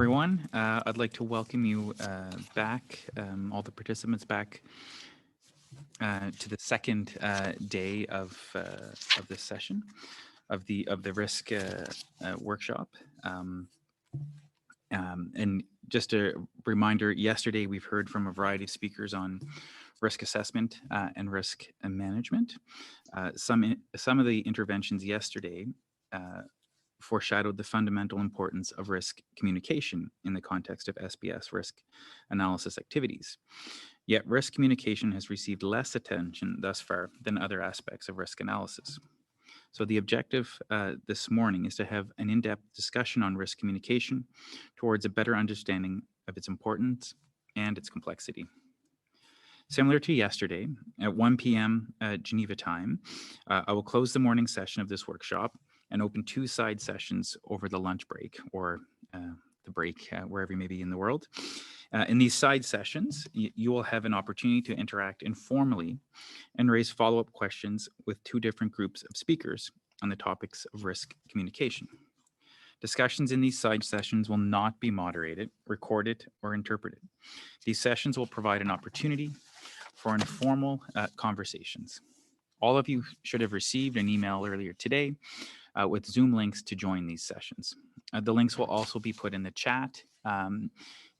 everyone. I'd like to welcome you back, all the participants back to the second day of this session of the risk workshop. And just a reminder, yesterday we've heard from a variety of speakers on risk assessment and risk management. Some of the interventions yesterday foreshadowed the fundamental importance of risk communication in the context of SPS risk analysis activities. Yet risk communication has received less attention thus far than other aspects of risk analysis. So the objective this morning is to have an in-depth discussion on risk communication towards a better understanding of its importance and its complexity. Similar to yesterday, at 1 p.m. Geneva time, I will close the morning session of this workshop and open 2 side sessions over the lunch break or the break wherever you may be in the world. In these side sessions, you will have an opportunity to interact informally and raise follow-up questions with 2 different groups of speakers on the topics of risk communication. Discussions in these side sessions will not be moderated, recorded, or interpreted. These sessions will provide an opportunity for informal conversations. All of you should have received an email earlier today with Zoom links to join these sessions. The links will also be put in the chat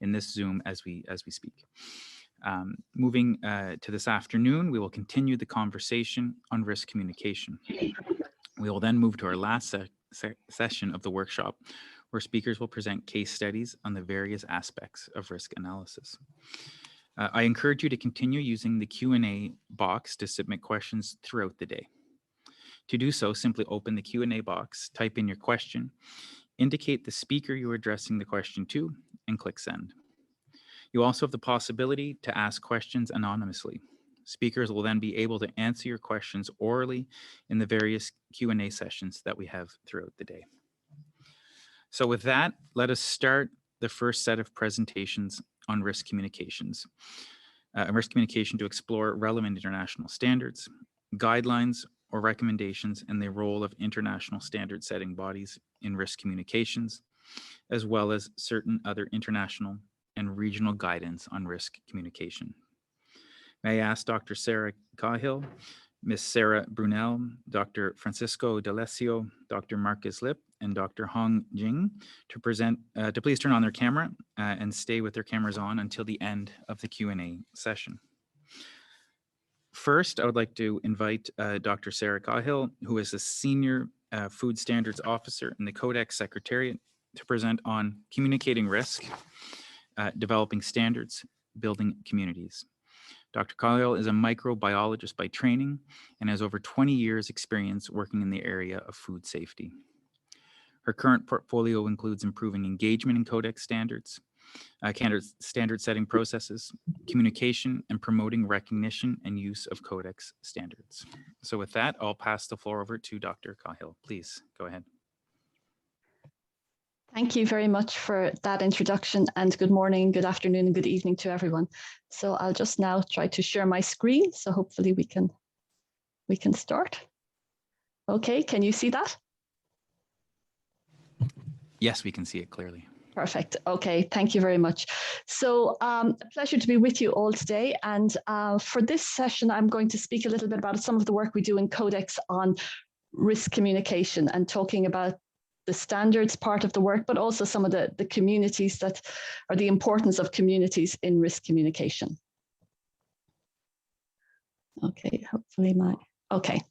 in this Zoom as we speak. Moving to this afternoon, we will continue the conversation on risk communication. We will then move to our last session of the workshop, where speakers will present case studies on the various aspects of risk analysis. I encourage you to continue using the Q&A box to submit questions throughout the day. To do so, simply open the Q&A box, type in your question, indicate the speaker you are addressing the question to, and click send. You also have the possibility to ask questions anonymously. Speakers will then be able to answer your questions orally in the various Q&A sessions that we have throughout the day. So with that, let us start the first set of presentations on risk communications. Risk communication to explore relevant international standards, guidelines, or recommendations, and the role of international standard setting bodies in risk communications, as well as certain other international and regional guidance on risk communication. May I ask Dr. Sarah Cahill, Ms. Sarah Brunel, Dr. Francisco D'Alessio, Dr. Marcus Lip, and Dr. Hong Jing to please turn on their camera and stay with their cameras on until the end of the Q&A session. First, I would like to invite Dr. Sarah Cahill, who is the Senior Food Standards Officer in the Codex Secretariat, to present on communicating risk, developing standards, building communities. Dr. Cahill is a microbiologist by training and has over 20 years experience working in the area of food safety. Her current portfolio includes improving engagement in Codex standards, standard setting processes, communication, and promoting recognition and use of Codex standards. So with that, I'll pass the floor over to Dr. Cahill. Please go ahead. Thank you very much for that introduction, and good morning, good afternoon, and good evening to everyone. So I'll just now try to share my screen, so hopefully we can start. Okay, can you see that? Yes, we can see it clearly. Perfect. Okay, thank you very much. So a pleasure to be with you all today. And for this session, I'm going to speak a little bit about some of the work we do in Codex on risk communication and talking about the standards part of the work, but also some of the communities that are the importance of communities in risk communication. Okay, hopefully okay.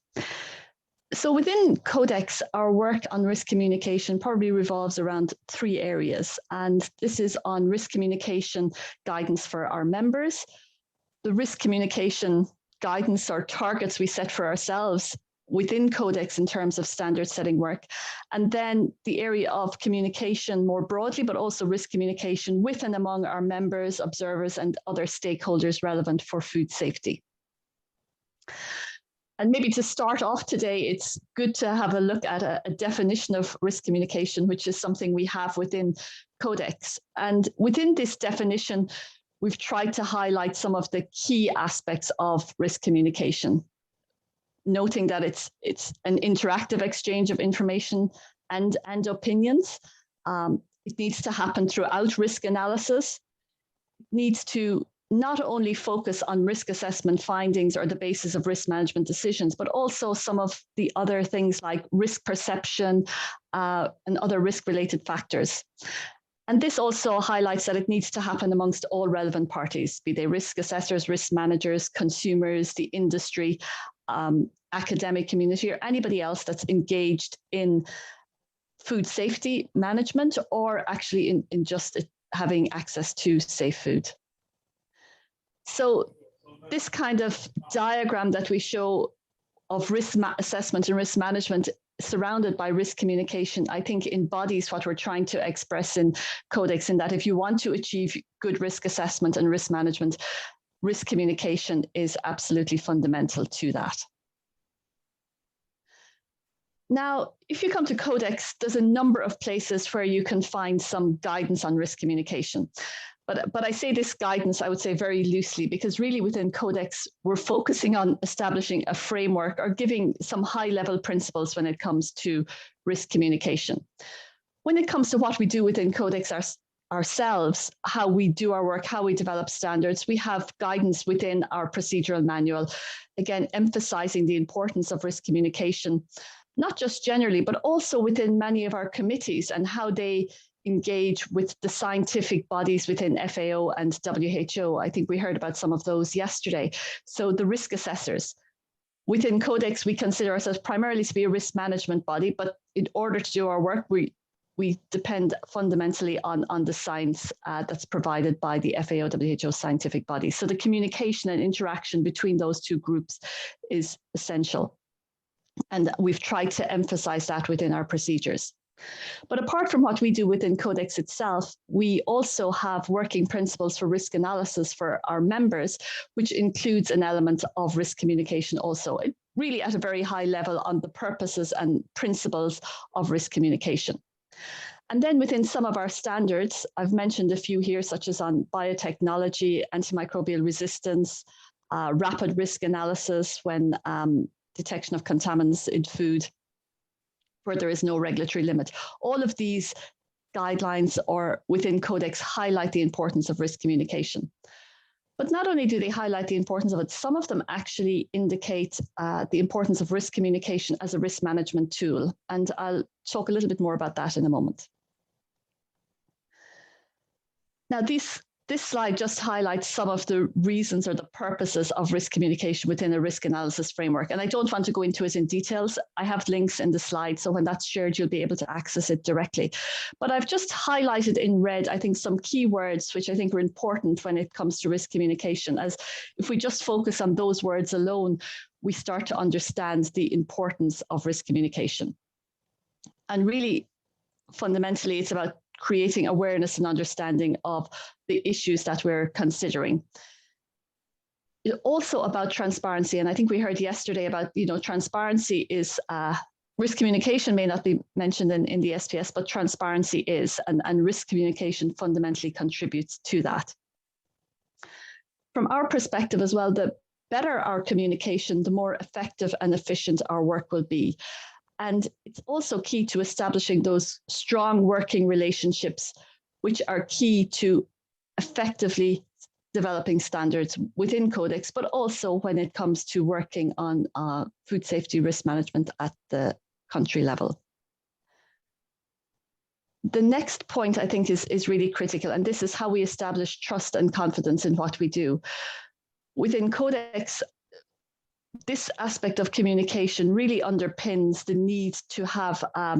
So within Codex, our work on risk communication probably revolves around 3 areas. And this is on risk communication guidance for our members, the risk communication guidance or targets we set for ourselves within Codex in terms of standard setting work, and then the area of communication more broadly, but also risk communication with and among our members, observers, and other stakeholders relevant for food safety. And maybe to start off today, it's good to have a look at a definition of risk communication, which is something we have within Codex. And within this definition, we've tried to highlight some of the key aspects of risk communication, noting that it's an interactive exchange of information and opinions. It needs to happen throughout risk analysis. It needs to not only focus on risk assessment findings or the basis of risk management decisions, but also some of the other things like risk perception and other risk-related factors. And this also highlights that it needs to happen amongst all relevant parties, be they risk assessors, risk managers, consumers, the industry, academic community, or anybody else that's engaged in food safety management, or actually in just having access to safe food. So this kind of diagram that we show of risk assessment and risk management surrounded by risk communication, I think embodies what we're trying to express in Codex, in that if you want to achieve good risk assessment and risk management, risk communication is absolutely fundamental to that. Now, if you come to Codex, there's a number of places where you can find some guidance on risk communication. But I say this guidance, I would say very loosely, because really within Codex, we're focusing on establishing a framework or giving some high-level principles when it comes to risk communication. When it comes to what we do within Codex ourselves, how we do our work, how we develop standards, we have guidance within our procedural manual, again, emphasizing the importance of risk communication, not just generally, but also within many of our committees and how they engage with the scientific bodies within FAO and WHO. I think we heard about some of those yesterday. So the risk assessors. Within Codex, we consider ourselves primarily to be a risk management body, but in order to do our work, we depend fundamentally on the science that's provided by the FAO, WHO scientific bodies. So the communication and interaction between those two groups is essential. And we've tried to emphasize that within our procedures. But apart from what we do within Codex itself, we also have working principles for risk analysis for our members, which includes an element of risk communication also, really at a very high level on the purposes and principles of risk communication. And then within some of our standards, I've mentioned a few here, such as on biotechnology, antimicrobial resistance, rapid risk analysis when detection of contaminants in food, where there is no regulatory limit. All of these guidelines or within Codex highlight the importance of risk communication. But not only do they highlight the importance of it, some of them actually indicate the importance of risk communication as a risk management tool. And I'll talk a little bit more about that in a moment. Now, this slide just highlights some of the reasons or the purposes of risk communication within a risk analysis framework. And I don't want to go into it in details. I have links in the slide, so when that's shared, you'll be able to access it directly. But I've just highlighted in red, I think, some key words which I think are important when it comes to risk communication, as if we just focus on those words alone, we start to understand the importance of risk communication. And really, fundamentally, it's about creating awareness and understanding of the issues that we're considering. It's also about transparency, and I think we heard yesterday about, transparency is, risk communication may not be mentioned in the SPS, but transparency is, and risk communication fundamentally contributes to that. From our perspective as well, the better our communication, the more effective and efficient our work will be. And it's also key to establishing those strong working relationships, which are key to effectively developing standards within Codex, but also when it comes to working on food safety risk management at the country level. The next point, I think, is really critical, and this is how we establish trust and confidence in what we do. Within Codex, this aspect of communication really underpins the need to have a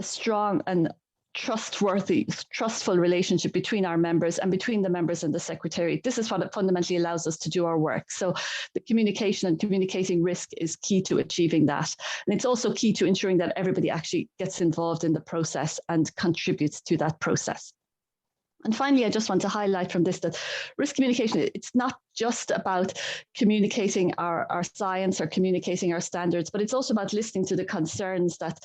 strong and trustful relationship between our members and between the members and the Secretariat. This is what it fundamentally allows us to do our work. So the communication and communicating risk is key to achieving that. And it's also key to ensuring that everybody actually gets involved in the process and contributes to that process. And finally, I just want to highlight from this that risk communication, it's not just about communicating our science or communicating our standards, but it's also about listening to the concerns that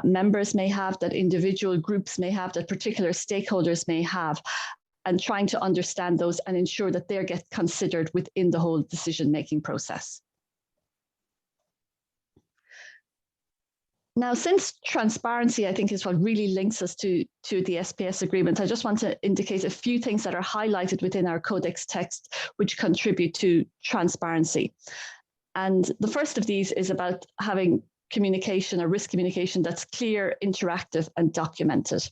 members may have, that individual groups may have, that particular stakeholders may have, and trying to understand those and ensure that they get considered within the whole decision-making process. Now, since transparency, I think, is what really links us to the SPS agreement, I just want to indicate a few things that are highlighted within our Codex text, which contribute to transparency. And the first of these is about having communication or risk communication that's clear, interactive, and documented.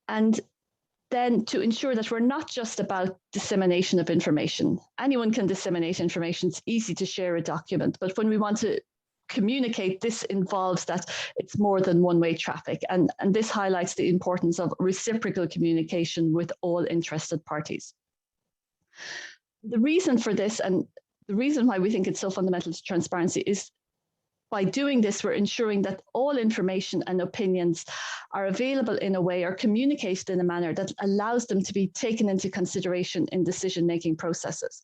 And then to ensure that we're not just about dissemination of information. Anyone can disseminate information. It's easy to share a document, but when we want to communicate, this involves that it's more than one-way traffic. And this highlights the importance of reciprocal communication with all interested parties. The reason for this, and the reason why we think it's so fundamental to transparency, is by doing this, we're ensuring that all information and opinions are available in a way or communicated in a manner that allows them to be taken into consideration in decision-making processes.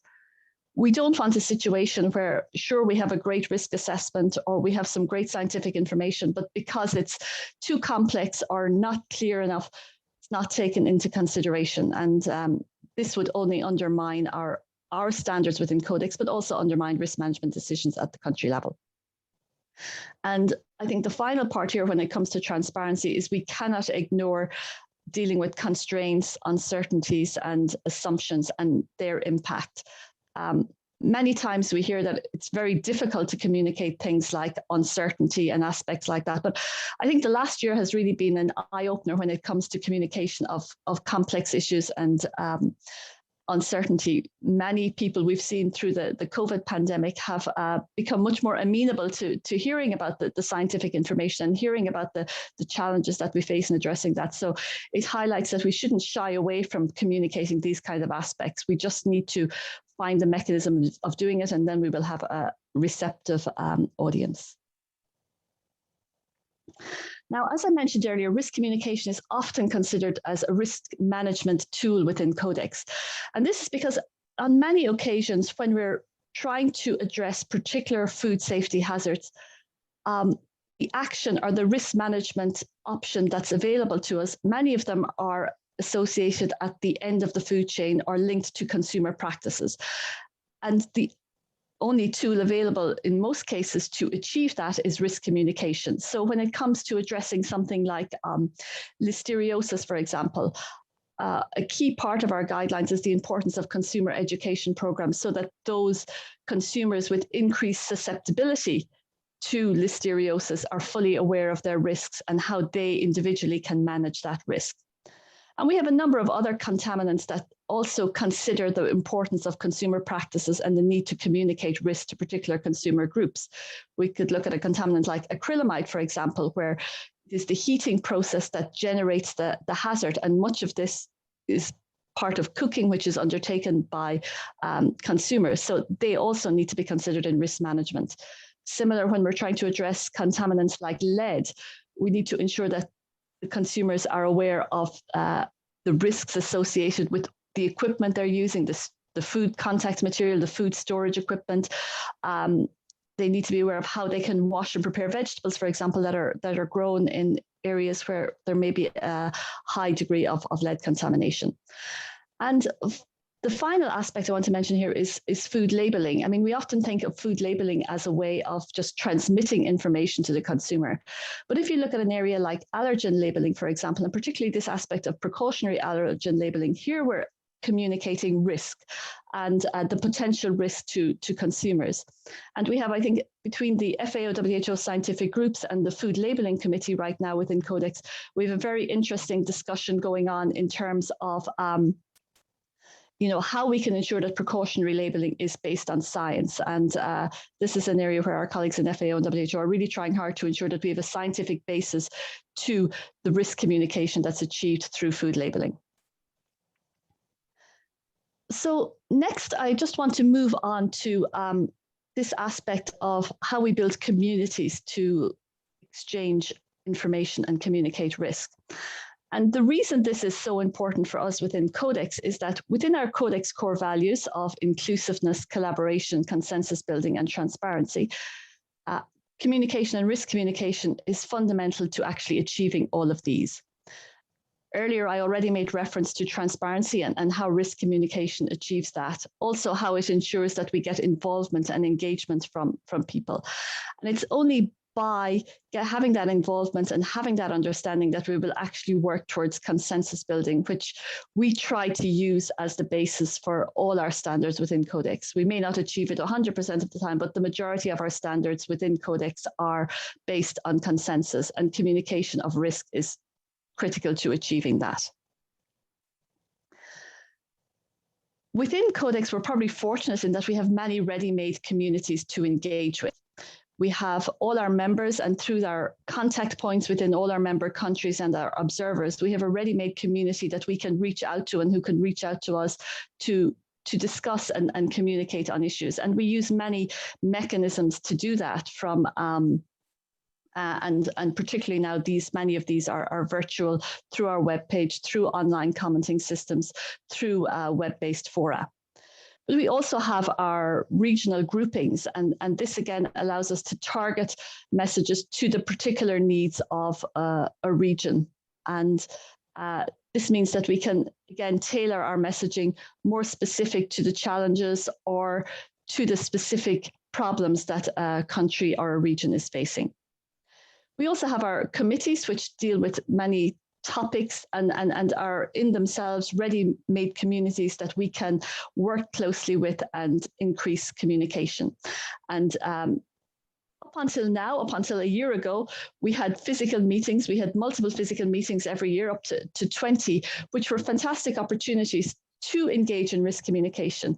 We don't want a situation where, sure, we have a great risk assessment or we have some great scientific information, but because it's too complex or not clear enough, it's not taken into consideration. And this would only undermine our standards within Codex, but also undermine risk management decisions at the country level. And I think the final part here when it comes to transparency is we cannot ignore dealing with constraints, uncertainties, and assumptions and their impact. Many times we hear that it's very difficult to communicate things like uncertainty and aspects like that. But I think the last year has really been an eye-opener when it comes to communication of complex issues and uncertainty. Many people we've seen through the COVID pandemic have become much more amenable to hearing about the scientific information and hearing about the challenges that we face in addressing that. So it highlights that we shouldn't shy away from communicating these kind of aspects. We just need to find the mechanism of doing it, and then we will have a receptive audience. Now, as I mentioned earlier, risk communication is often considered as a risk management tool within Codex. And this is because on many occasions when we're trying to address particular food safety hazards, the action or the risk management option that's available to us, many of them are associated at the end of the food chain or linked to consumer practices. And the only tool available in most cases to achieve that is risk communication. So when it comes to addressing something like listeriosis, for example, a key part of our guidelines is the importance of consumer education programs so that those consumers with increased susceptibility to listeriosis are fully aware of their risks and how they individually can manage that risk. And we have a number of other contaminants that also consider the importance of consumer practices and the need to communicate risk to particular consumer groups. We could look at a contaminant like acrylamide, for example, where it is the heating process that generates the hazard. And much of this is part of cooking, which is undertaken by consumers. So they also need to be considered in risk management. Similar when we're trying to address contaminants like lead, we need to ensure that the consumers are aware of the risks associated with the equipment they're using, the food contact material, the food storage equipment. They need to be aware of how they can wash and prepare vegetables, for example, that are grown in areas where there may be a high degree of lead contamination. And the final aspect I want to mention here is food labeling. I mean, we often think of food labeling as a way of just transmitting information to the consumer. But if you look at an area like allergen labeling, for example, and particularly this aspect of precautionary allergen labeling, here we're communicating risk and the potential risk to consumers. And we have, I think, between the FAO, WHO scientific groups and the Food Labeling Committee right now within Codex, we have a very interesting discussion going on in terms of how we can ensure that precautionary labeling is based on science. And this is an area where our colleagues in FAO and WHO are really trying hard to ensure that we have a scientific basis to the risk communication that's achieved through food labeling. So next, I just want to move on to this aspect of how we build communities to exchange information and communicate risk. And the reason this is so important for us within Codex is that within our Codex core values of inclusiveness, collaboration, consensus building, and transparency, communication and risk communication is fundamental to actually achieving all of these. Earlier, I already made reference to transparency and how risk communication achieves that. Also, how it ensures that we get involvement and engagement from people. And it's only by having that involvement and having that understanding that we will actually work towards consensus building, which we try to use as the basis for all our standards within Codex. We may not achieve it 100% of the time, but the majority of our standards within Codex are based on consensus, and communication of risk is critical to achieving that. Within Codex, we're probably fortunate in that we have many ready-made communities to engage with. We have all our members, and through our contact points within all our member countries and our observers, we have a ready-made community that we can reach out to and who can reach out to us to discuss and communicate on issues. And we use many mechanisms to do that, from and particularly now many of these are virtual, through our webpage, through online commenting systems, through web-based fora. But we also have our regional groupings, and this again allows us to target messages to the particular needs of a region. And this means that we can, again, tailor our messaging more specific to the challenges or to the specific problems that a country or a region is facing. We also have our committees, which deal with many topics and are in themselves ready-made communities that we can work closely with and increase communication. And up until now, up until a year ago, we had physical meetings. We had multiple physical meetings every year, up to 20, which were fantastic opportunities to engage in risk communication.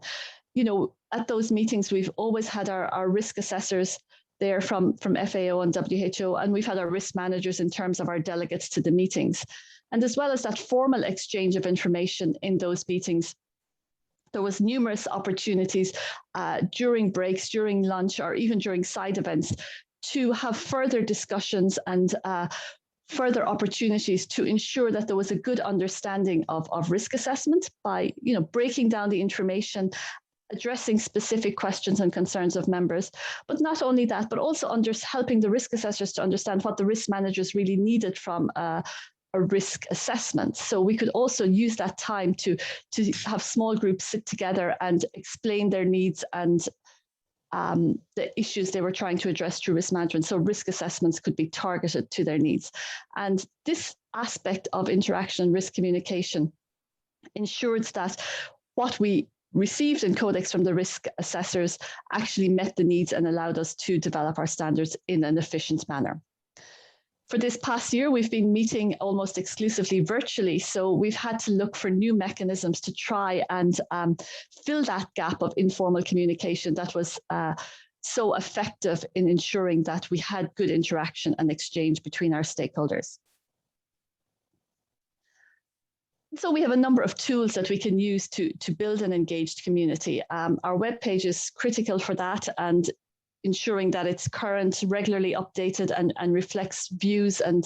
You know, at those meetings, we've always had our risk assessors there from FAO and WHO, and we've had our risk managers in terms of our delegates to the meetings. And as well as that formal exchange of information in those meetings, there was numerous opportunities during breaks, during lunch, or even during side events to have further discussions and further opportunities to ensure that there was a good understanding of risk assessment by, you know, breaking down the information, addressing specific questions and concerns of members. But not only that, but also helping the risk assessors to understand what the risk managers really needed from a risk assessment. So we could also use that time to have small groups sit together and explain their needs and the issues they were trying to address through risk management. So risk assessments could be targeted to their needs. And this aspect of interaction and risk communication ensures that what we received in Codex from the risk assessors actually met the needs and allowed us to develop our standards in an efficient manner. For this past year, we've been meeting almost exclusively virtually, so we've had to look for new mechanisms to try and fill that gap of informal communication that was so effective in ensuring that we had good interaction and exchange between our stakeholders. So we have a number of tools that we can use to build an engaged community. Our webpage is critical for that, and ensuring that it's current, regularly updated, and reflects views and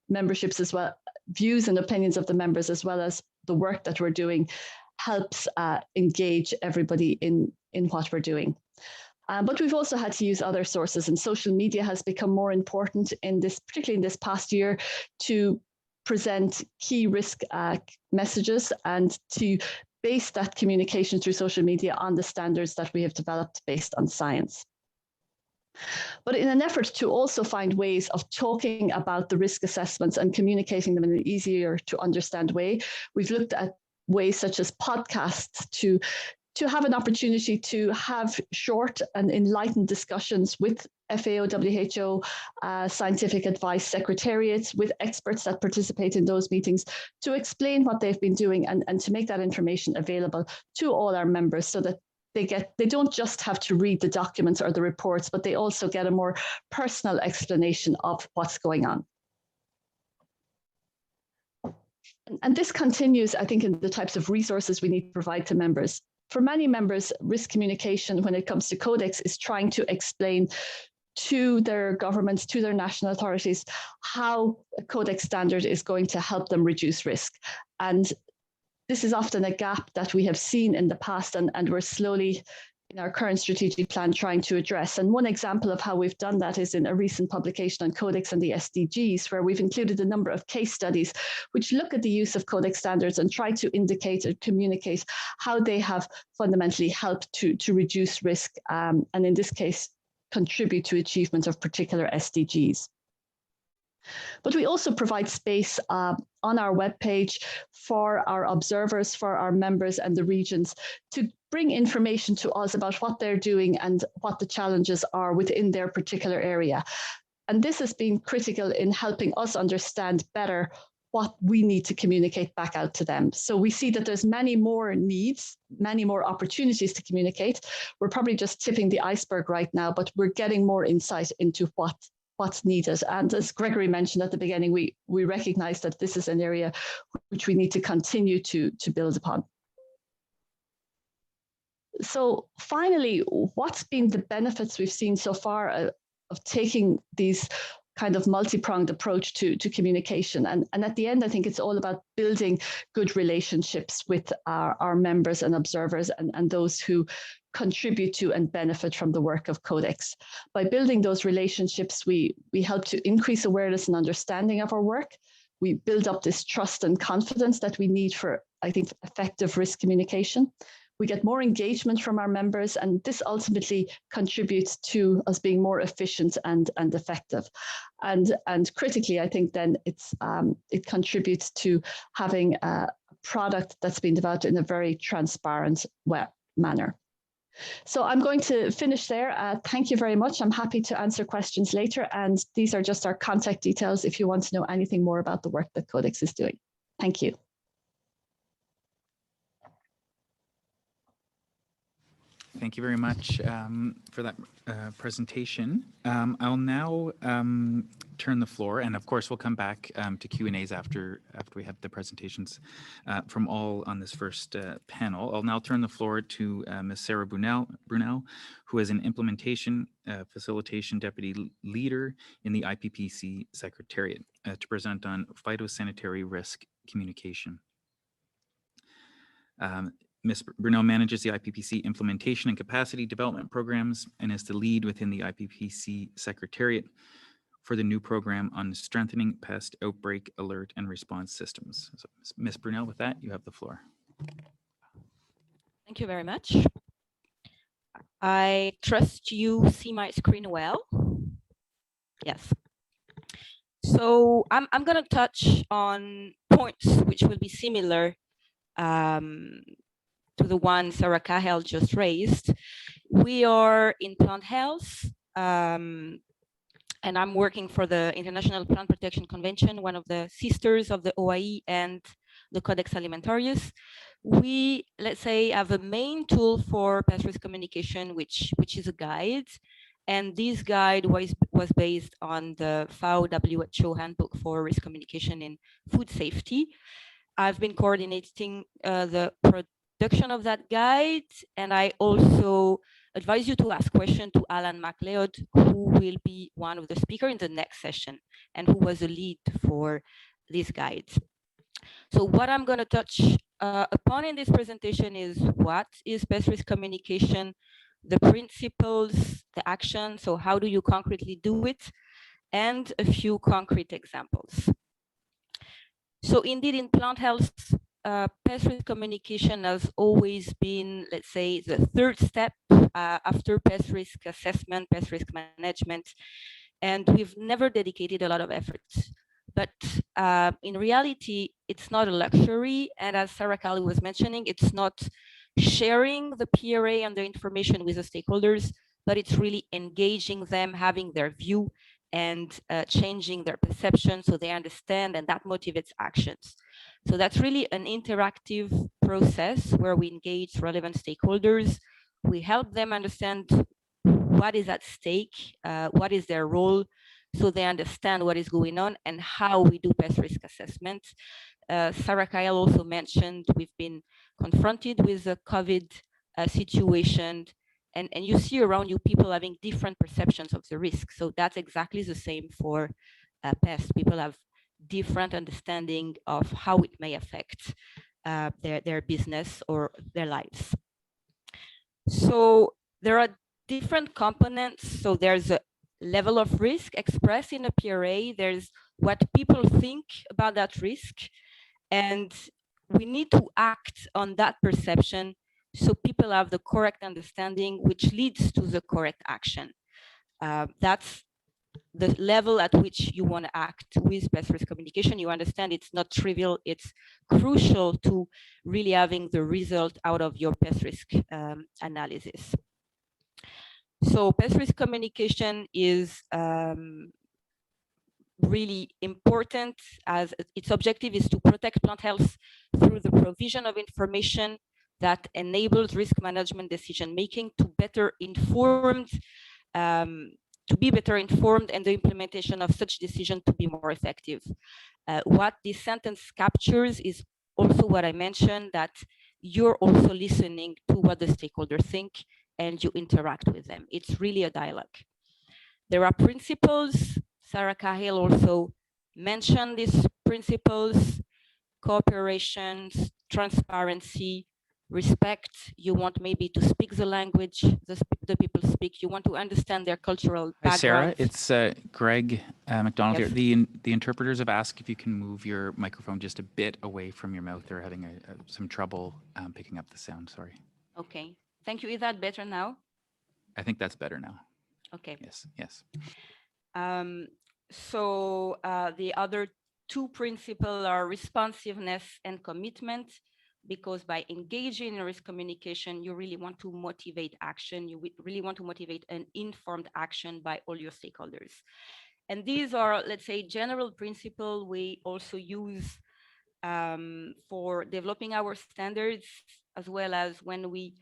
memberships as well, views and opinions of the members, as well as the work that we're doing, helps engage everybody in what we're doing. But we've also had to use other sources, and social media has become more important in this, particularly in this past year, to present key risk messages and to base that communication through social media on the standards that we have developed based on science. But in an effort to also find ways of talking about the risk assessments and communicating them in an easier to understand way, we've looked at ways such as podcasts to have an opportunity to have short and enlightened discussions with FAO, WHO, scientific advice secretariats, with experts that participate in those meetings, to explain what they've been doing and to make that information available to all our members, so that they don't just have to read the documents or the reports, but they also get a more personal explanation of what's going on. And this continues, I think, in the types of resources we need to provide to members. For many members, risk communication, when it comes to Codex, is trying to explain to their governments, to their national authorities, how a Codex standard is going to help them reduce risk. And this is often a gap that we have seen in the past, and we're slowly, in our current strategic plan, trying to address. And one example of how we've done that is in a recent publication on Codex and the SDGs, where we've included a number of case studies which look at the use of Codex standards and try to indicate or communicate how they have fundamentally helped to reduce risk. And in this case, contribute to achievement of particular SDGs. But we also provide space on our webpage for our observers, for our members and the regions to bring information to us about what they're doing and what the challenges are within their particular area. And this has been critical in helping us understand better what we need to communicate back out to them. So we see that there's many more needs, many more opportunities to communicate. We're probably just tipping the iceberg right now, but we're getting more insight into what's needed. And as Gregory mentioned at the beginning, we recognize that this is an area which we need to continue to build upon. So finally, what's been the benefits we've seen so far of taking these kind of multi-pronged approach to communication? And at the end, I think it's all about building good relationships with our members and observers and those who contribute to and benefit from the work of Codex. By building those relationships, we help to increase awareness and understanding of our work. We build up this trust and confidence that we need for, I think, effective risk communication. We get more engagement from our members, and this ultimately contributes to us being more efficient and effective. And critically, I think then it contributes to having a product that's been developed in a very transparent manner. So I'm going to finish there. Thank you very much. I'm happy to answer questions later. And these are just our contact details if you want to know anything more about the work that Codex is doing. Thank you. Thank you very much for that presentation. I'll now turn the floor, and of course we'll come back to Q&As after we have the presentations from all on this first panel. I'll now turn the floor to Ms. Sarah Brunel, who is an implementation facilitation deputy leader in the IPPC Secretariat, to present on phytosanitary risk communication. Ms. Brunel manages the IPPC implementation and capacity development programs and is the lead within the IPPC Secretariat for the new program on strengthening pest outbreak alert and response systems. So, Ms. Brunel, with that, you have the floor. Thank you very much. I trust you see my screen well. Yes. So I'm going to touch on points which will be similar to the one Sarah Cahill just raised. We are in plant health, and I'm working for the International Plant Protection Convention, one of the sisters of the OIE and the Codex Alimentarius. We, let's say, have a main tool for pest risk communication, which is a guide. And this guide was based on the FAO WHO Handbook for Risk Communication in Food Safety. I've been coordinating the production of that guide, and I also advise you to ask questions to Alan MacLeod, who will be one of the speakers in the next session and who was the lead for this guide. So what I'm going to touch upon in this presentation is what is pest risk communication, the principles, the action, so how do you concretely do it, and a few concrete examples. So indeed, in plant health, pest risk communication has always been, let's say, the third step after pest risk assessment, pest risk management, and we've never dedicated a lot of effort. But in reality, it's not a luxury, and as Sarah Cahill was mentioning, it's not sharing the PRA and the information with the stakeholders, but it's really engaging them, having their view, and changing their perception so they understand, and that motivates actions. So that's really an interactive process where we engage relevant stakeholders. We help them understand what is at stake, what is their role, so they understand what is going on and how we do pest risk assessment. Sarah Cahill also mentioned we've been confronted with the COVID situation, and you see around you people having different perceptions of the risk. So that's exactly the same for pests. People have different understanding of how it may affect their business or their lives. So there are different components. So there's a level of risk expressed in a PRA. There's what people think about that risk. And we need to act on that perception so people have the correct understanding, which leads to the correct action. That's the level at which you want to act with pest risk communication. You understand it's not trivial, it's crucial to really having the result out of your pest risk analysis. So pest risk communication is really important, as its objective is to protect plant health through the provision of information that enables risk management decision making to better informed to be better informed, and the implementation of such decision to be more effective. What this sentence captures is also what I mentioned, that you're also listening to what the stakeholders think and you interact with them. It's really a dialogue. There are principles. Sarah Cahill also mentioned these principles: cooperation, transparency, respect. You want maybe to speak the language the people speak. You want to understand their cultural background. Hi, Sarah. It's Greg McDonald Yes. here. The interpreters have asked if you can move your microphone just a bit away from your mouth. They're having some trouble picking up the sound. Sorry. Okay. Thank you. Is that better now? I think that's better now. Okay. Yes. Yes. So the other two principles are responsiveness and commitment, because by engaging in risk communication, you really want to motivate action. You really want to motivate an informed action by all your stakeholders. And these are, let's say, general principles we also use for developing our standards, as well as when we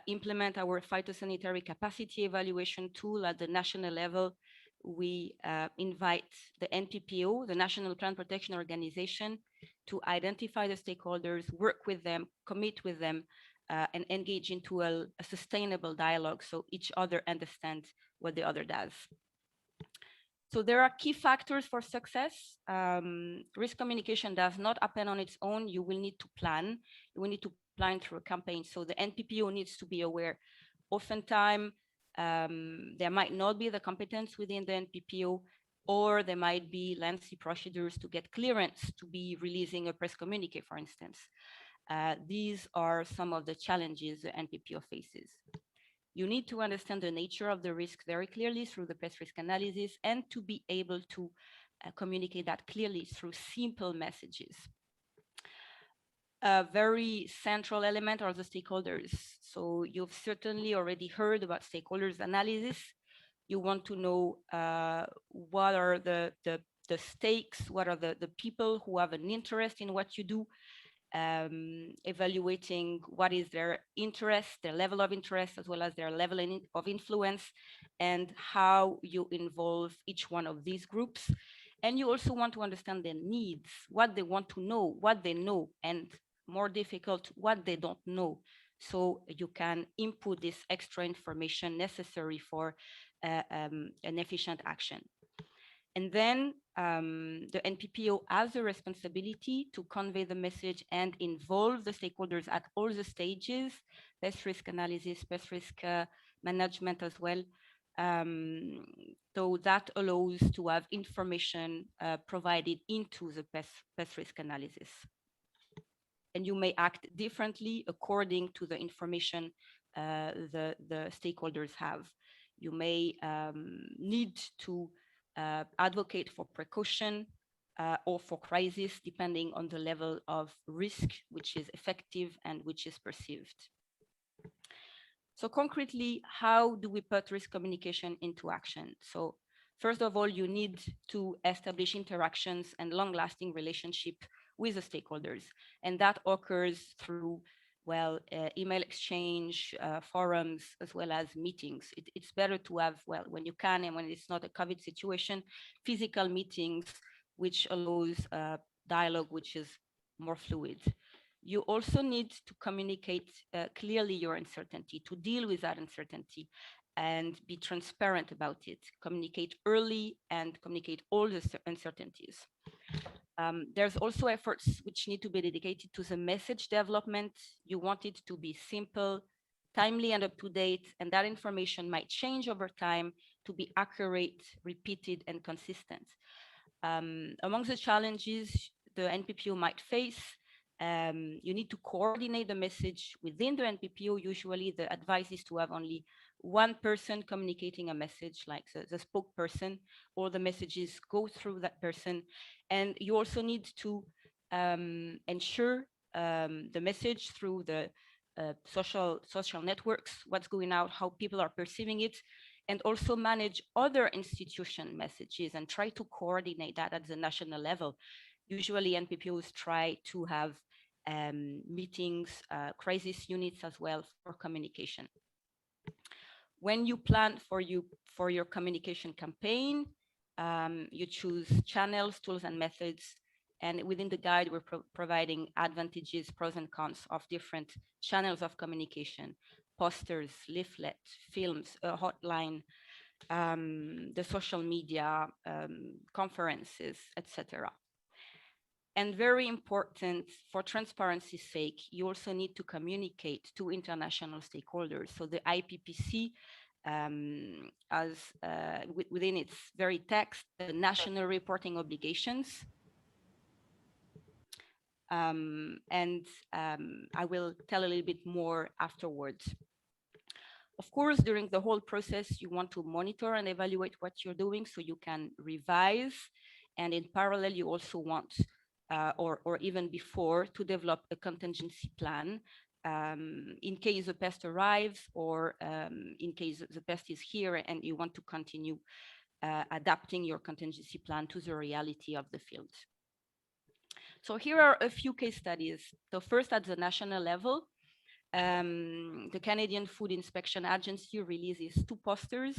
implement our phytosanitary capacity evaluation tool at the national level. We invite the NPPO, the National Plant Protection Organization, to identify the stakeholders, work with them, commit with them, and engage into a sustainable dialogue so each other understands what the other does. So there are key factors for success. Risk communication does not happen on its own. You will need to plan. You will need to plan through a campaign. So the NPPO needs to be aware. Oftentimes, there might not be the competence within the NPPO, or there might be lengthy procedures to get clearance to be releasing a press communique, for instance. These are some of the challenges the NPPO faces. You need to understand the nature of the risk very clearly through the pest risk analysis, and to be able to communicate that clearly through simple messages. A very central element are the stakeholders. So you've certainly already heard about stakeholders analysis. You want to know what are the stakes, what are the people who have an interest in what you do, evaluating what is their interest, their level of interest, as well as their level of influence, and how you involve each one of these groups. And you also want to understand their needs, what they want to know, what they know, and more difficult, what they don't know. So you can input this extra information necessary for an efficient action. And then the NPPO has the responsibility to convey the message and involve the stakeholders at all the stages, pest risk analysis, pest risk management as well. So that allows to have information provided into the pest risk analysis. And you may act differently according to the information the stakeholders have. You may need to advocate for precaution or for crisis, depending on the level of risk which is effective and which is perceived. So concretely, how do we put risk communication into action? So first of all, you need to establish interactions and long-lasting relationship with the stakeholders. And that occurs through, well, email exchange, forums, as well as meetings. It's better to have, well, when you can and when it's not a COVID situation, physical meetings, which allows dialogue which is more fluid. You also need to communicate clearly your uncertainty, to deal with that uncertainty and be transparent about it. Communicate early and communicate all the uncertainties. There's also efforts which need to be dedicated to the message development. You want it to be simple, timely, and up to date, and that information might change over time to be accurate, repeated, and consistent. Among the challenges the NPPO might face, You need to coordinate the message within the NPPO. Usually the advice is to have only one person communicating a message, like the spokesperson, or the messages go through that person. And you also need to ensure the message through the social networks, what's going out, how people are perceiving it, and also manage other institution messages and try to coordinate that at the national level. Usually NPPOs try to have meetings, crisis units as well for communication. When you plan for your communication campaign, you choose channels, tools, and methods. And within the guide, we're providing advantages, pros and cons of different channels of communication: posters, leaflets, films, a hotline, the social media, conferences, etc. And very important, for transparency's sake, you also need to communicate to international stakeholders. So the IPPC, within its very text, the national reporting obligations. I will tell a little bit more afterwards. Of course, during the whole process, you want to monitor and evaluate what you're doing so you can revise. And in parallel, you also want, or even before, to develop a contingency plan in case the pest arrives, or in case the pest is here and you want to continue adapting your contingency plan to the reality of the field. So here are a few case studies. So first, at the national level, the Canadian Food Inspection Agency releases 2 posters,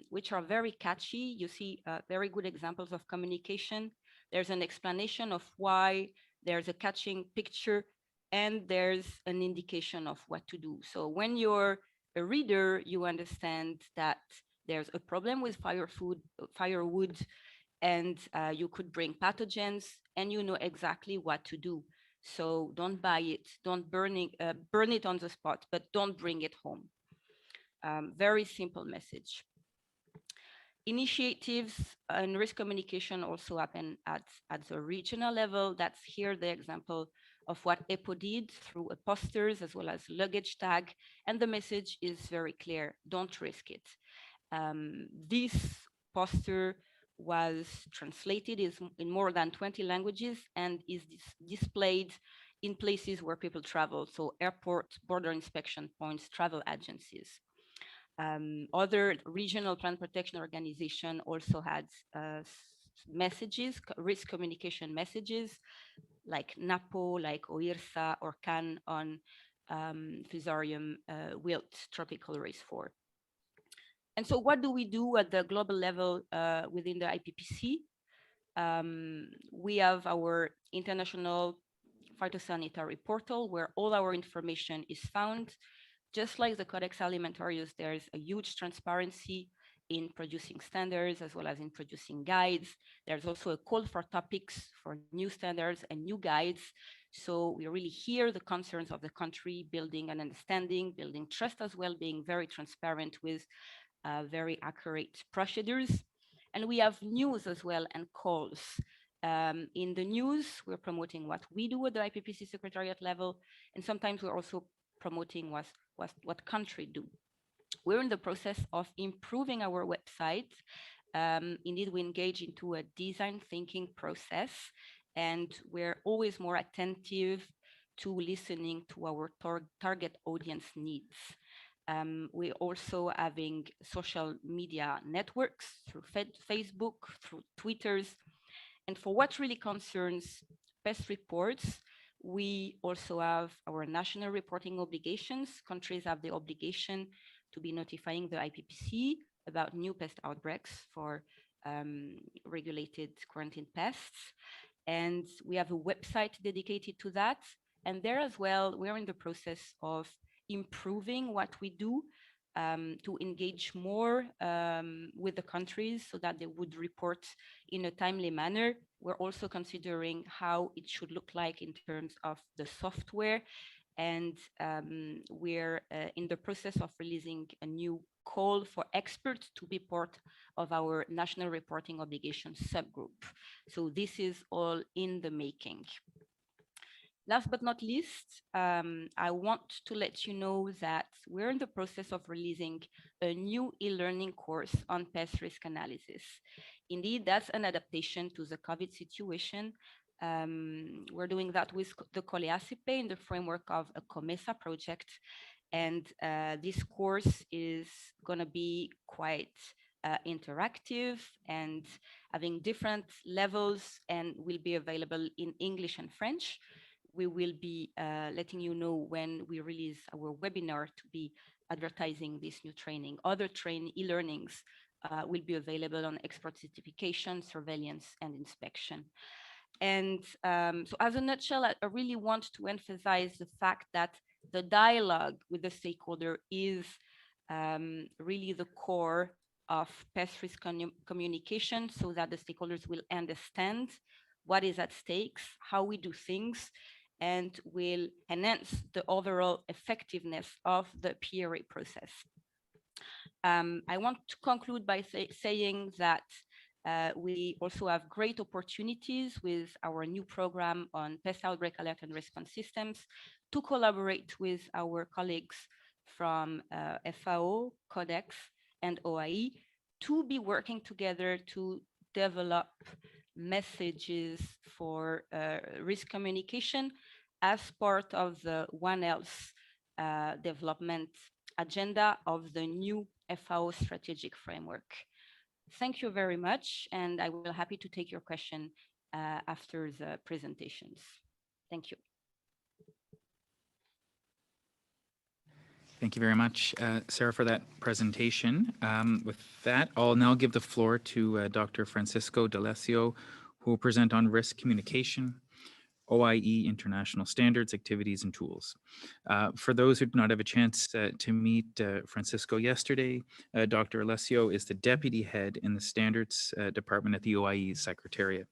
which are very catchy. You see very good examples of communication. There's an explanation of why, there's a catching picture, and there's an indication of what to do. So when you're a reader, you understand that there's a problem with firewood, and you could bring pathogens, and you know exactly what to do. So don't buy it, don't burn it on the spot, but don't bring it home. Very simple message. Initiatives and risk communication also happen at the regional level. That's here the example of what EPO did through a posters as well as luggage tag. And the message is very clear: don't risk it. This poster was translated in more than 20 languages and is displayed in places where people travel, so airports, border inspection points, travel agencies. Other regional plant protection organization also had messages, risk communication messages, like NAPO, like OIRSA, or CAN on Fusarium wilt tropical race 4. And so what do we do at the global level within the IPPC? We have our international phytosanitary portal where all our information is found. Just like the Codex Alimentarius, there's a huge transparency in producing standards as well as in producing guides. There's also a call for topics for new standards and new guides. So we really hear the concerns of the country, building an understanding, building trust as well, being very transparent with very accurate procedures. And we have news as well and calls. In the news, we're promoting what we do at the IPPC Secretariat level, and sometimes we're also promoting what country do. We're in the process of improving our website. Indeed, we engage into a design thinking process, and we're always more attentive to listening to our target audience needs. We're also having social media networks through Facebook, through Twitters. And for what really concerns pest reports, we also have our national reporting obligations. Countries have the obligation to be notifying the IPPC about new pest outbreaks for regulated quarantine pests. And we have a website dedicated to that. And there as well, we're in the process of improving what we do to engage more with the countries so that they would report in a timely manner. We're also considering how it should look like in terms of the software. And we're in the process of releasing a new call for experts to be part of our national reporting obligation subgroup. So this is all in the making. Last but not least, I want to let you know that we're in the process of releasing a new e-learning course on pest risk analysis. Indeed, that's an adaptation to the COVID situation. We're doing that with the Coleacipe in the framework of a COMESA project. And this course is going to be quite interactive and having different levels, and will be available in English and French. We will be letting you know when we release our webinar to be advertising this new training. Other e-learnings will be available on expert certification, surveillance, and inspection. And so as a nutshell, I really want to emphasize the fact that the dialogue with the stakeholder is really the core of pest risk communication, so that the stakeholders will understand what is at stake, how we do things, and will enhance the overall effectiveness of the PRA process. I want to conclude by saying that we also have great opportunities with our new program on pest outbreak alert and response systems to collaborate with our colleagues from FAO, Codex, and OIE to be working together to develop messages for risk communication as part of the One Health development agenda of the new FAO strategic framework. Thank you very much, and I will be happy to take your question after the presentations. Thank you. Thank you very much, Sarah, for that presentation. With that, I'll now give the floor to Dr. Francisco D'Alessio, who will present on risk communication, OIE international standards, activities, and tools. For those who did not have a chance to meet Francisco yesterday, Dr. Alessio is the deputy head in the standards department at the OIE Secretariat.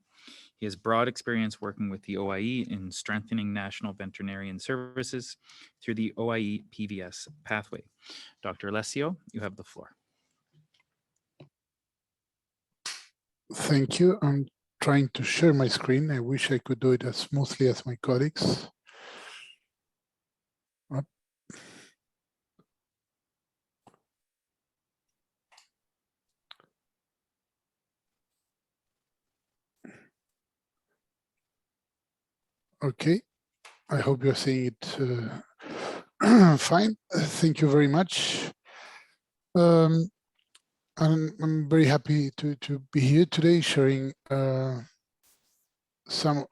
He has broad experience working with the OIE in strengthening national veterinarian services through the OIE PVS pathway. Dr. Alessio, you have the floor. Thank you. I'm trying to share my screen. I wish I could do it as smoothly as my colleagues. Okay, I hope you're seeing it fine. Thank you very much. I'm very happy to be here today sharing some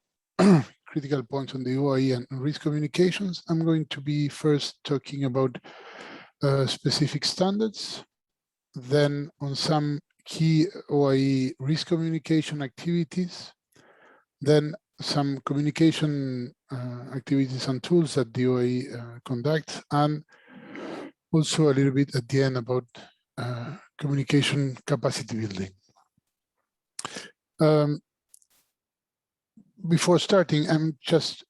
critical points on the OIE and risk communications. I'm going to be first talking about specific standards, then on some key OIE risk communication activities, then some communication activities and tools that the OIE conducts, and also a little bit at the end about communication capacity building. Before starting, I'm just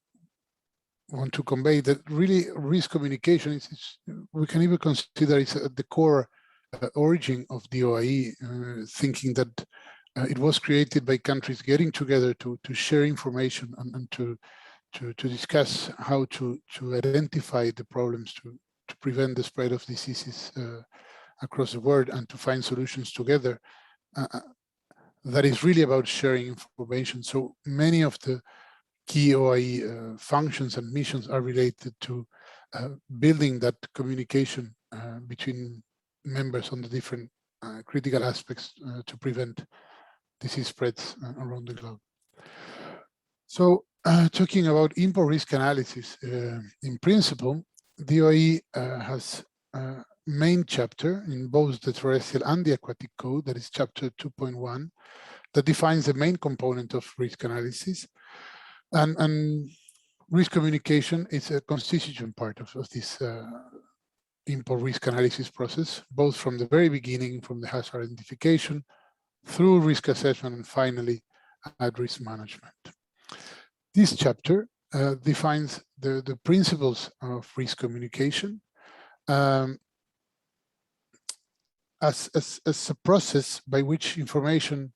want to convey that really risk communication is we can even consider it's at the core origin of the OIE, thinking that it was created by countries getting together to share information and to discuss how to identify the problems to prevent the spread of diseases across the world and to find solutions together. That is really about sharing information. So many of the key OIE functions and missions are related to building that communication between members on the different critical aspects to prevent disease spreads around the globe. So talking about import risk analysis, in principle, the OIE has a main chapter in both the terrestrial and the aquatic code, that is chapter 2.1, that defines the main component of risk analysis. And risk communication is a constituent part of this import risk analysis process, both from the very beginning, from the hazard identification, through risk assessment, and finally at risk management. This chapter defines the principles of risk communication as a process by which information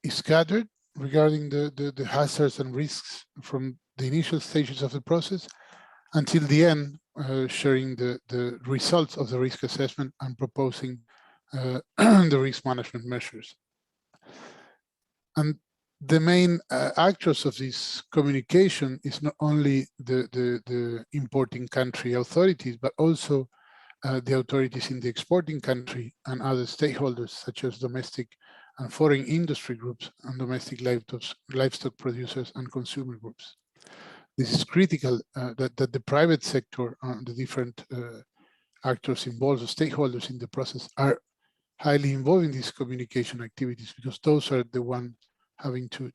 is gathered regarding the hazards and risks from the initial stages of the process until the end, sharing the results of the risk assessment and proposing the risk management measures. And the main actors of this communication is not only the importing country authorities, but also the authorities in the exporting country and other stakeholders, such as domestic and foreign industry groups and domestic livestock producers and consumer groups. This is critical that the private sector and the different actors involved, or stakeholders in the process, are highly involved in these communication activities, because those are the ones having to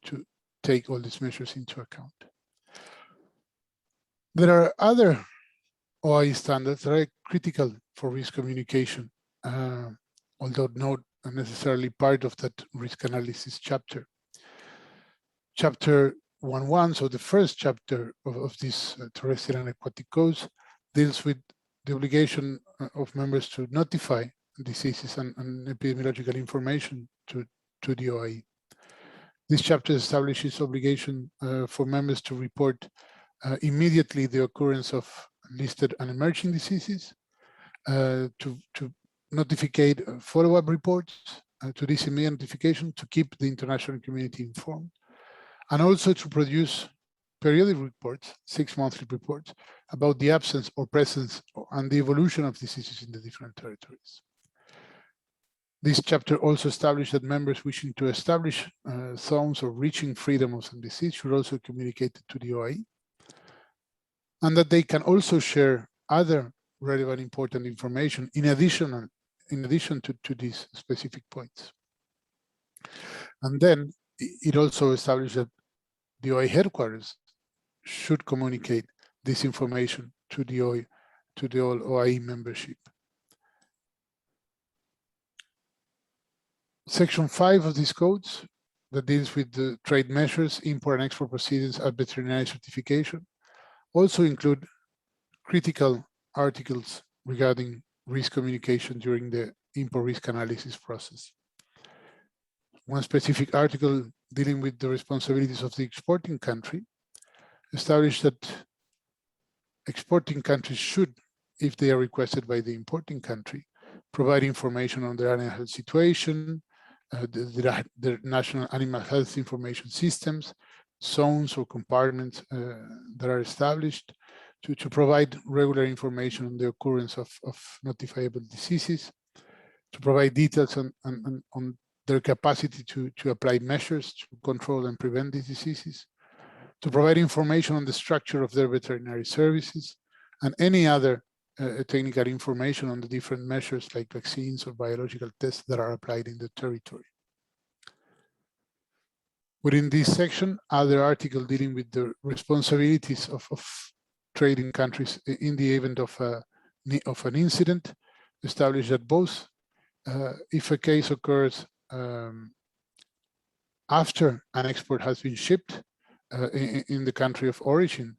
take all these measures into account. There are other OIE standards that are critical for risk communication, although not necessarily part of that risk analysis chapter. Chapter 1.1, so the first chapter of this terrestrial and aquatic codes, deals with the obligation of members to notify diseases and epidemiological information to the OIE. This chapter establishes obligation for members to report immediately the occurrence of listed and emerging diseases, to notify follow-up reports, to this immediate notification, to keep the international community informed, and also to produce periodic reports, 6-monthly reports, about the absence or presence and the evolution of diseases in the different territories. This chapter also established that members wishing to establish zones of reaching freedom of some disease should also communicate it to the OIE, and that they can also share other relevant important information in addition to these specific points. And then it also established that the OIE headquarters should communicate this information to the OIE membership. Section 5 of these codes, that deals with the trade measures, import and export proceedings, and veterinary certification, also include critical articles regarding risk communication during the import risk analysis process. One specific article dealing with the responsibilities of the exporting country established that exporting countries should, if they are requested by the importing country, provide information on their animal health situation, their national animal health information systems, zones or compartments that are established, to provide regular information on the occurrence of notifiable diseases, to provide details on their capacity to apply measures to control and prevent these diseases, to provide information on the structure of their veterinary services, and any other technical information on the different measures like vaccines or biological tests that are applied in the territory. Within this section, other article dealing with the responsibilities of trading countries in the event of an incident establish that both, if a case occurs after an export has been shipped in the country of origin,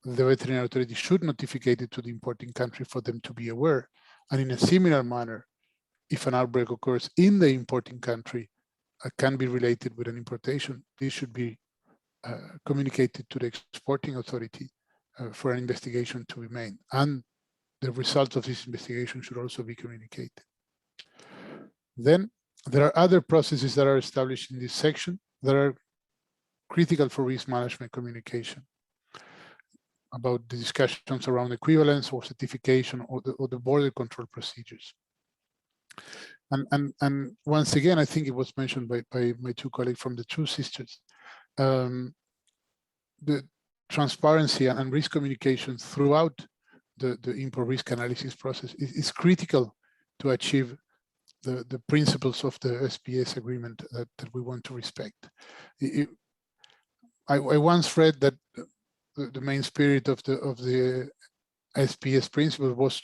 the veterinary authority should notify it to the importing country for them to be aware. And in a similar manner, if an outbreak occurs in the importing country, can be related with an importation, this should be communicated to the exporting authority for an investigation to be made. And the results of this investigation should also be communicated. Then there are other processes that are established in this section that are critical for risk management communication, about the discussions around equivalence or certification or the border control procedures. And once again, I think it was mentioned by my two colleagues from the two sisters, the transparency and risk communication throughout the import risk analysis process is critical to achieve the principles of the SPS agreement that we want to respect. I once read that the main spirit of the SPS principle was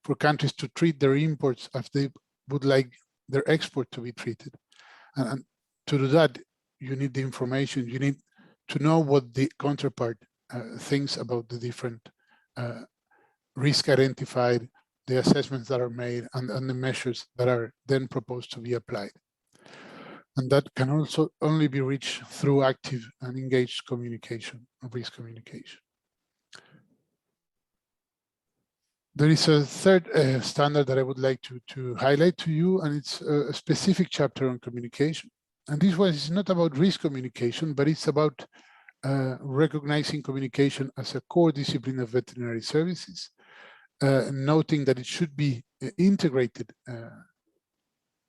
for countries to treat their imports as they would like their export to be treated. And to do that, you need the information, you need to know what the counterpart thinks about the different risk identified, the assessments that are made, and the measures that are then proposed to be applied. And that can also only be reached through active and engaged communication, risk communication. There is a third standard that I would like to highlight to you, and it's a specific chapter on communication. And this one is not about risk communication, but it's about recognizing communication as a core discipline of veterinary services, noting that it should be integrated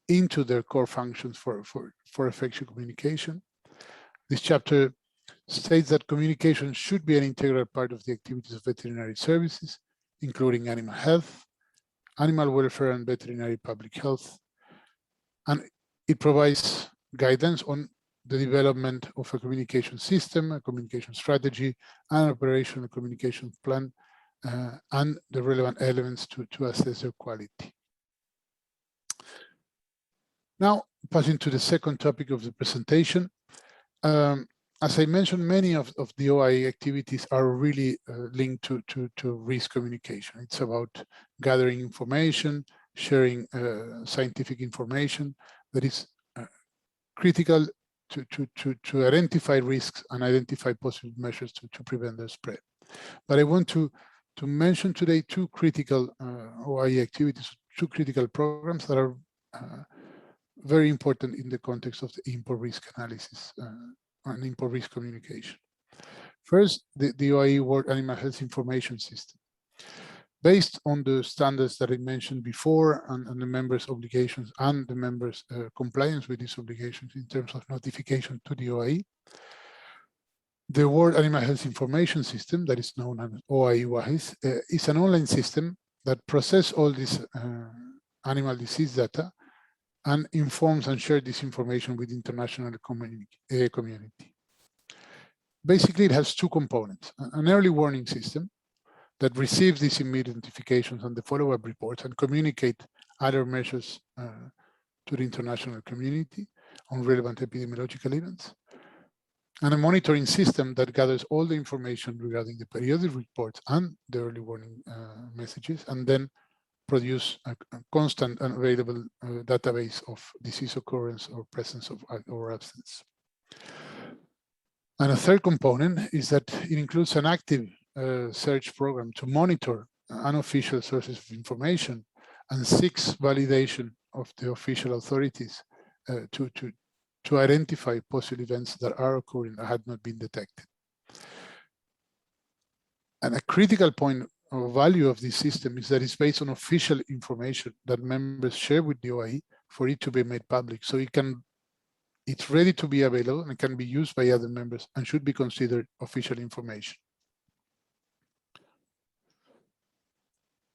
into their core functions for effective communication. This chapter states that communication should be an integral part of the activities of veterinary services, including animal health, animal welfare, and veterinary public health. And it provides guidance on the development of a communication system, a communication strategy, and operational communication plan, and the relevant elements to assess their quality. Now, passing to the second topic of the presentation. As I mentioned, many of the OIE activities are really linked to risk communication. It's about gathering information, sharing scientific information that is critical to identify risks and identify possible measures to prevent their spread. But I want to mention today two critical OIE activities, two critical programs that are very important in the context of the import risk analysis and import risk communication. First, the OIE World Animal Health Information System. Based on the standards that I mentioned before and the members' obligations and the members' compliance with these obligations in terms of notification to the OIE, the World Animal Health Information System, that is known as OIE WAHIS, is an online system that processes all this animal disease data and informs and shares this information with international community. Basically, it has two components: an early warning system that receives these immediate notifications and the follow-up reports and communicate other measures to the international community on relevant epidemiological events, and a monitoring system that gathers all the information regarding the periodic reports and the early warning messages, and then produce a constant and available database of disease occurrence or presence of or absence. And a third component is that it includes an active search program to monitor unofficial sources of information and seeks validation of the official authorities to identify possible events that are occurring that had not been detected. And a critical point of value of this system is that it's based on official information that members share with the OIE for it to be made public. So it's ready to be available and can be used by other members and should be considered official information.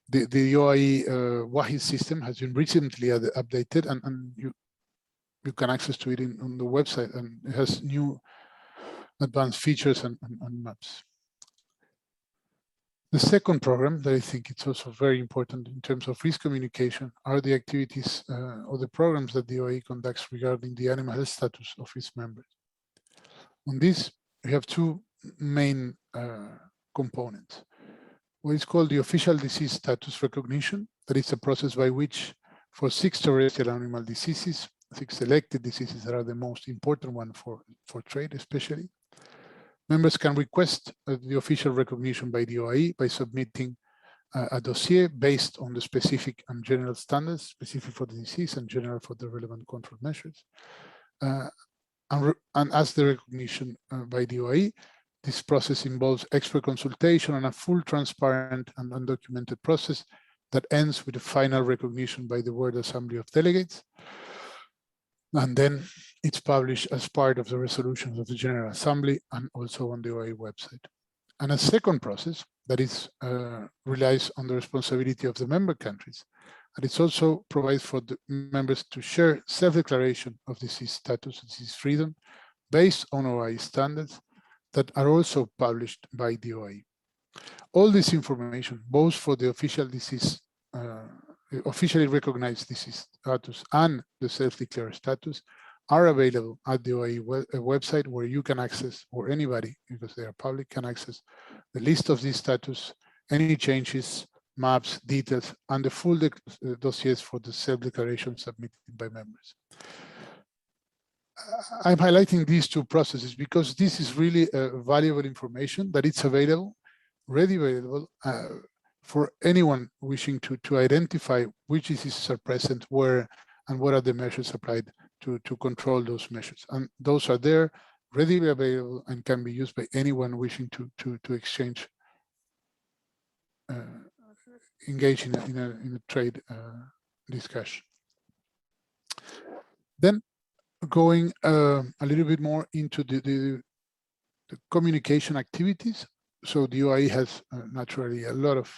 The OIE WAHIS system has been recently updated, and you can access to it on the website, and it has new advanced features and maps. The second program that I think it's also very important in terms of risk communication are the activities or the programs that the OIE conducts regarding the animal health status of its members. On this, we have two main components. What is called the official disease status recognition. That is a process by which for 6 terrestrial animal diseases, 6 selected diseases that are the most important one for trade especially, members can request the official recognition by the OIE by submitting a dossier based on the specific and general standards, specific for the disease and general for the relevant control measures. And as the recognition by the OIE, this process involves expert consultation and a full, transparent, and undocumented process that ends with a final recognition by the World Assembly of Delegates. And then it's published as part of the resolutions of the General Assembly and also on the OIE website. And a second process that is relies on the responsibility of the member countries. And it also provides for the members to share self-declaration of disease status, disease freedom, based on OIE standards that are also published by the OIE. All this information, both for the official disease, officially recognized disease status and the self-declared status, are available at the OIE website, where you can access, or anybody, because they are public, can access the list of these status, any changes, maps, details, and the full dossiers for the self-declaration submitted by members. I'm highlighting these two processes because this is really valuable information that it's available, ready available for anyone wishing to identify which diseases are present, where, and what are the measures applied to control those measures. And those are there, readily available, and can be used by anyone wishing to exchange, engage in a trade discussion. Then going a little bit more into the communication activities. So the OIE has naturally a lot of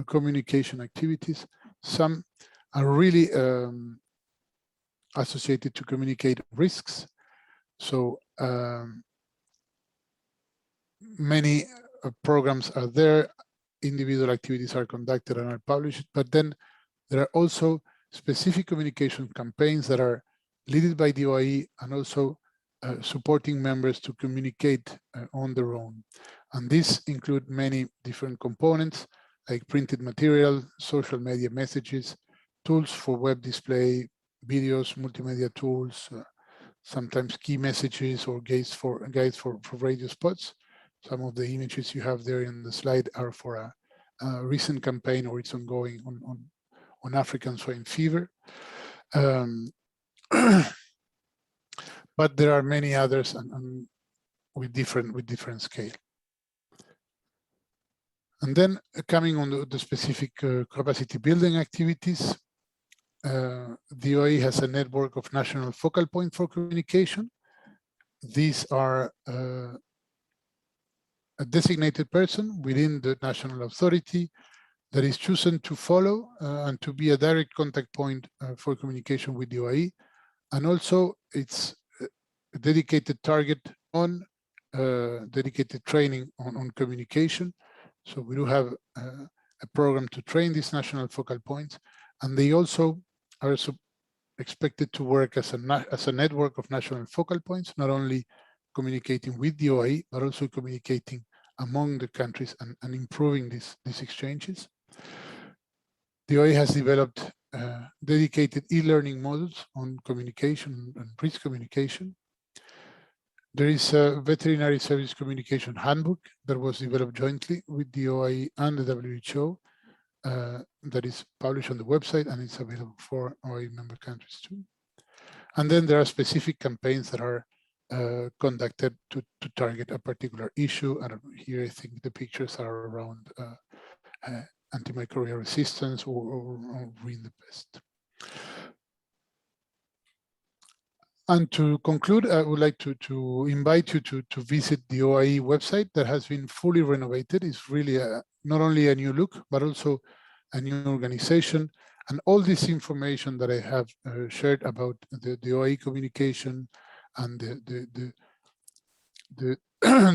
communication activities. Some are really associated to communicate risks. So many programs are there, individual activities are conducted and are published, but then there are also specific communication campaigns that are led by the OIE and also supporting members to communicate on their own. And these include many different components like printed material, social media messages, tools for web display, videos, multimedia tools, sometimes key messages or guides for radio spots. Some of the images you have there in the slide are for a recent campaign, or it's ongoing on African swine fever. But there are many others and with different scale. And then coming on the specific capacity building activities, the OIE has a network of national focal points for communication. These are a designated person within the national authority that is chosen to follow and to be a direct contact point for communication with the OIE. And also it's a dedicated target on dedicated training on communication. So we do have a program to train these national focal points, and they also are expected to work as a network of national focal points, not only communicating with the OIE, but also communicating among the countries and improving these exchanges. The OIE has developed dedicated e-learning modules on communication and risk communication. There is a veterinary service communication handbook that was developed jointly with the OIE and the WHO that is published on the website, and it's available for OIE member countries too. And then there are specific campaigns that are conducted to target a particular issue. And here I think the pictures are around antimicrobial resistance or green the pest. And to conclude, I would like to invite you to visit the OIE website that has been fully renovated. It's really not only a new look, but also a new organization. And all this information that I have shared about the OIE communication and the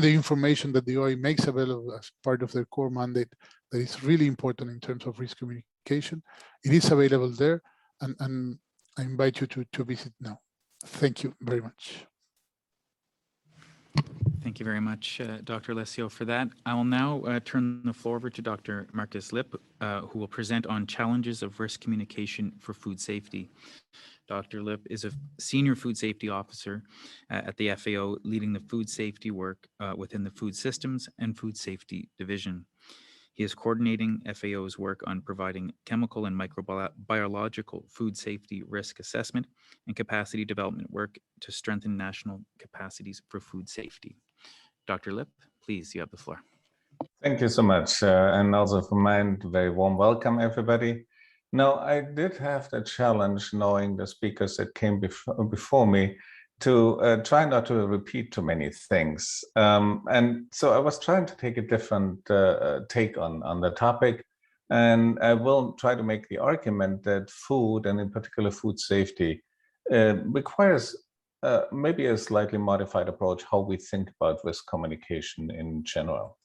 information that the OIE makes available as part of their core mandate that is really important in terms of risk communication. It is available there, and I invite you to visit now. Thank you very much. Thank you very much, Dr. Alessio, for that. I will now turn the floor over to Dr. Marcus Lipp, who will present on challenges of risk communication for food safety. Dr. Lipp is a senior food safety officer at the FAO, leading the food safety work within the food systems and food safety division. He is coordinating FAO's work on providing chemical and microbiological food safety risk assessment and capacity development work to strengthen national capacities for food safety. Dr. Lipp, please, you have the floor. Thank you so much. And also from mine, very warm welcome, everybody. Now, I did have the challenge, knowing the speakers that came before me, to try not to repeat too many things. And so I was trying to take a different take on the topic. And I will try to make the argument that food, and in particular food safety, requires maybe a slightly modified approach how we think about risk communication in general.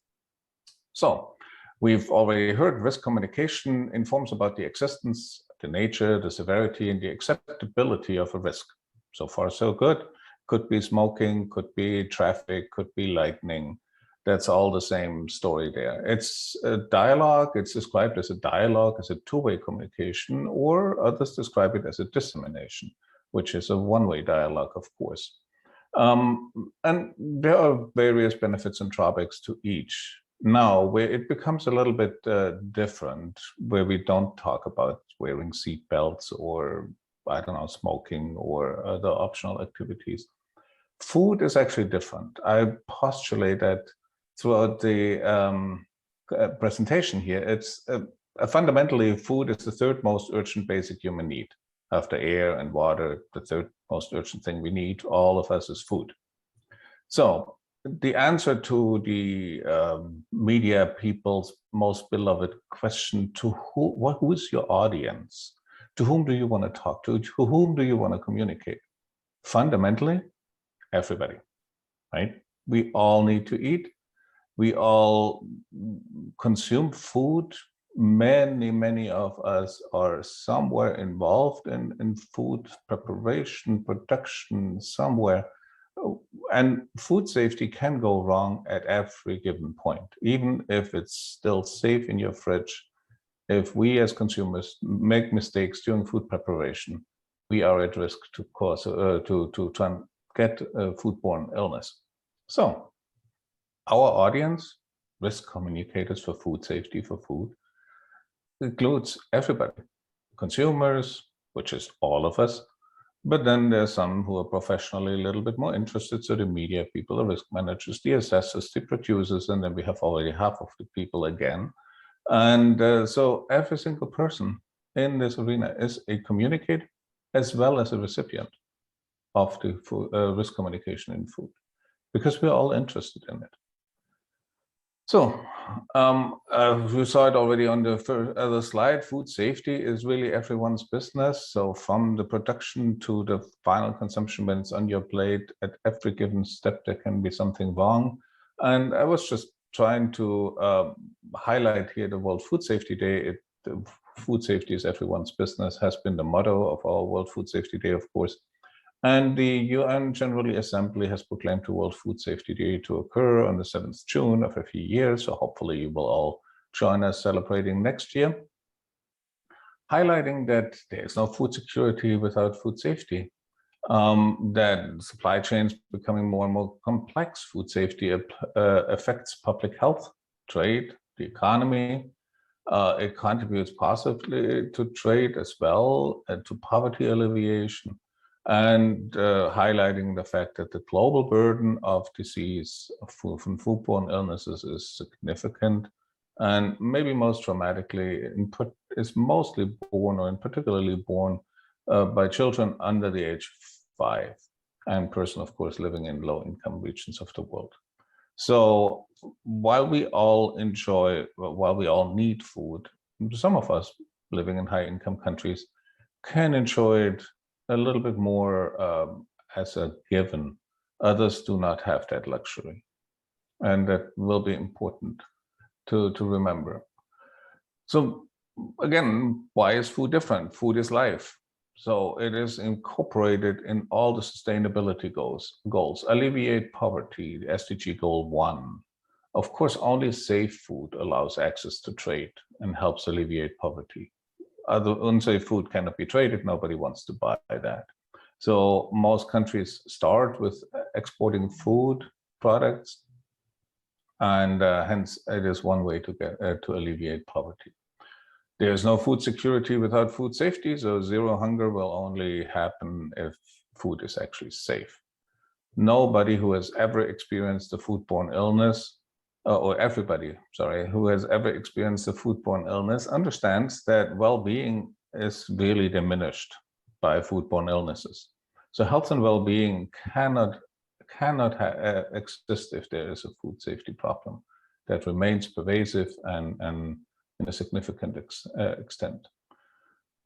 So we've already heard risk communication informs about the existence, the nature, the severity, and the acceptability of a risk. So far, so good. Could be smoking, could be traffic, could be lightning. That's all the same story there. It's a dialogue. It's described as a dialogue, as a two-way communication, or others describe it as a dissemination. which is a one-way dialogue, of course. And there are various benefits and drawbacks to each. Now, where it becomes a little bit different, where we don't talk about wearing seat belts or, I don't know, smoking or other optional activities. Food is actually different. I postulate that throughout the presentation here. It's fundamentally, food is the third most urgent basic human need. After air and water, the third most urgent thing we need, all of us, is food. So the answer to the media people's most beloved question, to who is your audience? To whom do you want to talk to? To whom do you want to communicate? Fundamentally, everybody, right? We all need to eat. We all consume food. Many of us are somewhere involved in food preparation, production, somewhere. And food safety can go wrong at every given point, even if it's still safe in your fridge. If we as consumers make mistakes during food preparation, we are at risk to cause to try and get foodborne illness. So our audience, risk communicators for food safety for food, includes everybody, consumers, which is all of us, but then there's some who are professionally a little bit more interested, so the media people, the risk managers, the assessors, the producers, and then we have already half of the people again. And so every single person in this arena is a communicator as well as a recipient of the risk communication in food, because we're all interested in it. So you saw it already on the other slide. Food safety is really everyone's business. So from the production to the final consumption, when it's on your plate, at every given step, there can be something wrong. And I was just trying to highlight here the World Food Safety Day. Food safety is everyone's business has been the motto of our World Food Safety Day, of course. And the UN General Assembly has proclaimed the World Food Safety Day to occur on the 7th June of every year. So hopefully you will all join us celebrating next year, highlighting that there is no food security without food safety, that supply chains becoming more and more complex. Food safety affects public health, trade, the economy. It contributes positively to trade as well, and to poverty alleviation. And highlighting the fact that the global burden of disease from foodborne illnesses is significant, and maybe most dramatically is mostly born, or in particularly born by children under the age of 5, and person, of course, living in low-income regions of the world. So while we all need food, some of us living in high-income countries can enjoy it a little bit more as a given. Others do not have that luxury. And that will be important to remember. So again, why is food different? Food is life. So it is incorporated in all the sustainability goals. Alleviate poverty, the SDG goal 1. Of course, only safe food allows access to trade and helps alleviate poverty. Other unsafe food cannot be traded. Nobody wants to buy that. So most countries start with exporting food products, and hence it is one way to get to alleviate poverty. There is no food security without food safety, so zero hunger will only happen if food is actually safe. Nobody who has ever experienced a foodborne illness, or everybody, sorry, who has ever experienced a foodborne illness understands that well-being is really diminished by foodborne illnesses. So health and well-being cannot exist if there is a food safety problem that remains pervasive and in a significant extent.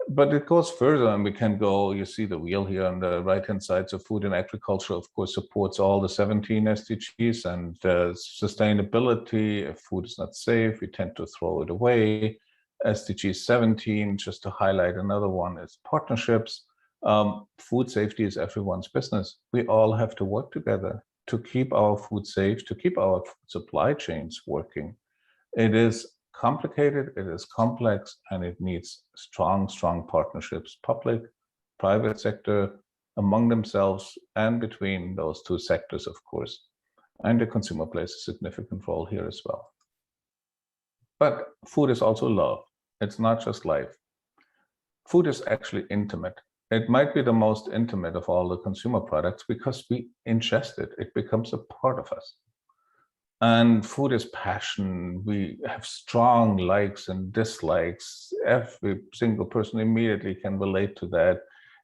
But it goes further, and we can go, you see the wheel here on the right-hand side. So food and agriculture, of course, supports all the 17 SDGs, and sustainability. If food is not safe, we tend to throw it away. SDG 17, just to highlight another one, is partnerships. Food safety is everyone's business. We all have to work together to keep our food safe, to keep our supply chains working. It is complicated, it is complex, and it needs strong partnerships, public, private sector, among themselves and between those two sectors, of course. And the consumer plays a significant role here as well. But food is also love. It's not just life. Food is actually intimate. It might be the most intimate of all the consumer products because we ingest it. It becomes a part of us. And food is passion. We have strong likes and dislikes. Every single person immediately can relate to that.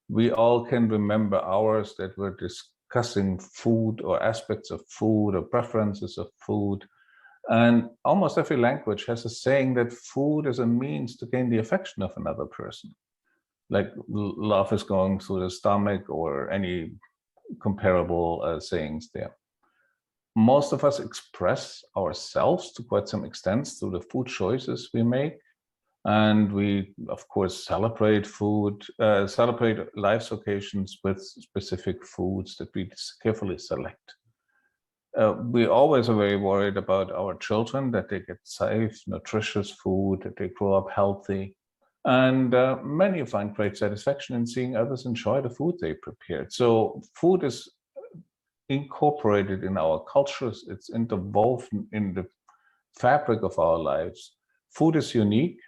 We all can remember hours that we're discussing food or aspects of food or preferences of food. And almost every language has a saying that food is a means to gain the affection of another person. Like love is going through the stomach or any comparable sayings there. Most of us express ourselves to quite some extent through the food choices we make. And we, of course, celebrate food, celebrate life occasions with specific foods that we carefully select. We always are very worried about our children, that they get safe, nutritious food, that they grow up healthy. And many find great satisfaction in seeing others enjoy the food they prepared. So food is incorporated in our cultures. It's interwoven in the fabric of our lives. Food is unique,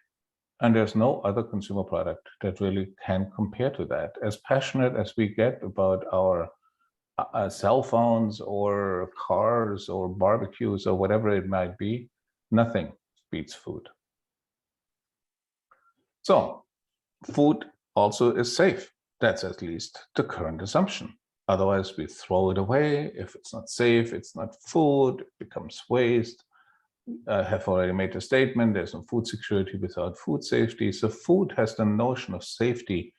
and there's no other consumer product that really can compare to that. As passionate as we get about our cell phones or cars or barbecues or whatever it might be, nothing beats food. So food also is safe. That's at least the current assumption. Otherwise, we throw it away. If it's not safe, it's not food, it becomes waste. I have already made a statement, there's no food security without food safety. So food has the notion of safety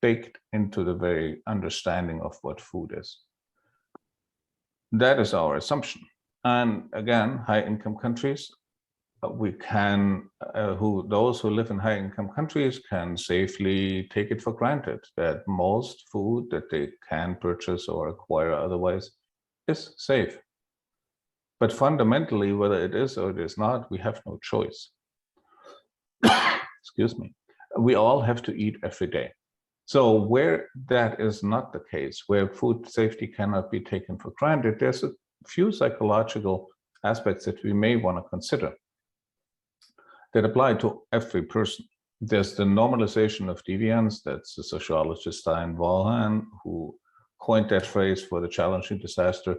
baked into the very understanding of what food is. That is our assumption. And again, high-income countries, we can, those who live in high-income countries can safely take it for granted that most food that they can purchase or acquire otherwise is safe. But fundamentally, whether it is or it is not, we have no choice. Excuse me. We all have to eat every day. So where that is not the case, where food safety cannot be taken for granted, there's a few psychological aspects that we may want to consider that apply to every person. There's the normalization of deviance. That's the sociologist Stein Wallhan who coined that phrase for the challenging disaster,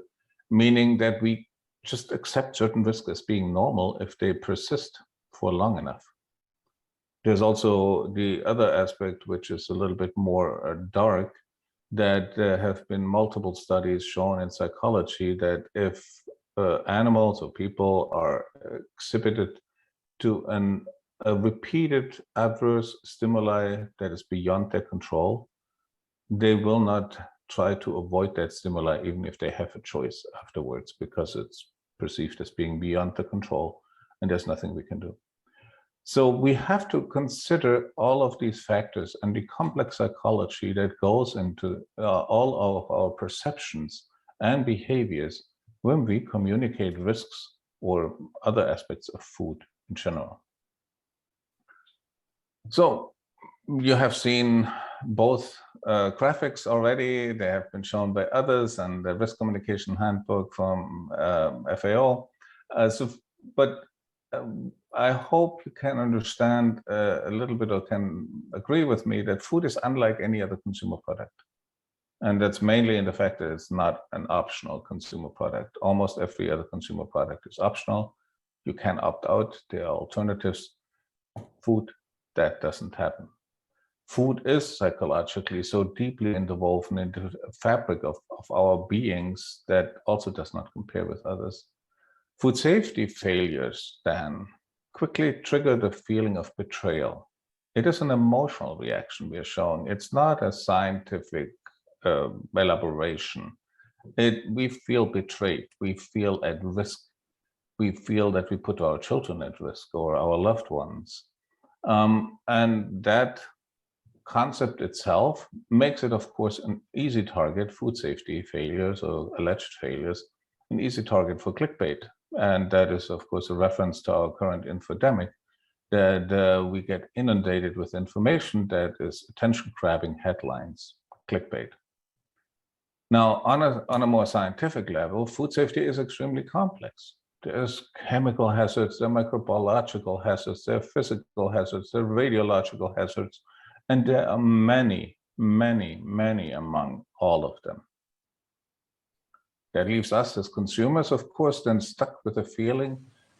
meaning that we just accept certain risks as being normal if they persist for long enough. There's also the other aspect, which is a little bit more dark, that there have been multiple studies shown in psychology that if animals or people are exhibited to a repeated adverse stimuli that is beyond their control, they will not try to avoid that stimuli even if they have a choice afterwards, because it's perceived as being beyond the control and there's nothing we can do. So we have to consider all of these factors and the complex psychology that goes into all of our perceptions and behaviors when we communicate risks or other aspects of food in general. So you have seen both graphics already. They have been shown by others and the risk communication handbook from FAO. I hope you can understand a little bit or can agree with me that food is unlike any other consumer product. And that's mainly in the fact that it's not an optional consumer product. Almost every other consumer product is optional. You can opt out. There are alternatives. Food, that doesn't happen. Food is psychologically so deeply interwoven into the fabric of our beings that also does not compare with others. Food safety failures then quickly trigger the feeling of betrayal. It is an emotional reaction we are showing. It's not a scientific elaboration. We feel betrayed. We feel at risk. We feel that we put our children at risk or our loved ones. And that concept itself makes it, of course, an easy target, food safety failures or alleged failures, an easy target for clickbait. And that is, of course, a reference to our current infodemic, that we get inundated with information that is attention-grabbing headlines, clickbait. Now, on a more scientific level, food safety is extremely complex. There's chemical hazards, there are microbiological hazards, there are physical hazards, there are radiological hazards, and there are many, many, many among all of them. That leaves us as consumers, of course, then stuck with the feeling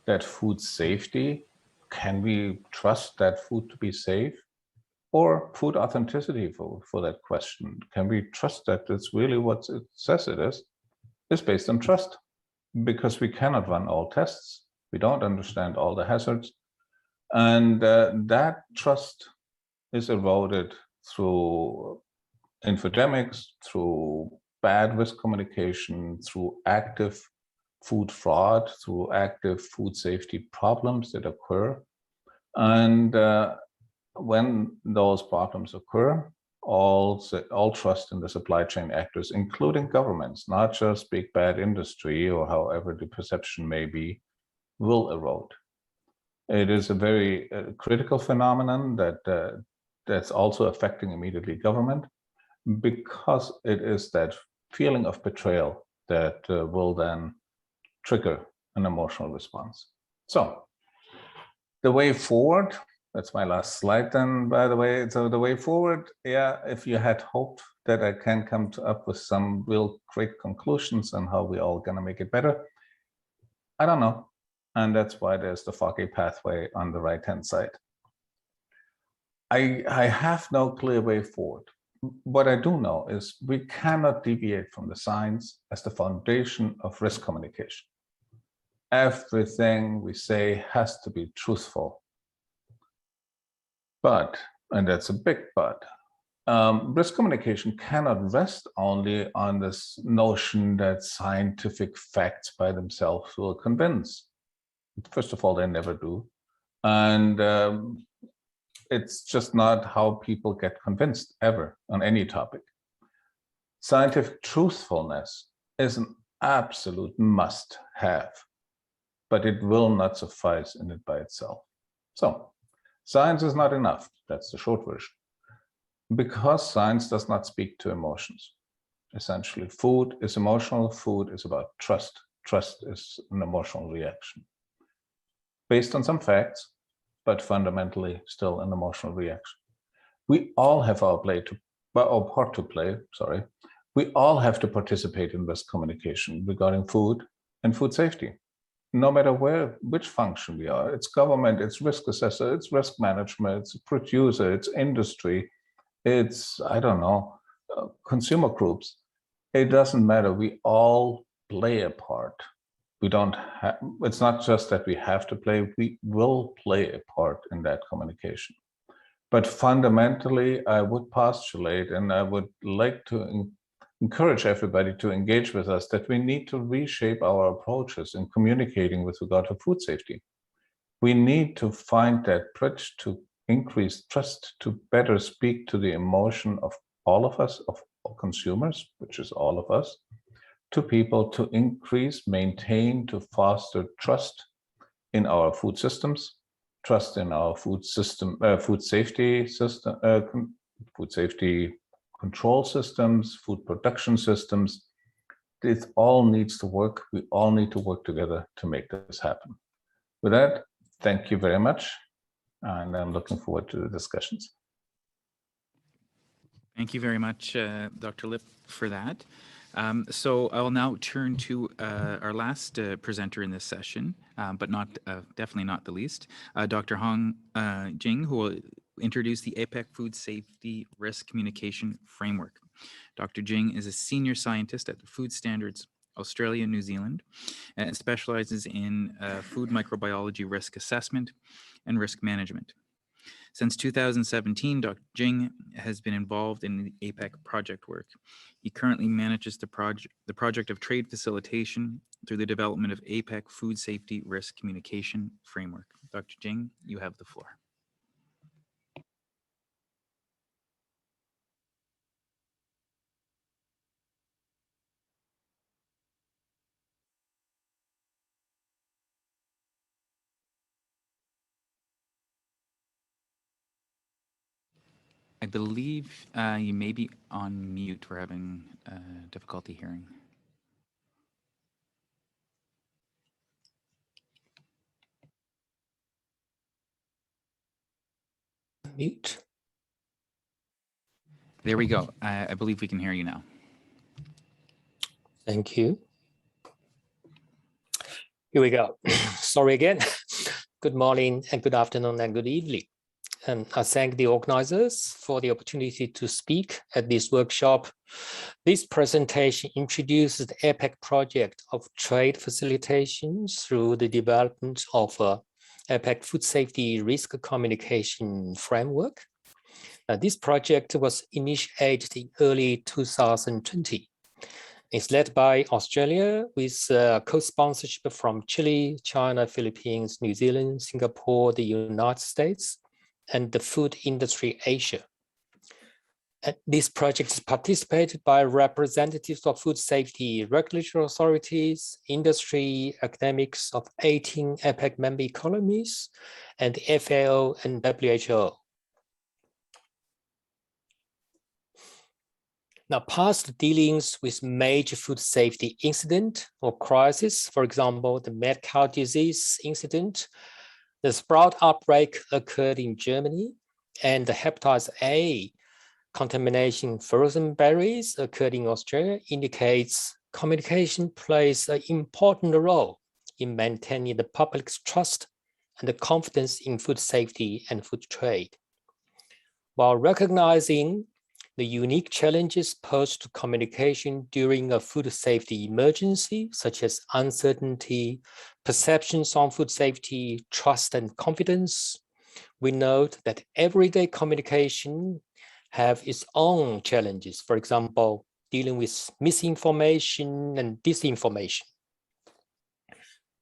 that food safety, can we trust that food to be safe? Or food authenticity for that question. Can we trust that it's really what it says it is based on trust, because we cannot run all tests. We don't understand all the hazards. And that trust is eroded through infodemics, through bad risk communication, through active food fraud, through active food safety problems that occur. And when those problems occur, all trust in the supply chain actors, including governments, not just big bad industry or however the perception may be, will erode. It is a very critical phenomenon that's also affecting immediately government, because it is that feeling of betrayal that will then trigger an emotional response. So the way forward, that's my last slide then, by the way. So the way forward, yeah, if you had hoped that I can come up with some real great conclusions on how we're all gonna make it better, I don't know. And that's why there's the foggy pathway on the right-hand side. I have no clear way forward. What I do know is we cannot deviate from the science as the foundation of risk communication. Everything we say has to be truthful. But, and that's a big but, risk communication cannot rest only on this notion that scientific facts by themselves will convince. First of all, they never do. And it's just not how people get convinced ever on any topic. Scientific truthfulness is an absolute must-have, but it will not suffice in it by itself. So, science is not enough. That's the short version. Because science does not speak to emotions. Essentially, food is emotional. Food is about trust. Trust is an emotional reaction. Based on some facts, but fundamentally still an emotional reaction. We all have our part to play, sorry. We all have to participate in risk communication regarding food and food safety. No matter which function we are, it's government, it's risk assessor, it's risk management, it's producer, it's industry, it's, I don't know, consumer groups. It doesn't matter, we all play a part. We don't have, it's not just that we have to play, we will play a part in that communication. But fundamentally, I would postulate, and I would like to encourage everybody to engage with us, that we need to reshape our approaches in communicating with regard to food safety. We need to find that bridge to increase trust, to better speak to the emotion of all of us, of consumers, which is all of us, to people, to increase, maintain, to foster trust in our food systems, trust in our food system, food safety system, food safety control systems, food production systems. This all needs to work. We all need to work together to make this happen. With that, thank you very much. And I'm looking forward to the discussions. Thank you very much, Dr. Lipp, for that. So I'll now turn to our last presenter in this session, but not definitely not the least, Dr. Hong Jing, who will introduce the Apec Food Safety Risk Communication Framework. Dr. Jing is a senior scientist at Food Standards Australia and New Zealand, and specializes in food microbiology risk assessment and risk management. Since 2017, Dr. Jing has been involved in the Apec project work. He currently manages the project of trade facilitation through the development of Apec Food Safety Risk Communication Framework. Dr. Jing, you have the floor. I believe you may be on mute. We're having difficulty hearing. Mute. There we go. I believe we can hear you now. Thank you. Here we go. Sorry again. Good morning and good afternoon and good evening. And I thank the organizers for the opportunity to speak at this workshop. This presentation introduces the Apec project of trade facilitation through the development of a Apec food safety risk communication framework. This project was initiated in early 2020. It's led by Australia with co-sponsorship from Chile, China, Philippines, New Zealand, Singapore, the United States, and the Food Industry Asia. And this project is participated by representatives of food safety regulatory authorities, industry, academics of 18 Apec member economies, and the FAO and WHO. Now, past dealings with major food safety incident or crisis, for example, the mad cow disease incident, the sprout outbreak occurred in Germany, and the hepatitis A contamination frozen berries occurred in Australia, indicates communication plays an important role in maintaining the public's trust and the confidence in food safety and food trade. While recognizing the unique challenges posed to communication during a food safety emergency, such as uncertainty, perceptions on food safety, trust, and confidence, we note that everyday communication have its own challenges. For example, dealing with misinformation and disinformation.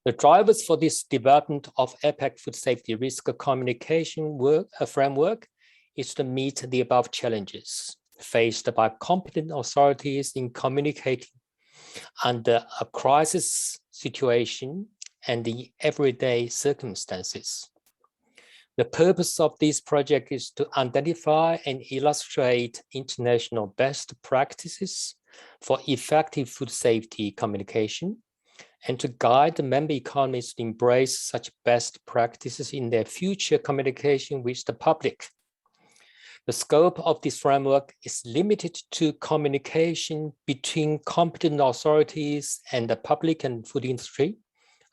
The drivers for this development of Apec food safety risk communication framework is to meet the above challenges faced by competent authorities in communicating under a crisis situation and the everyday circumstances. The purpose of this project is to identify and illustrate international best practices for effective food safety communication and to guide the member economies to embrace such best practices in their future communication with the public. The scope of this framework is limited to communication between competent authorities and the public and food industry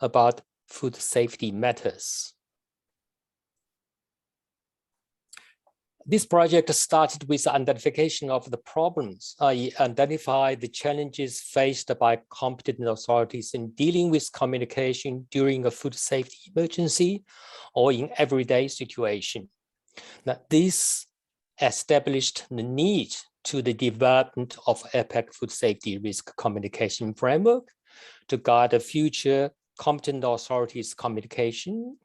about food safety matters. This project started with the identification of the problems, i.e. identify the challenges faced by competent authorities in dealing with communication during a food safety emergency or in everyday situation. Now, this established the need to the development of Apec food safety risk communication framework to guide the future competent authorities communication.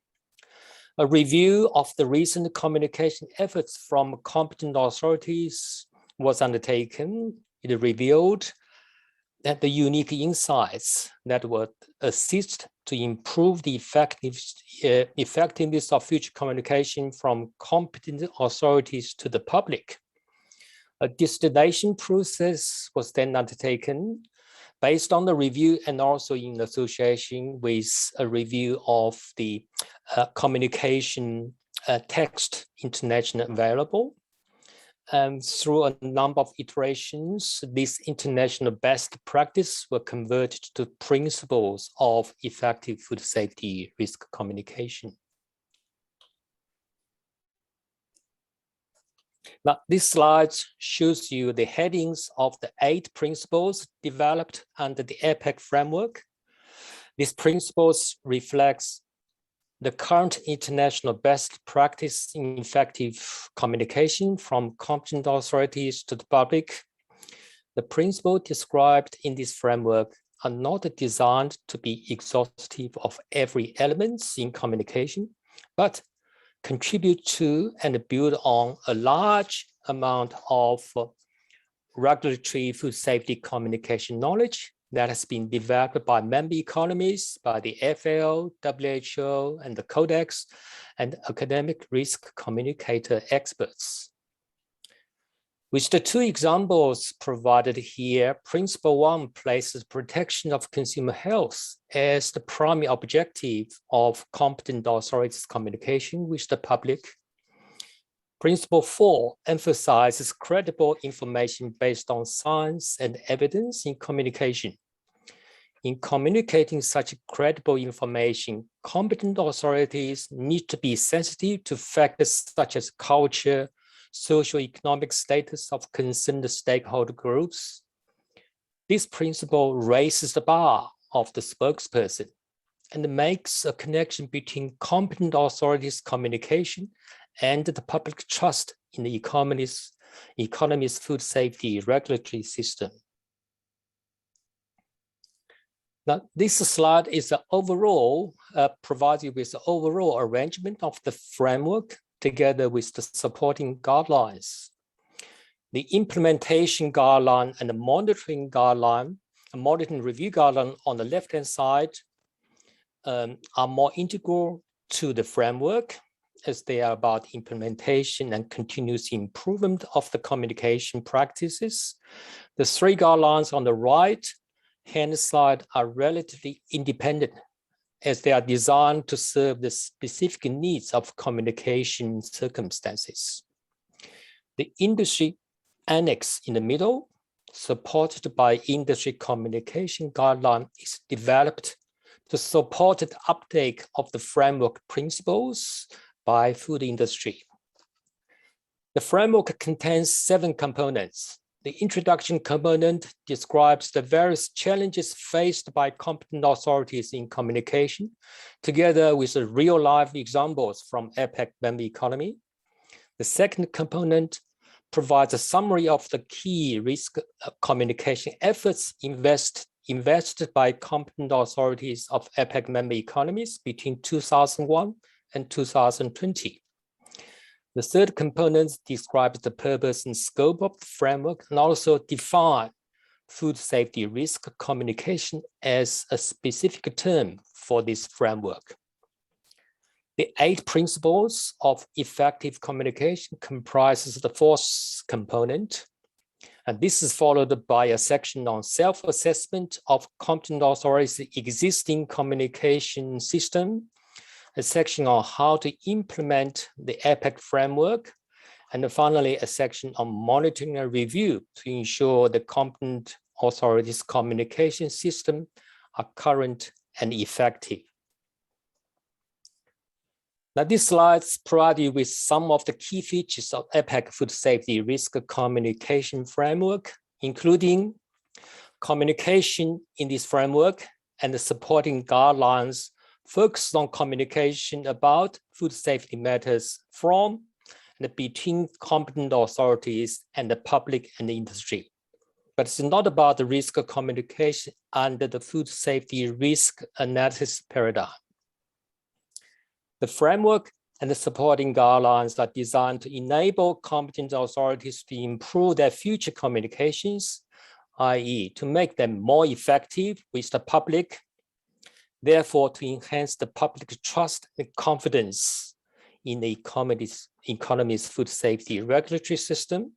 A review of the recent communication efforts from competent authorities was undertaken. It revealed that the unique insights that would assist to improve the effectiveness of future communication from competent authorities to the public. A destination process was then undertaken based on the review and also in association with a review of the communication text internationally available. Through a number of iterations, these international best practices were converted to principles of effective food safety risk communication. Now, this slide shows you the headings of the 8 principles developed under the Apec framework. These principles reflects the current international best practice in effective communication from competent authorities to the public. The principles described in this framework are not designed to be exhaustive of every element in communication, but contribute to and build on a large amount of regulatory food safety communication knowledge that has been developed by member economies, by the FAO, WHO, and the Codex, and academic risk communicator experts. With the two examples provided here, Principle 1 places protection of consumer health as the primary objective of competent authorities' communication with the public. Principle 4 emphasizes credible information based on science and evidence in communication. In communicating such credible information, competent authorities need to be sensitive to factors such as culture, socioeconomic status of concerned stakeholder groups. This principle raises the bar of the spokesperson and makes a connection between competent authorities' communication and the public trust in the economy's food safety regulatory system. Now, this slide is provides you with the overall arrangement of the framework together with the supporting guidelines. The implementation guideline and the monitoring guideline, a monitoring review guideline on the left-hand side are more integral to the framework as they are about implementation and continuous improvement of the communication practices. The three guidelines on the right-hand side are relatively independent as they are designed to serve the specific needs of communication circumstances. The industry annex in the middle, supported by industry communication guideline, is developed to support the uptake of the framework principles by food industry. The framework contains 7 components. The introduction component describes the various challenges faced by competent authorities in communication, together with the real-life examples from Apec member economy. The second component provides a summary of the key risk communication efforts invested by competent authorities of Apec member economies between 2001 and 2020. The third component describes the purpose and scope of the framework and also define food safety risk communication as a specific term for this framework. The 8 principles of effective communication comprises the 4th component. And this is followed by a section on self-assessment of competent authorities' existing communication system, a section on how to implement the Apec framework, and finally a section on monitoring and review to ensure the competent authorities' communication system are current and effective. Now, these slides provide you with some of the key features of Apec food safety risk communication framework, including communication in this framework and the supporting guidelines focused on communication about food safety matters from and between competent authorities and the public and the industry. But it's not about the risk of communication under the food safety risk analysis paradigm. The framework and the supporting guidelines are designed to enable competent authorities to improve their future communications, i.e., to make them more effective with the public, therefore to enhance the public trust and confidence in the economy's food safety regulatory system.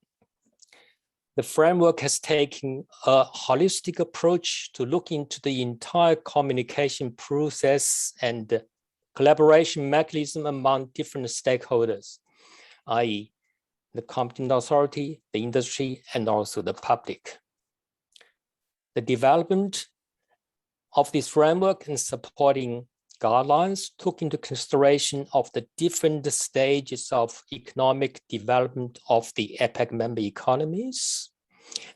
The framework has taken a holistic approach to look into the entire communication process and collaboration mechanism among different stakeholders, i.e., the competent authority, the industry, and also the public. The development of this framework and supporting guidelines took into consideration of the different stages of economic development of the Apec member economies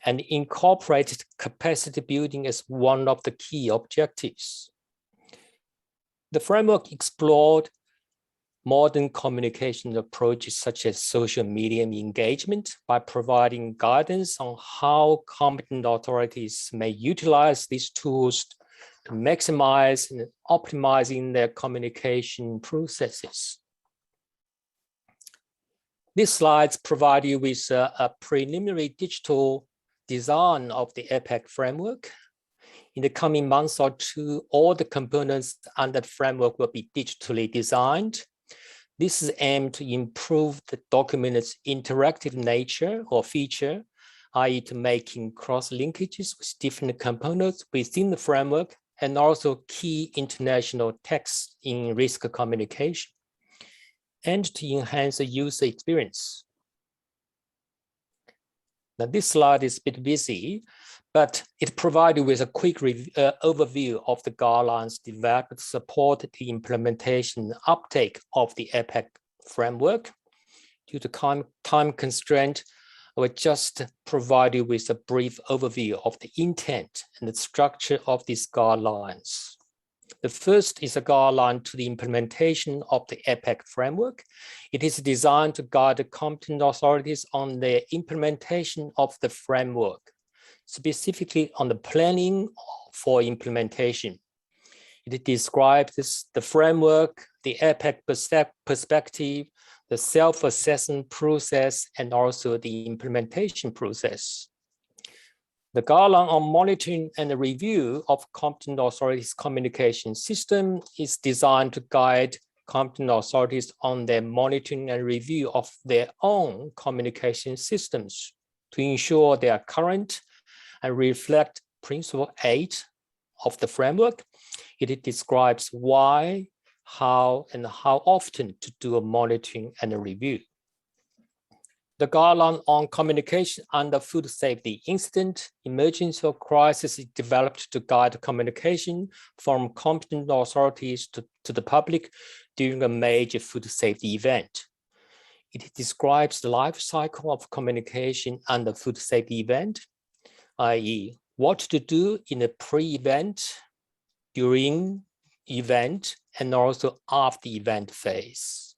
and incorporated capacity building as one of the key objectives. The framework explored modern communication approaches such as social media engagement by providing guidance on how competent authorities may utilize these tools to maximize and optimizing their communication processes. These slides provide you with a preliminary digital design of the Apec framework. In the coming months or two, all the components under the framework will be digitally designed. This is aimed to improve the document's interactive nature or feature, i.e. to making cross-linkages with different components within the framework and also key international texts in risk communication, and to enhance the user experience. Now, this slide is a bit busy, but it provided with a quick overview of the guidelines developed to support the implementation and uptake of the Apec framework. Due to time constraint, I will just provide you with a brief overview of the intent and the structure of these guidelines. The first is a guideline to the implementation of the Apec framework. It is designed to guide the competent authorities on the implementation of the framework, specifically on the planning for implementation. It describes the framework, the Apec perspective, the self-assessment process, and also the implementation process. The guideline on monitoring and the review of competent authorities' communication system is designed to guide competent authorities on their monitoring and review of their own communication systems to ensure they are current and reflect Principle 8 of the framework. It describes why, how, and how often to do a monitoring and a review. The guideline on communication under food safety incident, emergency, or crisis is developed to guide communication from competent authorities to the public during a major food safety event. It describes the life cycle of communication under food safety event, i.e. what to do in a pre-event, during event, and also after event phase.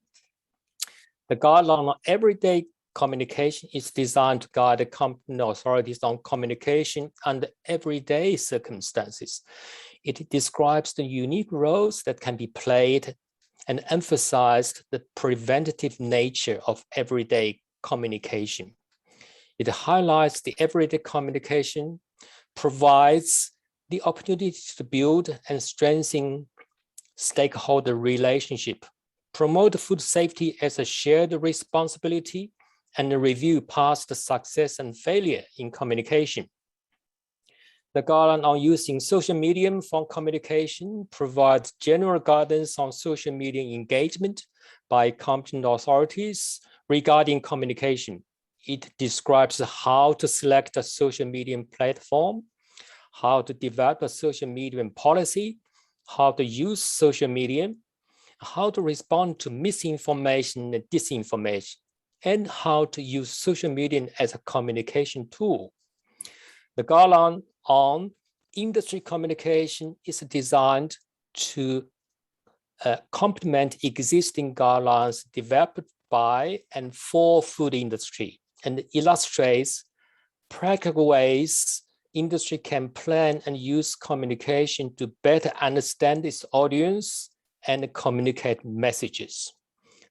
The guideline on everyday communication is designed to guide the competent authorities on communication under everyday circumstances. It describes the unique roles that can be played and emphasized the preventative nature of everyday communication. It highlights the everyday communication, provides the opportunity to build and strengthen stakeholder relationship, promote food safety as a shared responsibility, and review past success and failure in communication. The guideline on using social media for communication provides general guidance on social media engagement by competent authorities regarding communication. It describes how to select a social media platform, how to develop a social media policy, how to use social media, how to respond to misinformation and disinformation, and how to use social media as a communication tool. The guideline on industry communication is designed to complement existing guidelines developed by and for food industry, and illustrates practical ways industry can plan and use communication to better understand its audience and communicate messages.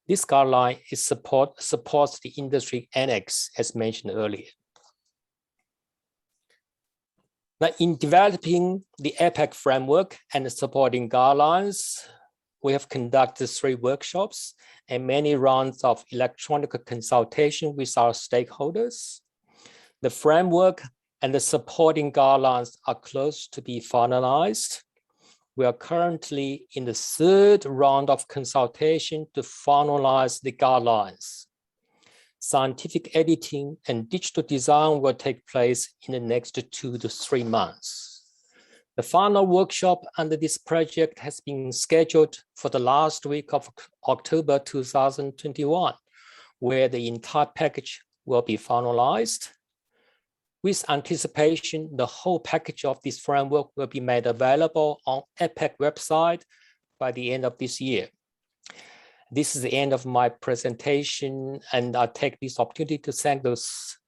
This guideline supports the industry annex, as mentioned earlier. Now, in developing the Apec framework and the supporting guidelines, we have conducted 3 workshops and many rounds of electronic consultation with our stakeholders. The framework and the supporting guidelines are close to be finalized. We are currently in the 3rd round of consultation to finalize the guidelines. Scientific editing and digital design will take place in the next 2 to 3 months. The final workshop under this project has been scheduled for the last week of October 2021, where the entire package will be finalized. With anticipation, the whole package of this framework will be made available on Apec website by the end of this year. This is the end of my presentation, and I take this opportunity to thank those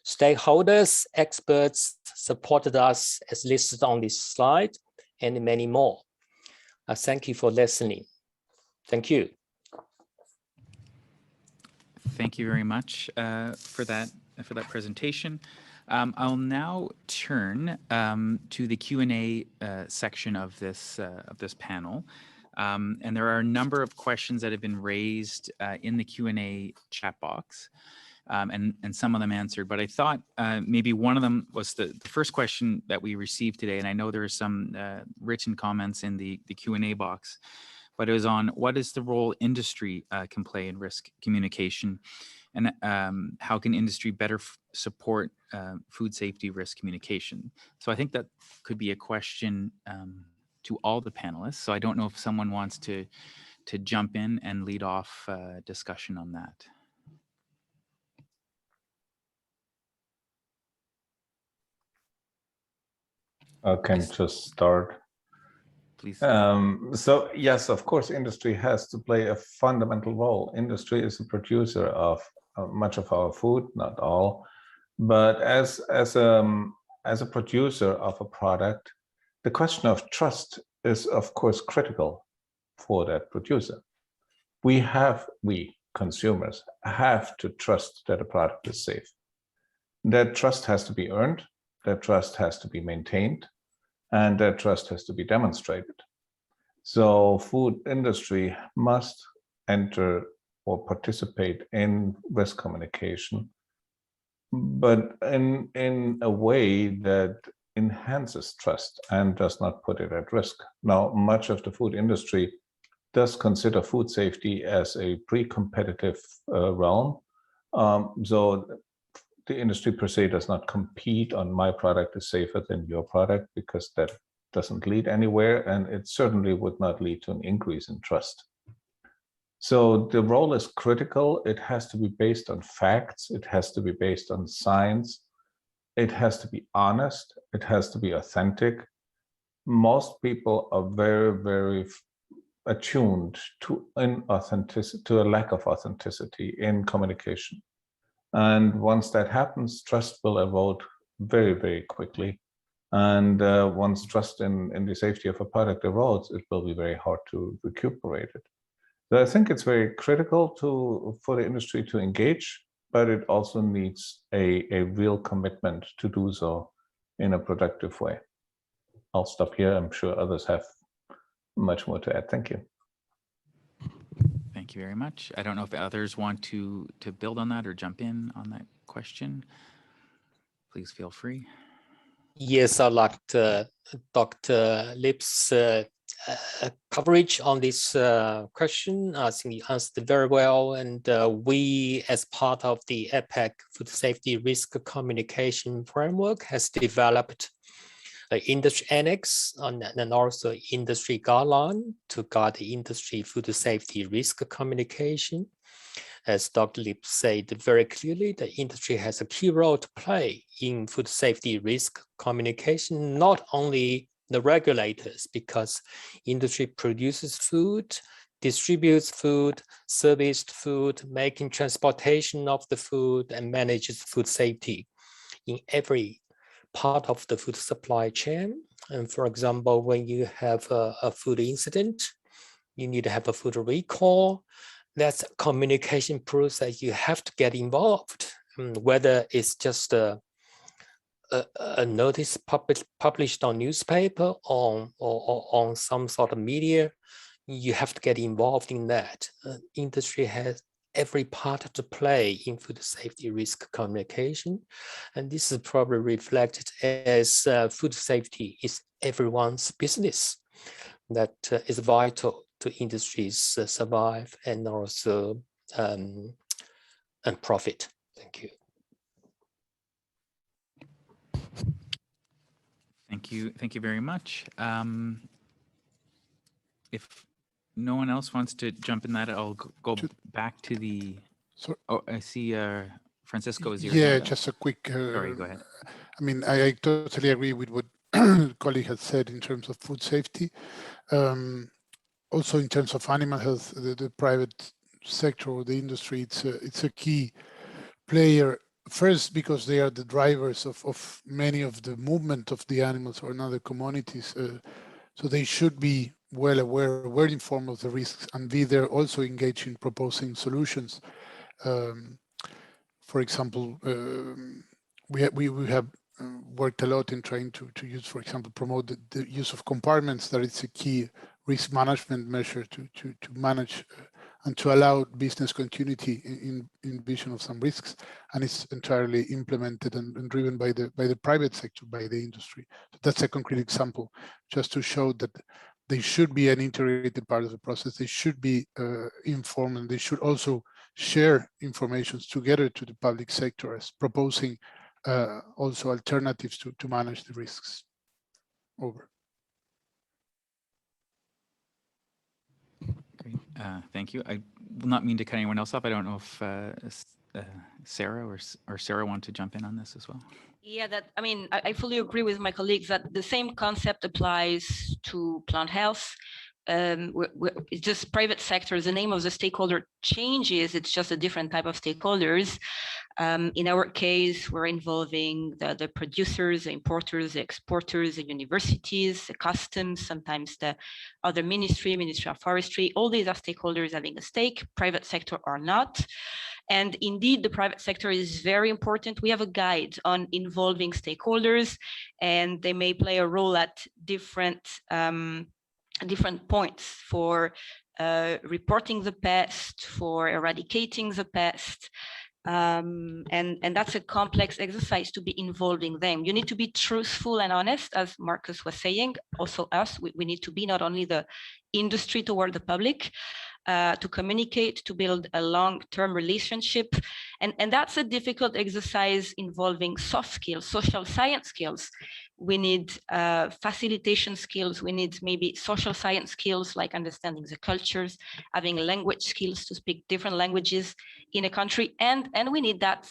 stakeholders, experts supported us as listed on this slide, and many more. Thank you for listening. Thank you. Thank you very much for that presentation. I'll now turn to the Q&A section of this panel. And there are a number of questions that have been raised in the Q&A chat box, and some of them answered. But I thought maybe one of them was the first question that we received today, and I know there are some written comments in the Q&A box, but it was on what is the role industry can play in risk communication, and how can industry better support food safety risk communication. So I think that could be a question to all the panelists. So I don't know if someone wants to jump in and lead off discussion on that. I can just start. Please. So yes, of course, industry has to play a fundamental role. Industry is a producer of much of our food, not all, but as a producer of a product, the question of trust is of course critical for that producer. We consumers have to trust that a product is safe. That trust has to be earned, that trust has to be maintained, and that trust has to be demonstrated. So food industry must enter or participate in risk communication, but in a way that enhances trust and does not put it at risk. Now, much of the food industry does consider food safety as a pre-competitive realm. So the industry per se does not compete on my product is safer than your product, because that doesn't lead anywhere, and it certainly would not lead to an increase in trust. So the role is critical. It has to be based on facts. It has to be based on science. It has to be honest. It has to be authentic. Most people are very, very attuned to inauthenticity, to a lack of authenticity in communication. And once that happens, trust will erode very, very quickly. And once trust in the safety of a product erodes, it will be very hard to recuperate it. So I think it's very critical for the industry to engage, but it also needs a real commitment to do so in a productive way. I'll stop here. I'm sure others have much more to add. Thank you. Thank you very much. I don't know if others want to build on that or jump in on that question. Please feel free. Yes, I liked Dr. Lip's coverage on this question. I think he answered very well. And we, as part of the Apec Food Safety Risk Communication Framework, has developed the industry annex and also industry guideline to guide the industry food safety risk communication. As Dr. Lip said very clearly, the industry has a key role to play in food safety risk communication, not only the regulators, because industry produces food, distributes food, serviced food, making transportation of the food, and manages food safety in every part of the food supply chain. And for example, when you have a food incident, you need to have a food recall. That's a communication process. You have to get involved, whether it's just a notice published on newspaper or on some sort of media. You have to get involved in that. Industry has every part to play in food safety risk communication. And this is probably reflected as food safety is everyone's business. That is vital to industries survive and also and profit. Thank you. Thank you very much. If no one else wants to jump in that, I'll go back to the. So, oh, I see Francisco is here. Yeah, just a quick. Sorry, go ahead. I mean, I totally agree with what colleague has said in terms of food safety. Also, in terms of animal health, the private sector or the industry, it's a key player. First, because they are the drivers of many of the movement of the animals or in other commodities. So they should be well aware, well informed of the risks, and be there also engaged in proposing solutions. For example, we have worked a lot in trying to use, for example, promote the use of compartments. That it's a key risk management measure to manage and to allow business continuity in vision of some risks, and it's entirely implemented and driven by the private sector, by the industry. So that's a concrete example, just to show that they should be an integrated part of the process. They should be informed, and they should also share information together to the public sector as proposing also alternatives to manage the risks. Over. Great. Thank you. I will not mean to cut anyone else off. I don't know if Sarah or Sarah want to jump in on this as well. Yeah, I mean, I fully agree with my colleagues that the same concept applies to plant health. It's just private sector. The name of the stakeholder changes. It's just a different type of stakeholders. In our case, we're involving the producers, the importers, the exporters, the universities, the customs, sometimes the other Ministry of Forestry. All these are stakeholders having a stake, private sector or not. And indeed, the private sector is very important. We have a guide on involving stakeholders, and they may play a role at different points for reporting the pest, for eradicating the pest. And that's a complex exercise to be involving them. You need to be truthful and honest, as Marcus was saying. Also us, we need to be not only the industry toward the public, to communicate, to build a long-term relationship. And that's a difficult exercise involving soft skills, social science skills. We need facilitation skills. We need maybe social science skills, like understanding the cultures, having language skills to speak different languages in a country. And we need that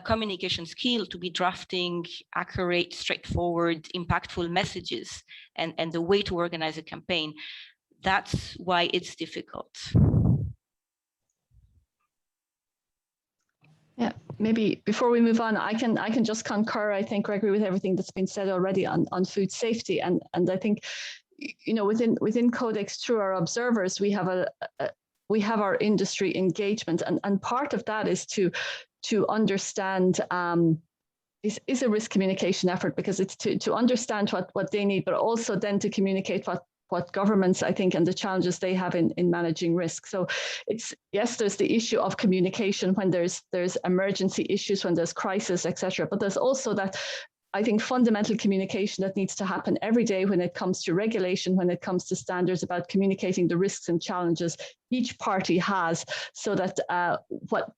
communication skill to be drafting accurate, straightforward, impactful messages, and the way to organize a campaign. That's why it's difficult. Yeah, maybe before we move on, I can just concur, I think, Gregory, with everything that's been said already on food safety. And I think, you know, within Codex, through our observers, we have our industry engagement, and part of that is to understand is a risk communication effort, because it's to understand what they need, but also then to communicate what governments, I think, and the challenges they have in managing risk. So it's, yes, there's the issue of communication when there's emergency issues, when there's crisis, etc. But there's also that, I think, fundamental communication that needs to happen every day when it comes to regulation, when it comes to standards, about communicating the risks and challenges each party has, so that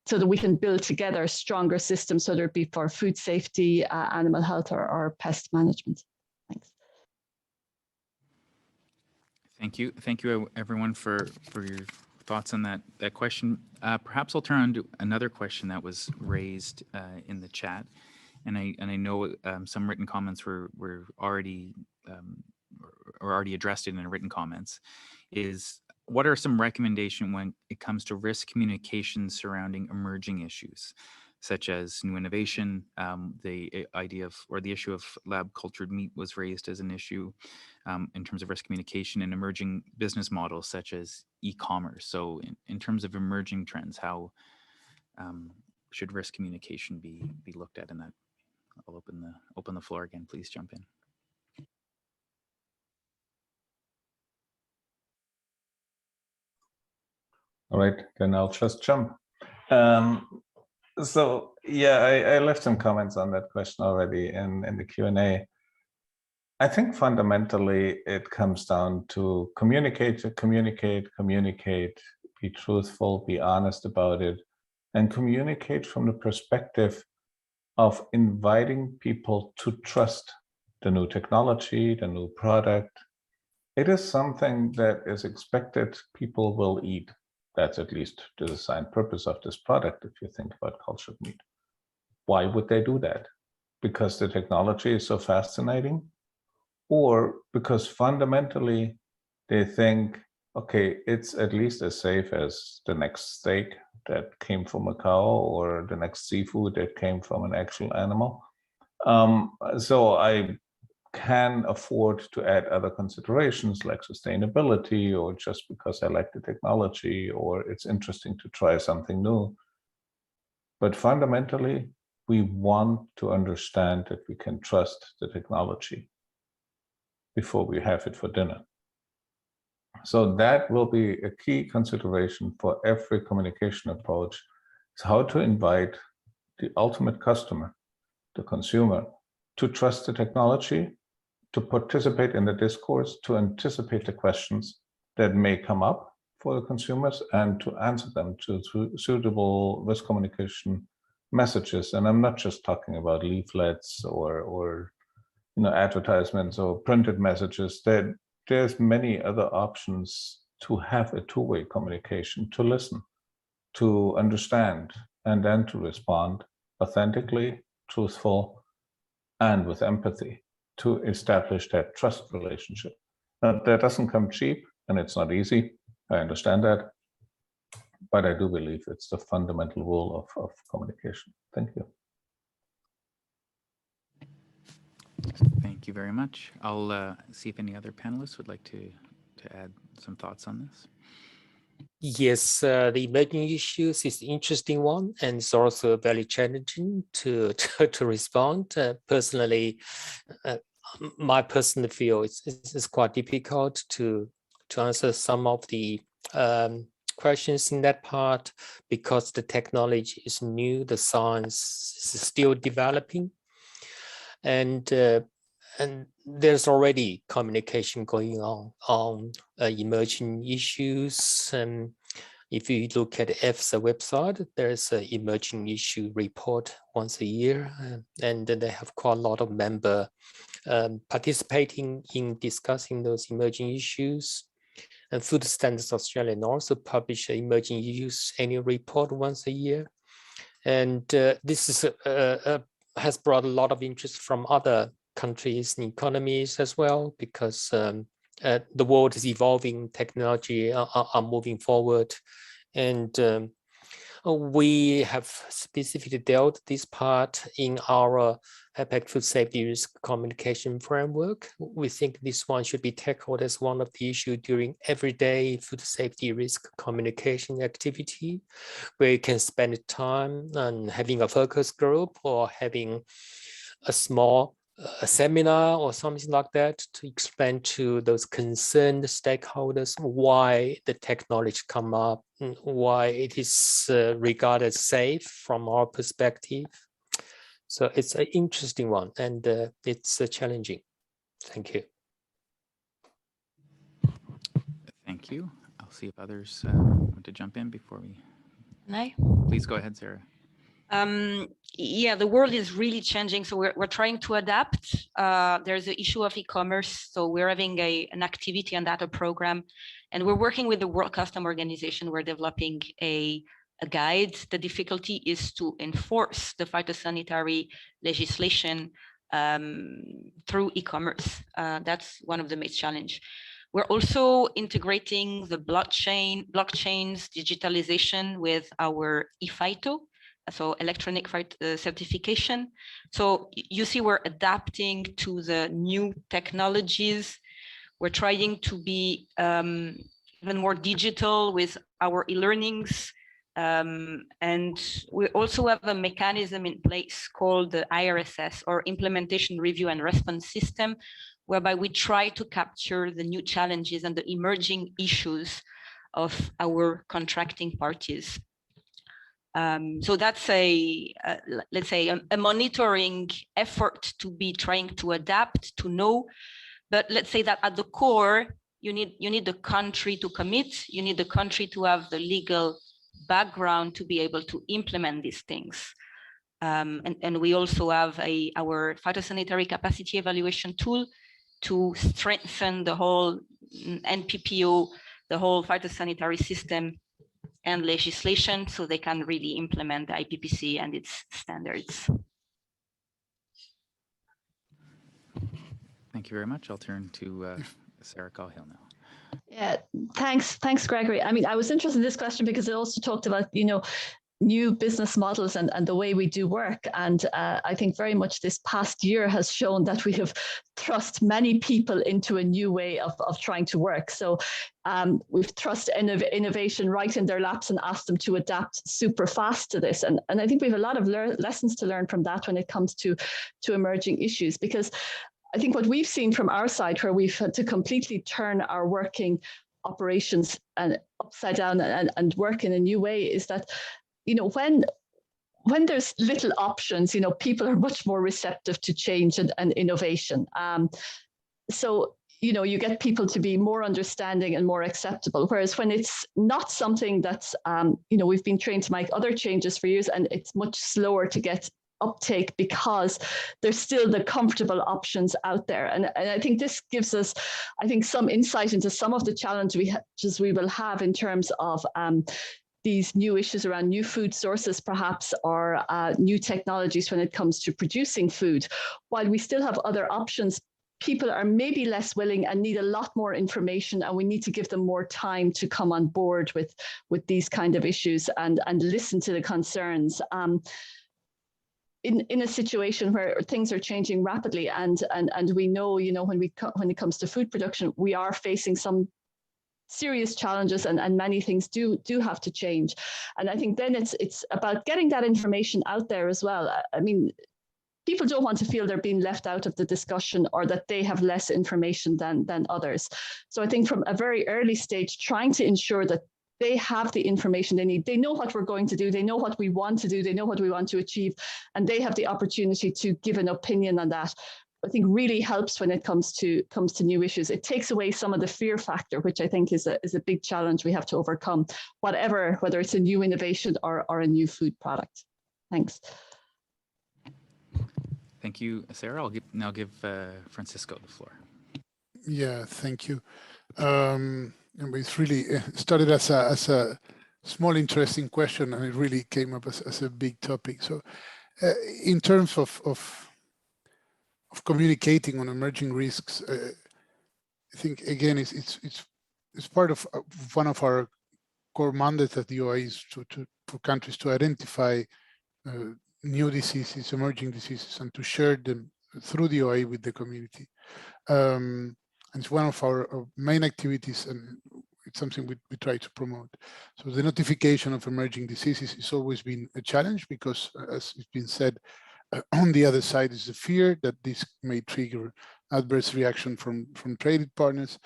so that we can build together stronger systems, whether it be for food safety, animal health, or pest management. Thanks. Thank you, everyone, for your thoughts on that question. Perhaps I'll turn on to another question that was raised in the chat, and I know some written comments were already addressed in the written comments. Is what are some recommendations when it comes to risk communication surrounding emerging issues, such as new innovation? The idea of, or the issue of lab cultured meat was raised as an issue in terms of risk communication, and emerging business models such as e-commerce. So in terms of emerging trends, how should risk communication be looked at in that? I'll open the floor again. Please jump in. All right, then I'll just jump. So yeah, I left some comments on that question already in the Q&A. I think fundamentally it comes down to communicate, be truthful, be honest about it, and communicate from the perspective of inviting people to trust the new technology, the new product. It is something that is expected people will eat. That's at least the design purpose of this product, if you think about cultured meat. Why would they do that? Because the technology is so fascinating? Or because fundamentally they think, okay, it's at least as safe as the next steak that came from a cow, or the next seafood that came from an actual animal. So I can afford to add other considerations like sustainability, or just because I like the technology, or it's interesting to try something new. But fundamentally, we want to understand that we can trust the technology before we have it for dinner. So that will be a key consideration for every communication approach, is how to invite the ultimate customer, the consumer, to trust the technology, to participate in the discourse, to anticipate the questions that may come up for the consumers, and to answer them to suitable risk communication messages. And I'm not just talking about leaflets or advertisements or printed messages. There's many other options to have a two-way communication, to listen, to understand, and then to respond authentically, truthful, and with empathy to establish that trust relationship. Now, that doesn't come cheap, and it's not easy. I understand that, but I do believe it's the fundamental rule of communication. Thank you. Thank you very much. I'll see if any other panelists would like to add some thoughts on this. Yes, the emerging issues is an interesting one, and it's also very challenging to respond. Personally, my personal view is quite difficult to answer some of the questions in that part, because the technology is new, the science is still developing, and there's already communication going on emerging issues. And if you look at EFSA website, there's an emerging issue report once a year, and they have quite a lot of members participating in discussing those emerging issues. And Food Standards Australia also publish an emerging issues annual report once a year. And this is has brought a lot of interest from other countries and economies as well, because the world is evolving, technology are moving forward, and we have specifically dealt this part in our Apec food safety risk communication framework. We think this one should be tackled as one of the issues during everyday food safety risk communication activity, where you can spend time on having a focus group or having a small seminar or something like that to explain to those concerned stakeholders why the technology come up, why it is regarded safe from our perspective. So it's an interesting one, and it's challenging. Thank you. Thank you. I'll see if others want to jump in before we... Please go ahead, Sarah. Yeah, the world is really changing, so we're trying to adapt. There's the issue of e-commerce, so we're having an activity on that, a program, and we're working with the World Customs Organization. We're developing a guide. The difficulty is to enforce the phytosanitary legislation through e-commerce. That's one of the main challenges. We're also integrating the blockchains, digitalization with our ePhyto, so electronic certification. So you see, we're adapting to the new technologies. We're trying to be even more digital with our e-learnings. And we also have a mechanism in place called the IRSS, or Implementation Review and Response System, whereby we try to capture the new challenges and the emerging issues of our contracting parties. So that's let's say a monitoring effort to be trying to adapt, to know, but let's say that at the core, you need the country to commit, you need the country to have the legal background to be able to implement these things. And we also have our phytosanitary capacity evaluation tool to strengthen the whole NPPO, the whole phytosanitary system and legislation, so they can really implement the IPPC and its standards. Thank you very much. I'll turn to Sarah Cahill now. Yeah, thanks, Gregory. I mean, I was interested in this question because it also talked about, new business models and the way we do work. And I think very much this past year has shown that we have thrust many people into a new way of trying to work. So we've thrust innovation right in their laps and asked them to adapt super fast to this. And I think we have a lot of lessons to learn from that when it comes to emerging issues, because I think what we've seen from our side, where we've had to completely turn our working operations and upside down and work in a new way is that, you know, when there's little options, you know, people are much more receptive to change and innovation. So, you know, you get people to be more understanding and more acceptable. Whereas when it's not something that's, you know, we've been trained to make other changes for years, and it's much slower to get uptake because there's still the comfortable options out there. And I think this gives us, I think, some insight into some of the challenges we will have in terms of these new issues around new food sources, perhaps, or new technologies when it comes to producing food. While we still have other options, people are maybe less willing and need a lot more information, and we need to give them more time to come on board with these kind of issues and listen to the concerns. In a situation where things are changing rapidly, and we know, you know, when it comes to food production, we are facing some serious challenges, and many things do have to change. And I think then it's about getting that information out there as well. I mean, people don't want to feel they're being left out of the discussion or that they have less information than others. So I think from a very early stage, trying to ensure that they have the information they need. They know what we're going to do. They know what we want to do. They know what we want to achieve, and they have the opportunity to give an opinion on that. I think really helps when it comes to new issues. It takes away some of the fear factor, which I think is a big challenge we have to overcome, whether it's a new innovation or a new food product. Thanks. Thank you, Sarah. I'll now give Francisco the floor. Yeah, thank you. And it's really started as a small, interesting question, and it really came up as a big topic. So, in terms of communicating on emerging risks, I think again it's part of one of our core mandates at the OIE is for countries to identify new diseases, emerging diseases, and to share them through the OIE with the community. And it's one of our main activities, and it's something we try to promote. So the notification of emerging diseases has always been a challenge because, as it's been said, on the other side is the fear that this may trigger adverse reaction from traded partners.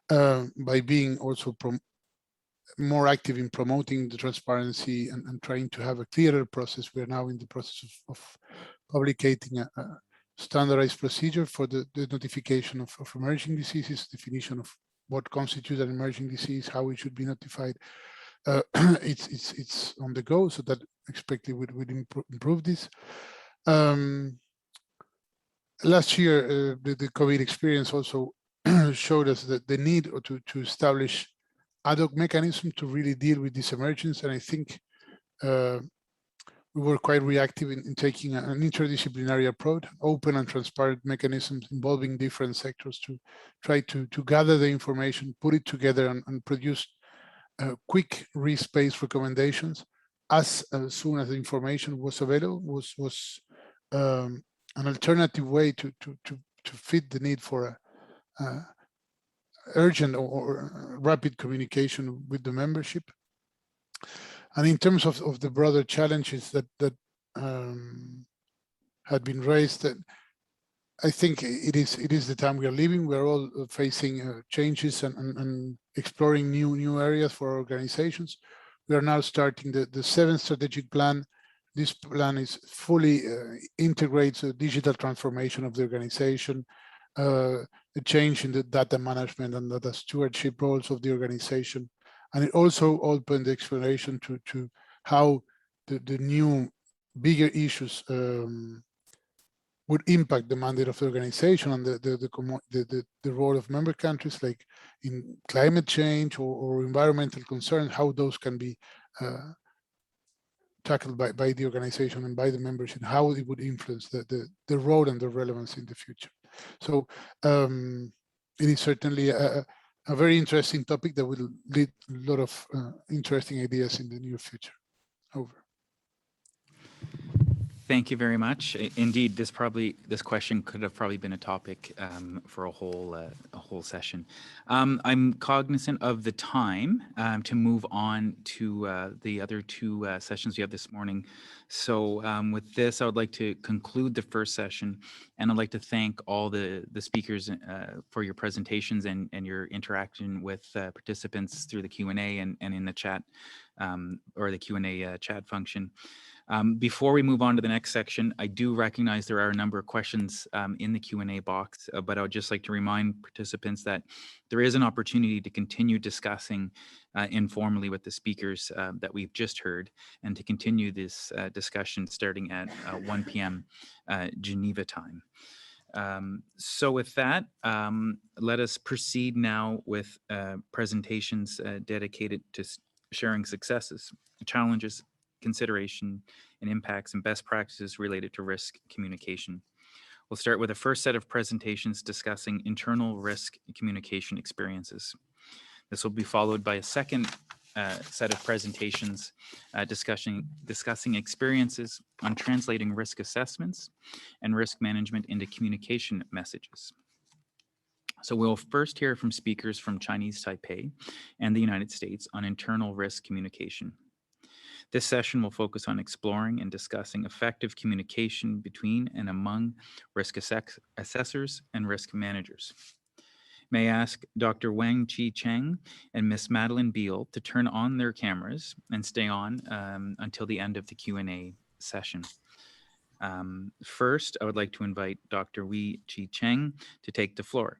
By being also more active in promoting the transparency and trying to have a clearer process, we are now in the process of publicating a standardized procedure for the notification of emerging diseases, definition of what constitutes an emerging disease, how it should be notified. It's on the go, so that expectedly would improve this. Last year, the COVID experience also showed us that the need to establish ad hoc mechanism to really deal with this emergence, and I think we were quite reactive in taking an interdisciplinary approach, open and transparent mechanisms involving different sectors to try to gather the information, put it together, and produce quick risk-based recommendations as soon as the information was available. Was an alternative way to fit the need for urgent or rapid communication with the membership. And in terms of the broader challenges that had been raised, I think it is the time we are living. We are all facing changes and exploring new areas for our organizations. We are now starting the 7th strategic plan. This plan is fully integrates a digital transformation of the organization, a change in the data management and data stewardship roles of the organization. And it also opened the explanation to how the new bigger issues would impact the mandate of the organization and the role of member countries, like in climate change or environmental concerns, how those can be tackled by the organization and by the members, and how it would influence the role and the relevance in the future. So it is certainly a very interesting topic that will lead a lot of interesting ideas in the near future. Over. Thank you very much. Indeed, this question could have probably been a topic for a whole session. I'm cognizant of the time to move on to the other two sessions we have this morning. So with this, I would like to conclude the first session, and I'd like to thank all the speakers for your presentations and your interaction with participants through the Q&A and in the chat or the Q&A chat function. Before we move on to the next section, I do recognize there are a number of questions in the Q&A box, but I would just like to remind participants that there is an opportunity to continue discussing informally with the speakers that we've just heard, and to continue this discussion starting at 1 p.m. Geneva time. So with that, let us proceed now with presentations dedicated to sharing successes, challenges, consideration, and impacts and best practices related to risk communication. We'll start with a first set of presentations discussing internal risk communication experiences. This will be followed by a second set of presentations discussing experiences on translating risk assessments and risk management into communication messages. So we'll first hear from speakers from Chinese Taipei and the United States on internal risk communication. This session will focus on exploring and discussing effective communication between and among risk assessors and risk managers. May I ask Dr. Wang Chi Cheng and Ms. Madeline Beal to turn on their cameras and stay on until the end of the Q&A session. First, I would like to invite Dr. Wei Chi Cheng to take the floor.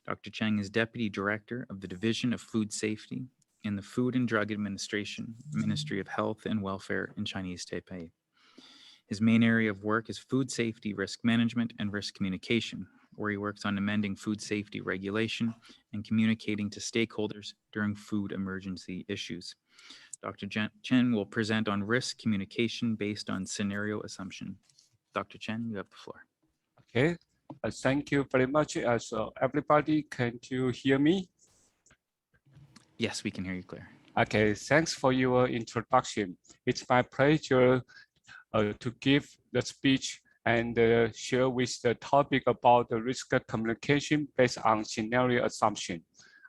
Dr. Cheng is Deputy Director of the Division of Food Safety in the Food and Drug Administration, Ministry of Health and Welfare in Chinese Taipei. His main area of work is food safety, risk management, and risk communication, where he works on amending food safety regulation and communicating to stakeholders during food emergency issues. Dr. Chen will present on risk communication based on scenario assumption. Dr. Chen, you have the floor. Okay, thank you very much. So everybody, can you hear me? Yes, we can hear you clear. Okay, thanks for your introduction. It's my pleasure to give the speech and share with the topic about the risk communication based on scenario assumption.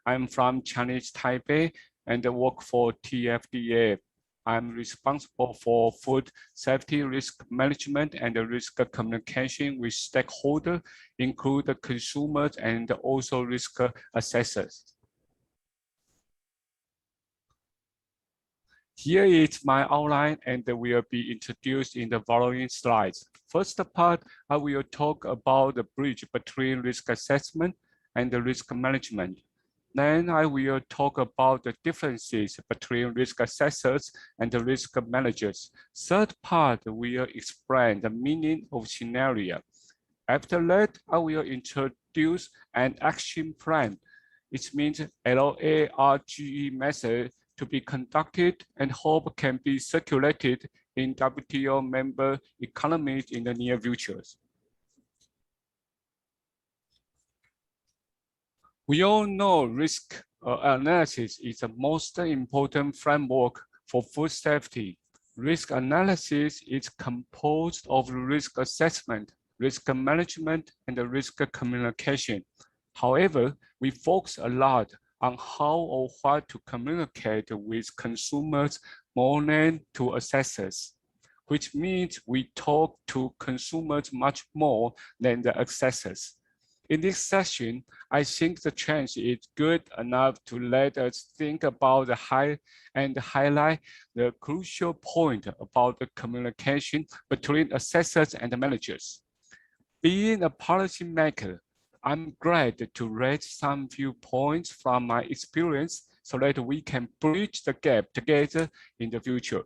I'm from Chinese Taipei and work for TFDA. I'm responsible for food safety risk management and risk communication with stakeholders, including consumers and also risk assessors. Here is my outline and will be introduced in the following slides. First part, I will talk about the bridge between risk assessment and the risk management. Then I will talk about the differences between risk assessors and the risk managers. Third part will explain the meaning of scenario. After that, I will introduce an action plan. It means LARGE method to be conducted and hope can be circulated in WTO member economies in the near future. We all know risk analysis is the most important framework for food safety. Risk analysis is composed of risk assessment, risk management, and risk communication. However, we focus a lot on how or what to communicate with consumers more than to assessors, which means we talk to consumers much more than the assessors. In this session, I think the chance is good enough to let us think about the highlight the crucial point about the communication between assessors and managers. Being a policymaker, I'm glad to raise some viewpoints from my experience so that we can bridge the gap together in the future.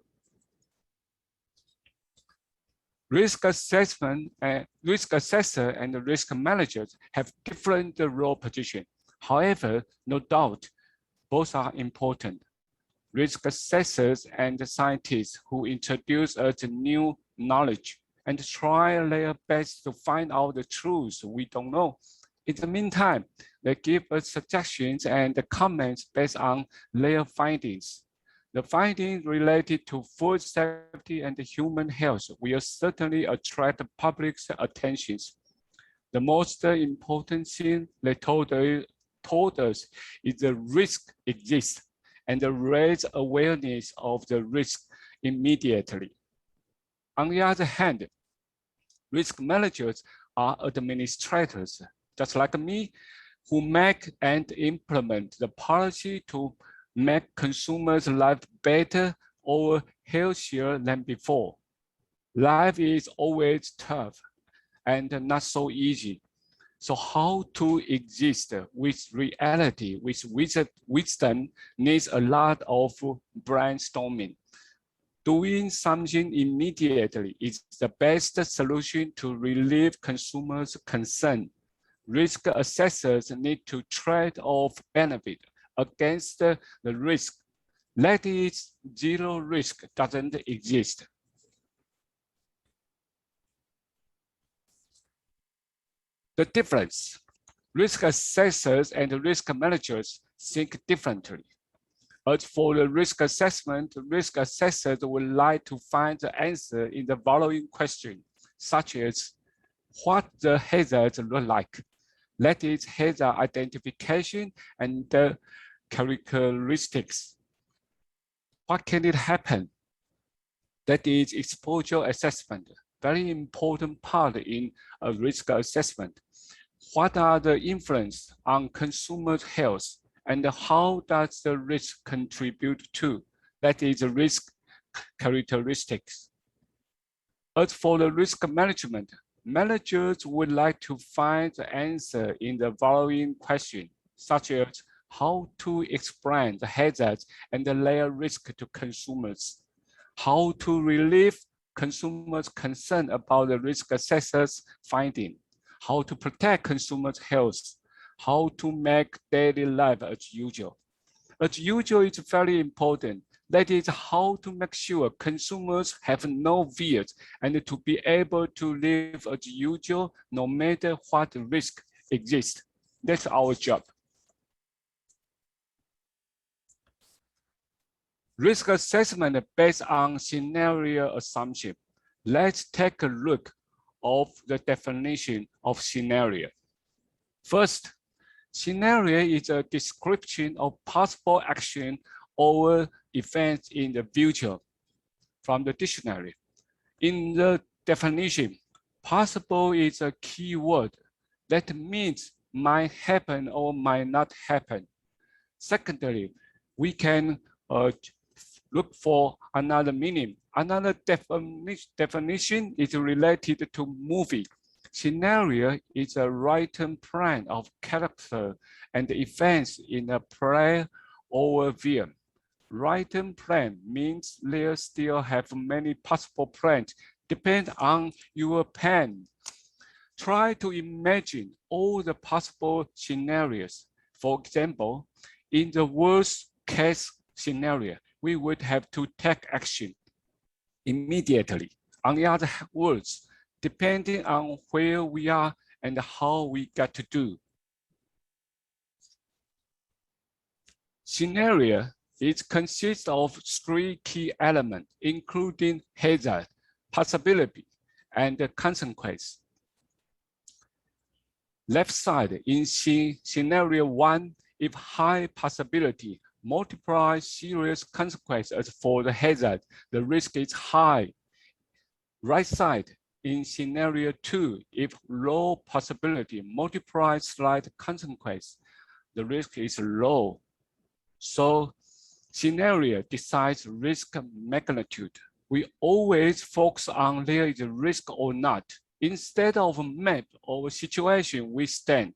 Risk assessment and risk assessor and the risk managers have different role positions. However, no doubt, both are important. Risk assessors and scientists who introduce us new knowledge and try their best to find out the truth we don't know. In the meantime, they give us suggestions and comments based on their findings. The findings related to food safety and human health will certainly attract the public's attention. The most important thing they told us is the risk exists and raise awareness of the risk immediately. On the other hand, risk managers are administrators, just like me, who make and implement the policy to make consumers' life better or healthier than before. Life is always tough and not so easy. So how to exist with reality, with wisdom, needs a lot of brainstorming. Doing something immediately is the best solution to relieve consumers' concern. Risk assessors need to trade off benefit against the risk. That is, zero risk doesn't exist. The difference: risk assessors and risk managers think differently. As for the risk assessment, risk assessors would like to find the answer in the following question, such as what the hazards look like. That is hazard identification and the characteristics. What can it happen? That is exposure assessment, very important part in a risk assessment. What are the influence on consumers' health and how does the risk contribute to? That is risk characteristics. As for the risk management, managers would like to find the answer in the following question, such as how to explain the hazards and their risk to consumers, how to relieve consumers' concern about the risk assessors' finding, how to protect consumers' health, how to make daily life as usual. As usual is very important. That is how to make sure consumers have no fears and to be able to live as usual no matter what risk exists. That's our job. Risk assessment based on scenario assumption. Let's take a look at the definition of scenario. First, scenario is a description of possible action or events in the future from the dictionary. In the definition, possible is a key word that means might happen or might not happen. Secondly, we can look for another meaning. Another definition is related to movie. Scenario is a written plan of character and events in a play or film. Written plan means there still have many possible plans, depend on your pen. Try to imagine all the possible scenarios. For example, in the worst case scenario, we would have to take action immediately. On the other words, depending on where we are and how we got to do. Scenario, it consists of three key elements, including hazard, possibility, and consequence. Left side, in scenario 1, if high possibility, multiply serious consequences for the hazard, the risk is high. Right side, in scenario 2, if low possibility, multiply slight consequence, the risk is low. So scenario decides risk magnitude. We always focus on there is a risk or not, instead of a map or a situation we stand.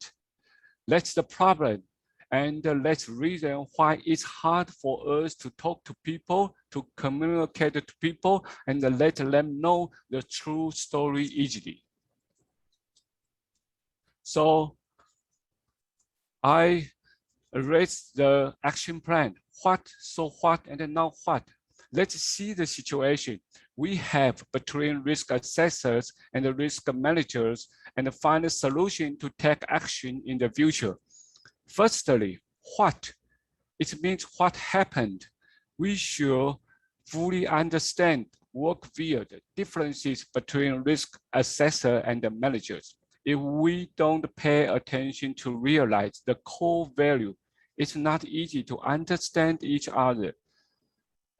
That's the problem. And let's reason why it's hard for us to talk to people, to communicate to people, and let them know the true story easily. So I raised the action plan. What, so what, and now what? Let's see the situation we have between risk assessors and the risk managers and find a solution to take action in the future. Firstly, what? It means what happened. We should fully understand, work via the differences between risk assessor and the managers. If we don't pay attention to realize the core value, it's not easy to understand each other,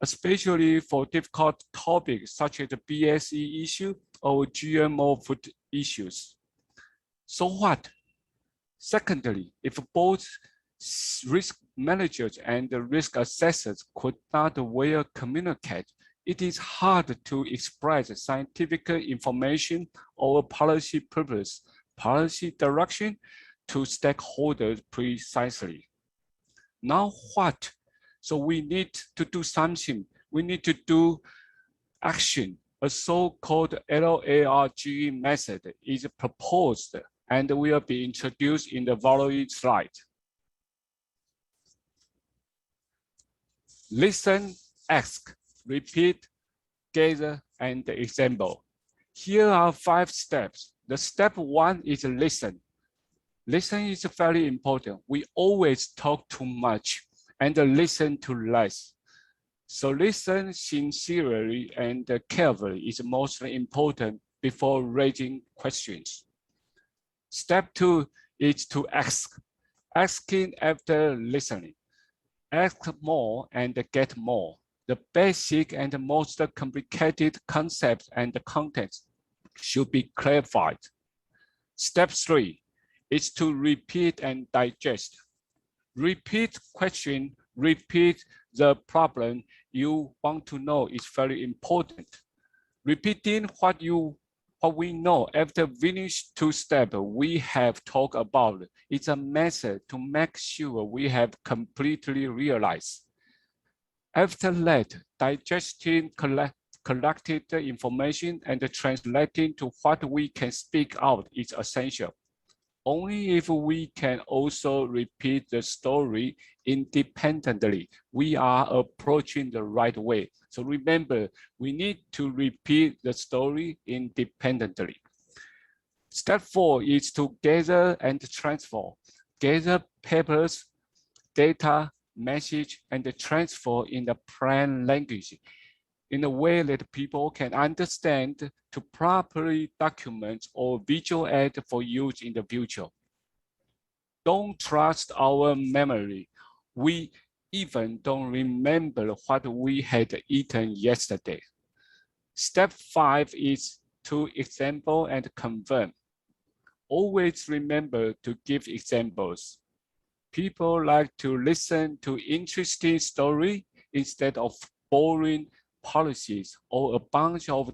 especially for difficult topics such as the BSE issue or GMO food issues. So what? Secondly, if both risk managers and the risk assessors could not well communicate, it is hard to express scientific information or policy purpose, policy direction to stakeholders precisely. Now what? So we need to do something. We need to do action. A so-called LARG method is proposed and will be introduced in the following slide. Listen, ask, repeat, gather, and example. Here are 5 steps. The step 1 is listen. Listen is very important. We always talk too much and listen too less. So listen sincerely and carefully is most important before raising questions. Step 2 is to ask. Asking after listening. Ask more and get more. The basic and most complicated concepts and context should be clarified. Step 3 is to repeat and digest. Repeat question, repeat the problem you want to know is very important. Repeating what we know after finish 2 steps we have talked about is a method to make sure we have completely realized. After that, digesting collected information and translating to what we can speak out is essential. Only if we can also repeat the story independently, we are approaching the right way. So remember, we need to repeat the story independently. Step 4 is to gather and transfer. Gather papers, data, message, and transfer in the plain language in a way that people can understand to properly document or visual aid for use in the future. Don't trust our memory. We even don't remember what we had eaten yesterday. Step 5 is to example and confirm. Always remember to give examples. People like to listen to interesting stories instead of boring policies or a bunch of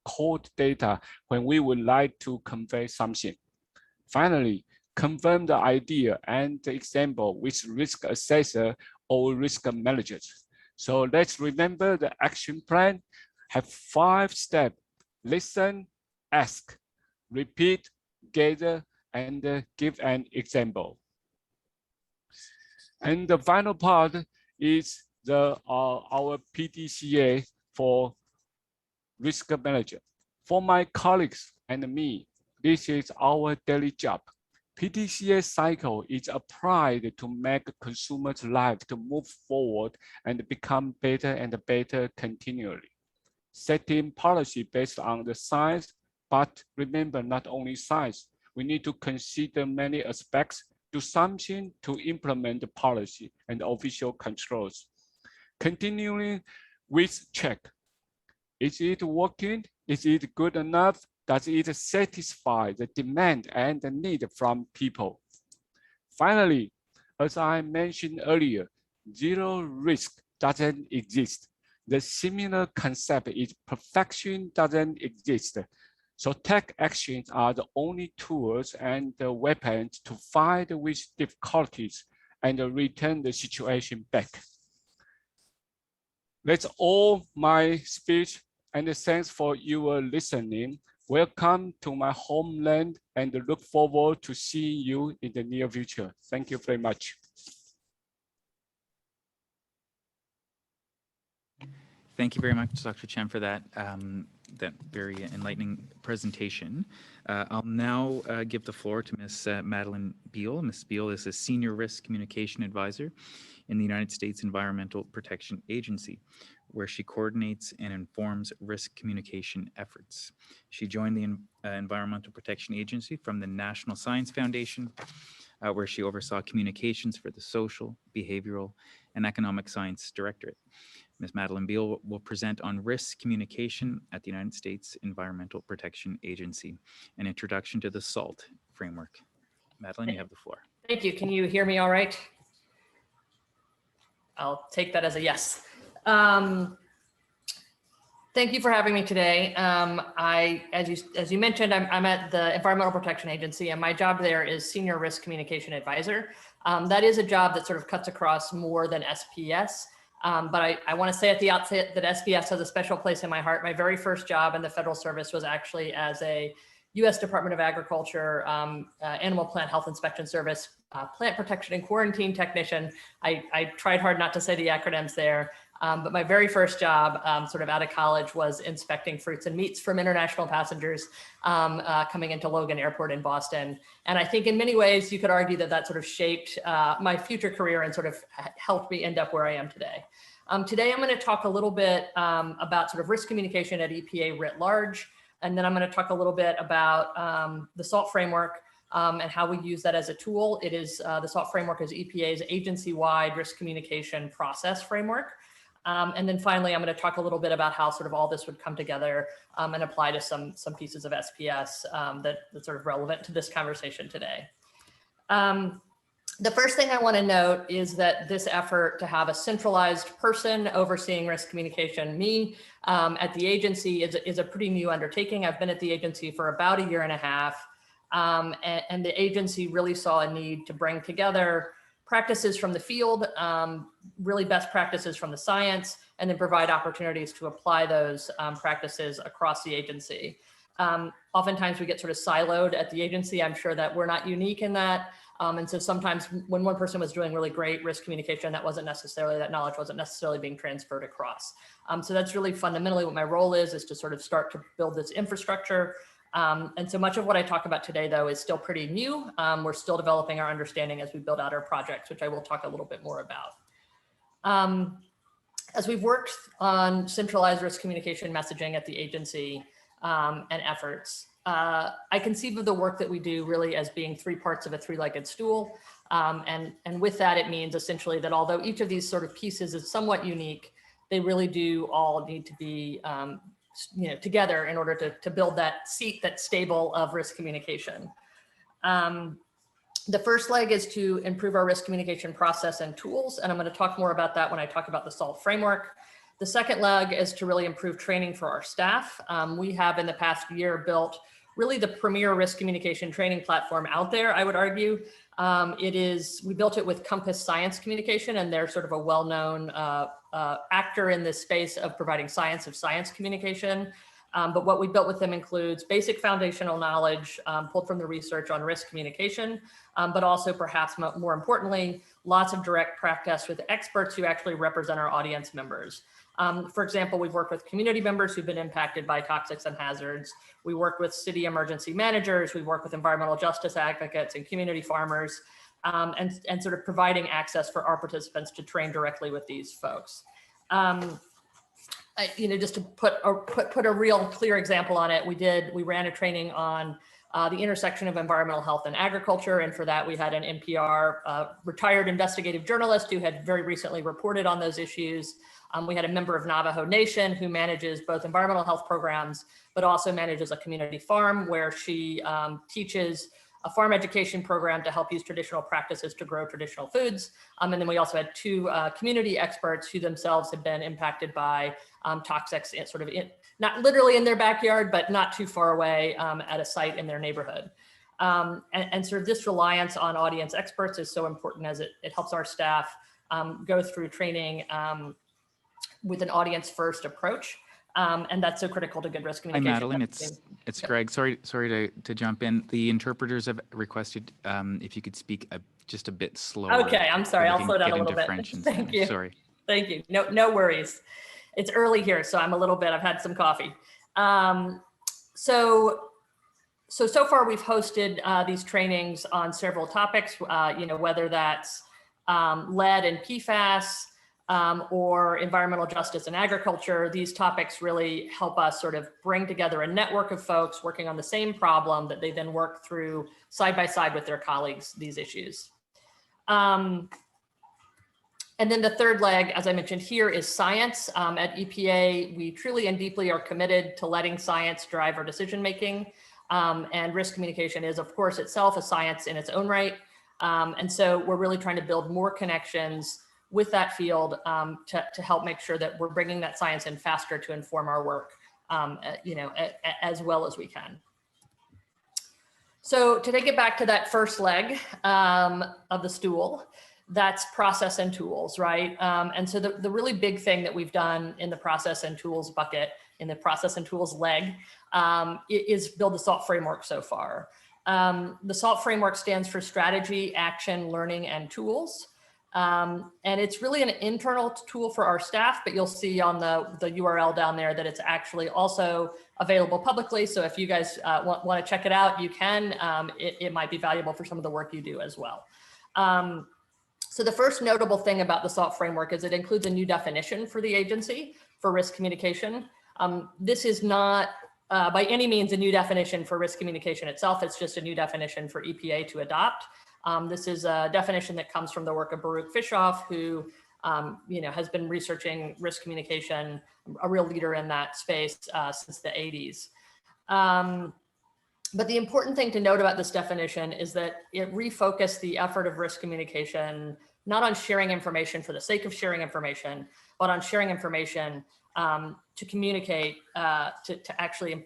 cold data when we would like to convey something. Finally, confirm the idea and the example with risk assessor or risk managers. So let's remember the action plan have 5 steps: listen, ask, repeat, gather, and give an example. And the final part is our PDCA for risk manager. For my colleagues and me, this is our daily job. PDCA cycle is applied to make consumers' lives to move forward and become better and better continually. Setting policy based on the science, but remember, not only science, we need to consider many aspects, do something to implement the policy and official controls. Continuing with check. Is it working? Is it good enough? Does it satisfy the demand and the need from people? Finally, as I mentioned earlier, zero risk doesn't exist. The similar concept is perfection doesn't exist. So tech actions are the only tools and the weapons to fight with difficulties and return the situation back. That's all my speech, and thanks for your listening. Welcome to my homeland and look forward to seeing you in the near future. Thank you very much. Thank you very much, Dr. Chen, for that. that very enlightening presentation. I'll now give the floor to Ms. Madeline Beal. Ms. Beal is a Senior Risk Communication Advisor in the United States Environmental Protection Agency, where she coordinates and informs risk communication efforts. She joined the Environmental Protection Agency from the National Science Foundation, where she oversaw communications for the Social, Behavioral, and Economic Science Directorate. Ms. Madeline Beal will present on risk communication at the United States Environmental Protection Agency, an introduction to the SALT framework. Madeline, you have the floor. Thank you. Can you hear me all right? I'll take that as a yes. Thank you for having me today. As you mentioned, I'm at the Environmental Protection Agency, and my job there is Senior Risk Communication Advisor. That is a job that sort of cuts across more than SPS. But I want to say at the outset that SPS has a special place in my heart. My very first job in the federal service was actually as a U.S. Department of Agriculture Animal Plant Health Inspection Service plant protection and quarantine technician. I tried hard not to say the acronyms there. But my very first job sort of out of college was inspecting fruits and meats from international passengers coming into Logan Airport in Boston. And I think in many ways you could argue that that sort of shaped my future career and sort of helped me end up where I am today. Today I'm going to talk a little bit about sort of risk communication at EPA writ large. And then I'm going to talk a little bit about the SALT framework and how we use that as a tool. It is the SALT framework is EPA's agency-wide risk communication process framework. And then finally, I'm going to talk a little bit about how sort of all this would come together and apply to some pieces of SPS that's sort of relevant to this conversation today. The first thing I want to note is that this effort to have a centralized person overseeing risk communication, me, at the agency is a pretty new undertaking. I've been at the agency for about 1.5 years, and the agency really saw a need to bring together practices from the field, really best practices from the science, and then provide opportunities to apply those practices across the agency. Oftentimes we get sort of siloed at the agency. I'm sure that we're not unique in that. And so sometimes when one person was doing really great risk communication, that knowledge wasn't necessarily being transferred across. So that's really fundamentally what my role is to sort of start to build this infrastructure. And so much of what I talk about today, though, is still pretty new. We're still developing our understanding as we build out our projects, which I will talk a little bit more about. As we've worked on centralized risk communication messaging at the agency and efforts, I conceive of the work that we do really as being 3 parts of a 3-legged stool. And with that, it means essentially that although each of these sort of pieces is somewhat unique, they really do all need to be together in order to build that seat that's stable of risk communication. The first leg is to improve our risk communication process and tools, and I'm going to talk more about that when I talk about the SALT framework. The second leg is to really improve training for our staff. We have in the past year built really the premier risk communication training platform out there, I would argue. We built it with Compass Science Communication, and they're sort of a well-known actor in this space of providing science of science communication. But what we built with them includes basic foundational knowledge pulled from the research on risk communication, but also perhaps more importantly, lots of direct practice with experts who actually represent our audience members. For example, we've worked with community members who've been impacted by toxics and hazards. We work with city emergency managers. We work with environmental justice advocates and community farmers, and sort of providing access for our participants to train directly with these folks. Just to put a real clear example on it, we ran a training on the intersection of environmental health and agriculture. And for that, we had an NPR retired investigative journalist who had very recently reported on those issues. We had a member of Navajo Nation who manages both environmental health programs, but also manages a community farm where she teaches a farm education program to help use traditional practices to grow traditional foods. And then we also had 2 community experts who themselves had been impacted by toxics, not literally in their backyard, but not too far away at a site in their neighborhood. And sort of this reliance on audience experts is so important as it helps our staff go through training with an audience first approach. And that's so critical to good risk communication. Hi, Madeline, it's Greg. Sorry to jump in. The interpreters have requested if you could speak just a bit slower. Okay, I'm sorry. I'll slow down a little bit. Thank you. Sorry. Thank you. No worries. It's early here, so I've had some coffee. So far we've hosted these trainings on several topics, whether that's lead and PFAS, or environmental justice and agriculture. These topics really help us sort of bring together a network of folks working on the same problem that they then work through side by side with their colleagues, these issues. And then the third leg, as I mentioned here, is science. At EPA, we truly and deeply are committed to letting science drive our decision-making. And risk communication is, of course, itself a science in its own right. And so we're really trying to build more connections with that field to help make sure that we're bringing that science in faster to inform our work, as well as we can. So to take it back to that first leg of the stool, that's process and tools, right? And so the really big thing that we've done in the process and tools bucket, in the process and tools leg, is build the SALT framework so far. The SALT framework stands for strategy, action, learning, and tools. And it's really an internal tool for our staff, but you'll see on the URL down there that it's actually also available publicly. So if you guys want to check it out, you can. It might be valuable for some of the work you do as well. So the first notable thing about the SALT framework is it includes a new definition for the agency for risk communication. This is not by any means a new definition for risk communication itself. It's just a new definition for EPA to adopt. This is a definition that comes from the work of Baruch Fishoff, who has been researching risk communication, a real leader in that space since the 80s. But the important thing to note about this definition is that it refocused the effort of risk communication, not on sharing information for the sake of sharing information, but on sharing information to communicate, to actually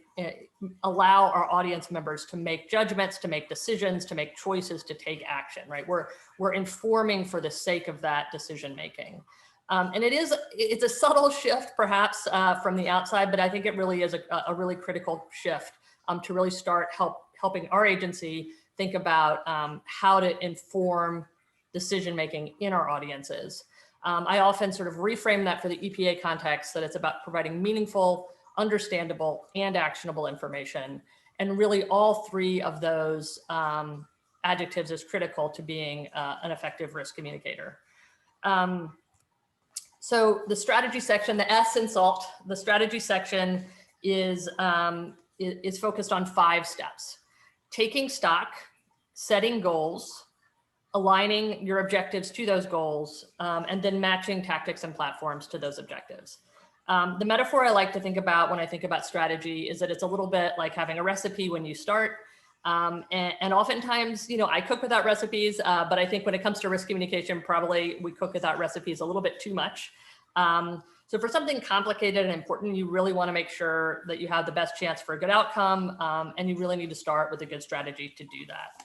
allow our audience members to make judgments, to make decisions, to make choices, to take action, right? We're informing for the sake of that decision making. And it's a subtle shift perhaps from the outside, but I think it really is a really critical shift to really start helping our agency think about how to inform decision-making in our audiences. I often sort of reframe that for the EPA context, that it's about providing meaningful, understandable, and actionable information. And really all three of those adjectives is critical to being an effective risk communicator. So the strategy section, the S in SALT, the strategy section is focused on 5 steps: taking stock, setting goals, aligning your objectives to those goals, and then matching tactics and platforms to those objectives. The metaphor I like to think about when I think about strategy is that it's a little bit like having a recipe when you start. And oftentimes, I cook without recipes, but I think when it comes to risk communication, probably we cook without recipes a little bit too much. So for something complicated and important, you really want to make sure that you have the best chance for a good outcome, and you really need to start with a good strategy to do that.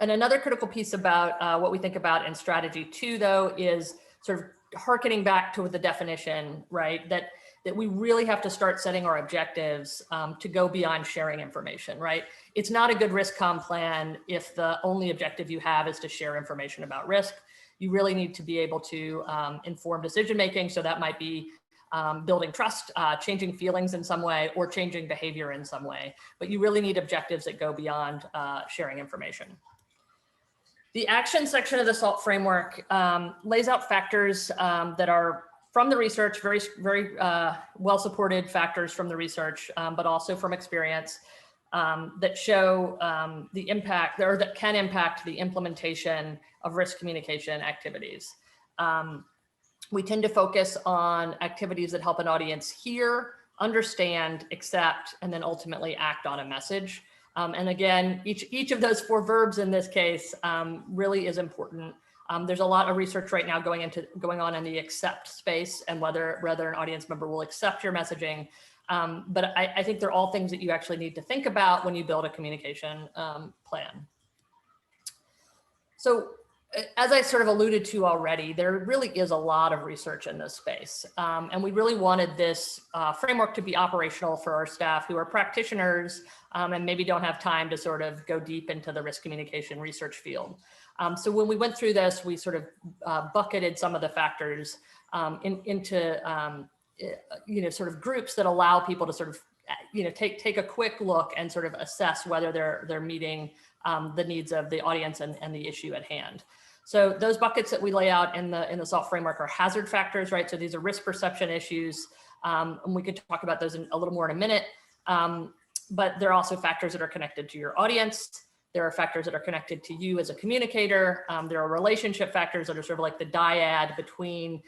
And another critical piece about what we think about in strategy 2, though, is sort of hearkening back to the definition, right? That we really have to start setting our objectives to go beyond sharing information, right? It's not a good risk comm plan if the only objective you have is to share information about risk. You really need to be able to inform decision-making. So that might be building trust, changing feelings in some way, or changing behavior in some way. But you really need objectives that go beyond sharing information. The action section of the SALT framework lays out factors that are from the research, very well-supported factors from the research, but also from experience that show the impact, or that can impact the implementation of risk communication activities. We tend to focus on activities that help an audience hear, understand, accept, and then ultimately act on a message. And again, each of those 4 verbs in this case really is important. There's a lot of research right now going on in the accept space and whether an audience member will accept your messaging. But I think they're all things that you actually need to think about when you build a communication plan. So as I sort of alluded to already, there really is a lot of research in this space. And we really wanted this framework to be operational for our staff who are practitioners and maybe don't have time to sort of go deep into the risk communication research field. So when we went through this, we sort of bucketed some of the factors into sort of groups that allow people to sort of take a quick look and sort of assess whether they're meeting the needs of the audience and the issue at hand. So those buckets that we lay out in the SALT framework are hazard factors, right? So these are risk perception issues, and we could talk about those a little more in a minute. But there are also factors that are connected to your audience. There are factors that are connected to you as a communicator. There are relationship factors that are sort of like the dyad between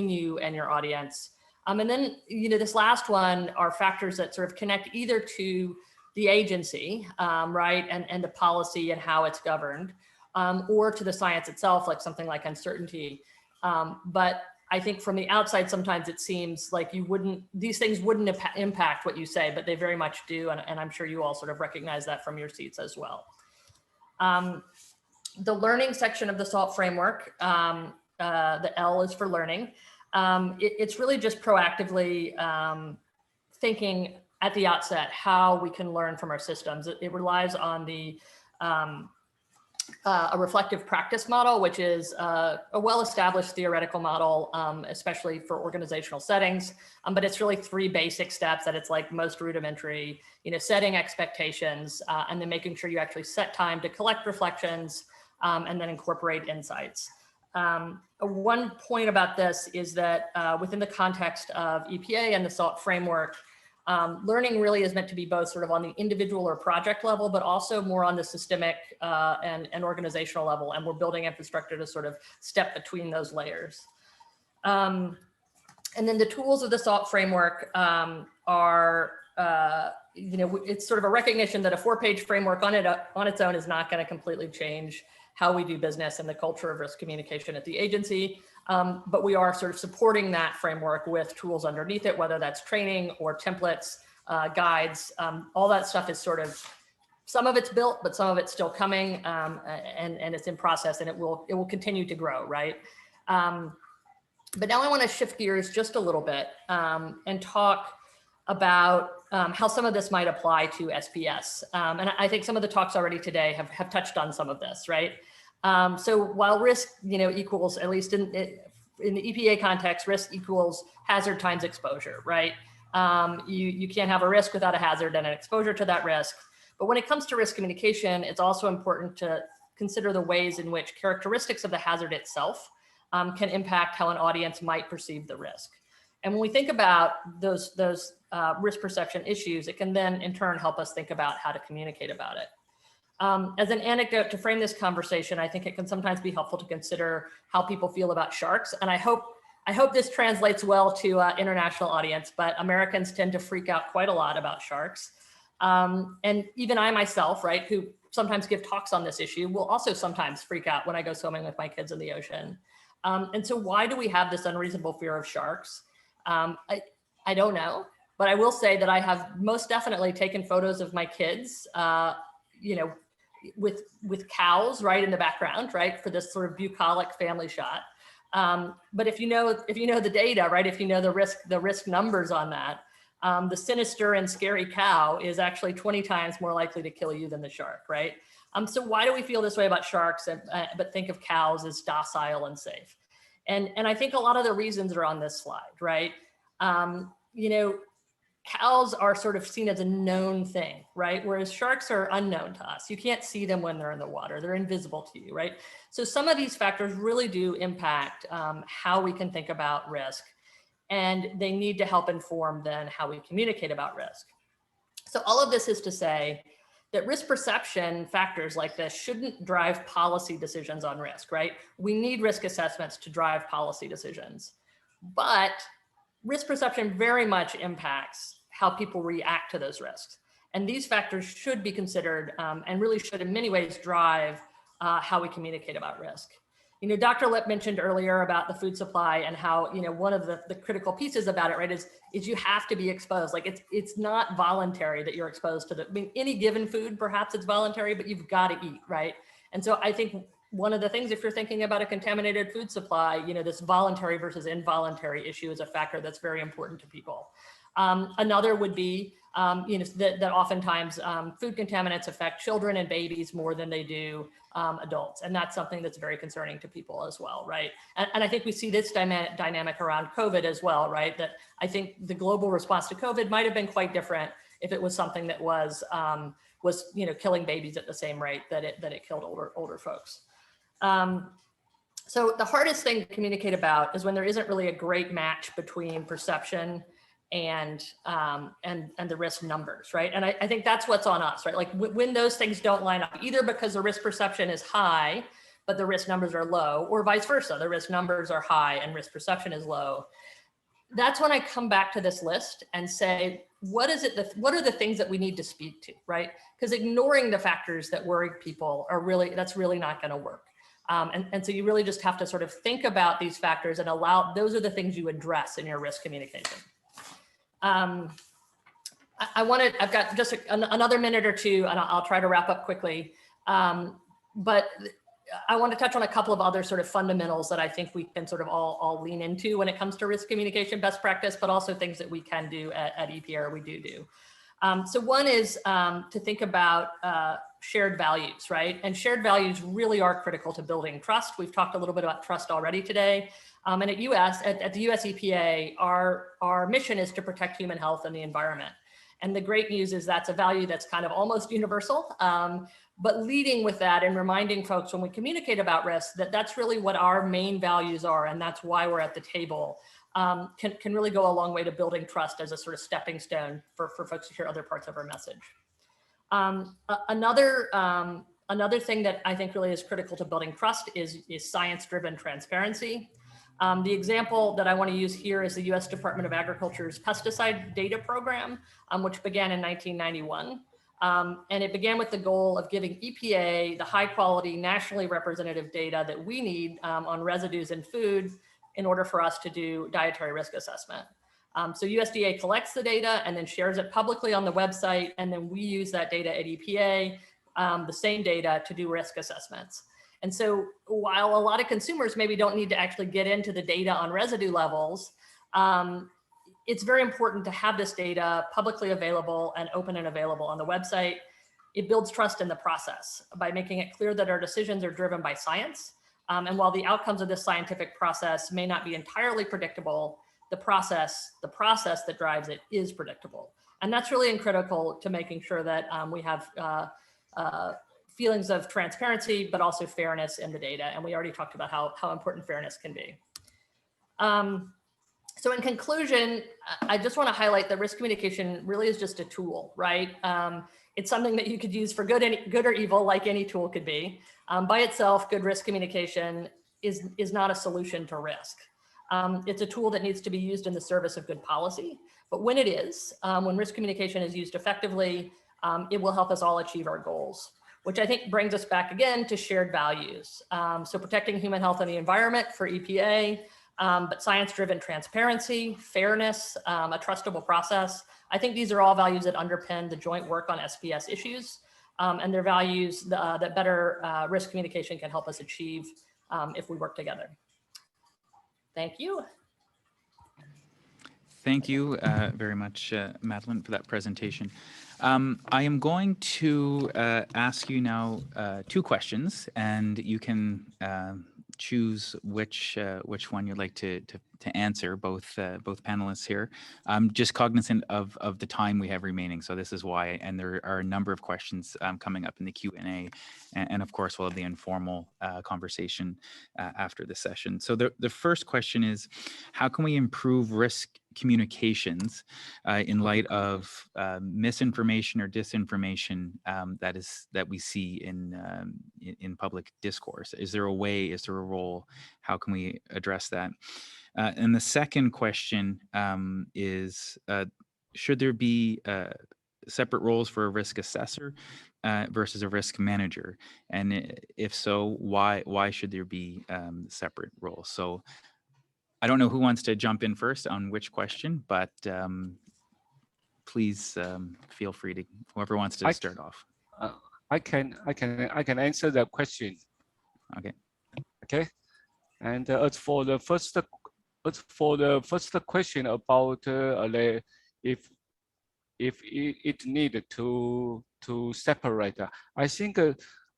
you and your audience. And then, this last one are factors that sort of connect either to the agency, right, and the policy and how it's governed, or to the science itself, like something like uncertainty. But I think from the outside, sometimes it seems like these things wouldn't impact what you say, but they very much do. And I'm sure you all sort of recognize that from your seats as well. The learning section of the SALT framework, the L is for learning. It's really just proactively thinking at the outset how we can learn from our systems. It relies on a reflective practice model, which is a well-established theoretical model, especially for organizational settings. But it's really 3 basic steps that it's like most rudimentary, setting expectations, and then making sure you actually set time to collect reflections, and then incorporate insights. One point about this is that within the context of EPA and the SALT framework, learning really is meant to be both sort of on the individual or project level, but also more on the systemic and organizational level. And we're building infrastructure to sort of step between those layers. And then the tools of the SALT framework are, it's sort of a recognition that a 4-page framework on its own is not going to completely change how we do business and the culture of risk communication at the agency. But we are sort of supporting that framework with tools underneath it, whether that's training or templates, guides, all that stuff is sort of, some of it's built, but some of it's still coming, and it's in process, and it will continue to grow, right? But now I want to shift gears just a little bit and talk about how some of this might apply to SPS. And I think some of the talks already today have touched on some of this, right? So while risk, equals, at least in the EPA context, risk equals hazard times exposure, right? You can't have a risk without a hazard and an exposure to that risk. But when it comes to risk communication, it's also important to consider the ways in which characteristics of the hazard itself can impact how an audience might perceive the risk. And when we think about those risk perception issues, it can then in turn help us think about how to communicate about it. As an anecdote to frame this conversation, I think it can sometimes be helpful to consider how people feel about sharks. And I hope this translates well to international audience, but Americans tend to freak out quite a lot about sharks. And even I myself, right, who sometimes give talks on this issue, will also sometimes freak out when I go swimming with my kids in the ocean. And so why do we have this unreasonable fear of sharks? I don't know, but I will say that I have most definitely taken photos of my kids, with cows right in the background, right, for this sort of bucolic family shot. But if you know the data, right, if you know the risk numbers on that, the sinister and scary cow is actually 20 times more likely to kill you than the shark, right? So why do we feel this way about sharks, but think of cows as docile and safe? And I think a lot of the reasons are on this slide, right? Cows are sort of seen as a known thing, right? Whereas sharks are unknown to us. You can't see them when they're in the water. They're invisible to you, right? So some of these factors really do impact how we can think about risk, and they need to help inform then how we communicate about risk. So all of this is to say that risk perception factors like this shouldn't drive policy decisions on risk, right? We need risk assessments to drive policy decisions, but risk perception very much impacts how people react to those risks. And these factors should be considered and really should in many ways drive how we communicate about risk. Dr. Lipp mentioned earlier about the food supply and how, one of the critical pieces about it, right, is you have to be exposed. Like it's not voluntary that you're exposed to any given food, perhaps it's voluntary, but you've got to eat, right? And so I think one of the things, if you're thinking about a contaminated food supply, this voluntary versus involuntary issue is a factor that's very important to people. Another would be that oftentimes food contaminants affect children and babies more than they do adults. And that's something that's very concerning to people as well, right? And I think we see this dynamic around COVID as well, right? That I think the global response to COVID might have been quite different if it was something that was killing babies at the same rate that it killed older folks. So the hardest thing to communicate about is when there isn't really a great match between perception and the risk numbers, right? And I think that's what's on us, right? Like when those things don't line up, either because the risk perception is high, but the risk numbers are low, or vice versa, the risk numbers are high and risk perception is low. That's when I come back to this list and say, what are the things that we need to speak to, right? Because ignoring the factors that worry people that's really not going to work. And so you really just have to sort of think about these factors and those are the things you address in your risk communication. I've got just another minute or two, and I'll try to wrap up quickly. But I want to touch on a couple of other sort of fundamentals that I think we can sort of all lean into when it comes to risk communication best practice, but also things that we can do at EPA, or we do. So one is to think about shared values, right? And shared values really are critical to building trust. We've talked a little bit about trust already today. And at the US EPA, our mission is to protect human health and the environment. And the great news is that's a value that's kind of almost universal, but leading with that and reminding folks when we communicate about risk that that's really what our main values are, and that's why we're at the table, can really go a long way to building trust as a sort of stepping stone for folks to hear other parts of our message. Another thing that I think really is critical to building trust is science-driven transparency. The example that I want to use here is the US Department of Agriculture's pesticide data program, which began in 1991. And it began with the goal of giving EPA the high quality, nationally representative data that we need on residues in food in order for us to do dietary risk assessment. So USDA collects the data and then shares it publicly on the website. And then we use that data at EPA, the same data, to do risk assessments. And so while a lot of consumers maybe don't need to actually get into the data on residue levels, it's very important to have this data publicly available and open and available on the website. It builds trust in the process by making it clear that our decisions are driven by science. And while the outcomes of this scientific process may not be entirely predictable, the process that drives it is predictable. And that's really critical to making sure that we have feelings of transparency, but also fairness in the data. And we already talked about how important fairness can be. So in conclusion, I just want to highlight that risk communication really is just a tool, right? It's something that you could use for good or evil, like any tool could be. By itself, good risk communication is not a solution to risk. It's a tool that needs to be used in the service of good policy. But when it is, when risk communication is used effectively, it will help us all achieve our goals, which I think brings us back again to shared values. So protecting human health and the environment for EPA, but science-driven transparency, fairness, a trustable process. I think these are all values that underpin the joint work on SPS issues, and they're values that better risk communication can help us achieve if we work together. Thank you. Thank you very much, Madeline, for that presentation. I am going to ask you now 2 questions, and you can choose which one you'd like to answer, both panelists here. I'm just cognizant of the time we have remaining, so this is why, and there are a number of questions coming up in the Q&A, and of course we'll have the informal conversation after the session. So the first question is, how can we improve risk communications in light of misinformation or disinformation that we see in public discourse? Is there a way, is there a role? How can we address that? And the second question is, should there be separate roles for a risk assessor versus a risk manager? And if so, why should there be separate roles? So I don't know who wants to jump in first on which question, but please feel free to, whoever wants to start off. I can answer that question. Okay. Okay. And as for the first question about if if it needed to separate. I think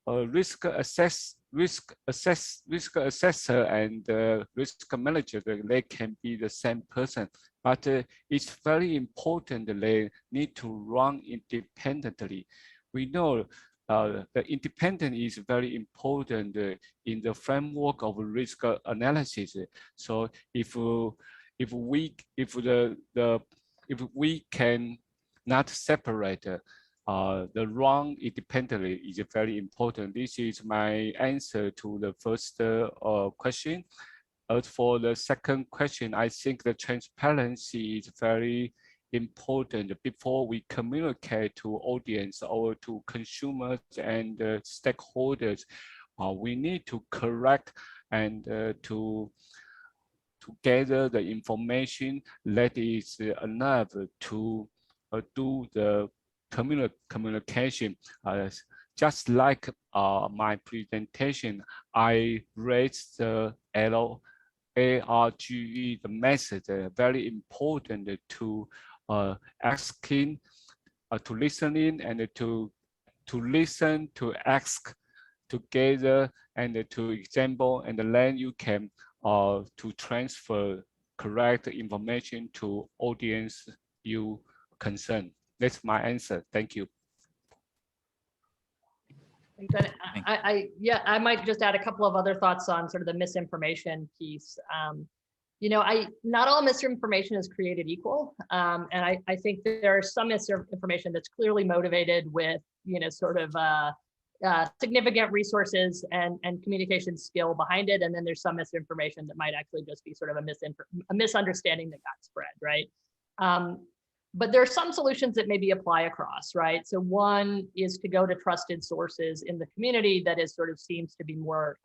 risk assessor and risk manager, they can be the same person, but it's very important that they need to run independently. We know the independent is very important in the framework of risk analysis. So if we can not separate the run independently is very important. This is my answer to the first question. As for the second question, I think the transparency is very important before we communicate to audience or to consumers and stakeholders. We need to correct and to gather the information that is enough to do the communication. Just like my presentation, I raised the ARGE, the message, very important to asking, to listening, and to listen, to ask together, and to example, and then you can to transfer correct information to audience you concern. That's my answer. Thank you. I might just add a couple of other thoughts on sort of the misinformation piece. Not all misinformation is created equal. And I think there is some misinformation that's clearly motivated with, sort of significant resources and communication skill behind it. And then there's some misinformation that might actually just be sort of a misunderstanding that got spread, right? But there are some solutions that maybe apply across, right? So one is to go to trusted sources in the community that is sort of seems to be more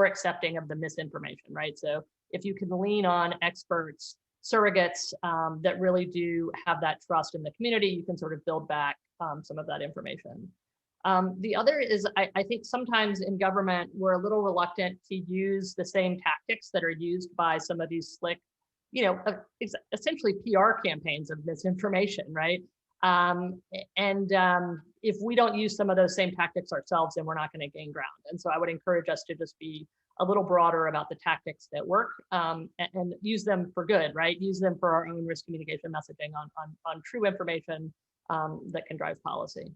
accepting of the misinformation, right? So if you can lean on experts, surrogates that really do have that trust in the community, you can sort of build back some of that information. The other is, I think sometimes in government, we're a little reluctant to use the same tactics that are used by some of these slick, essentially PR campaigns of misinformation, right? If we don't use some of those same tactics ourselves, then we're not going to gain ground. And so I would encourage us to just be a little broader about the tactics that work and use them for good, right? Use them for our own risk communication messaging on true information that can drive policy.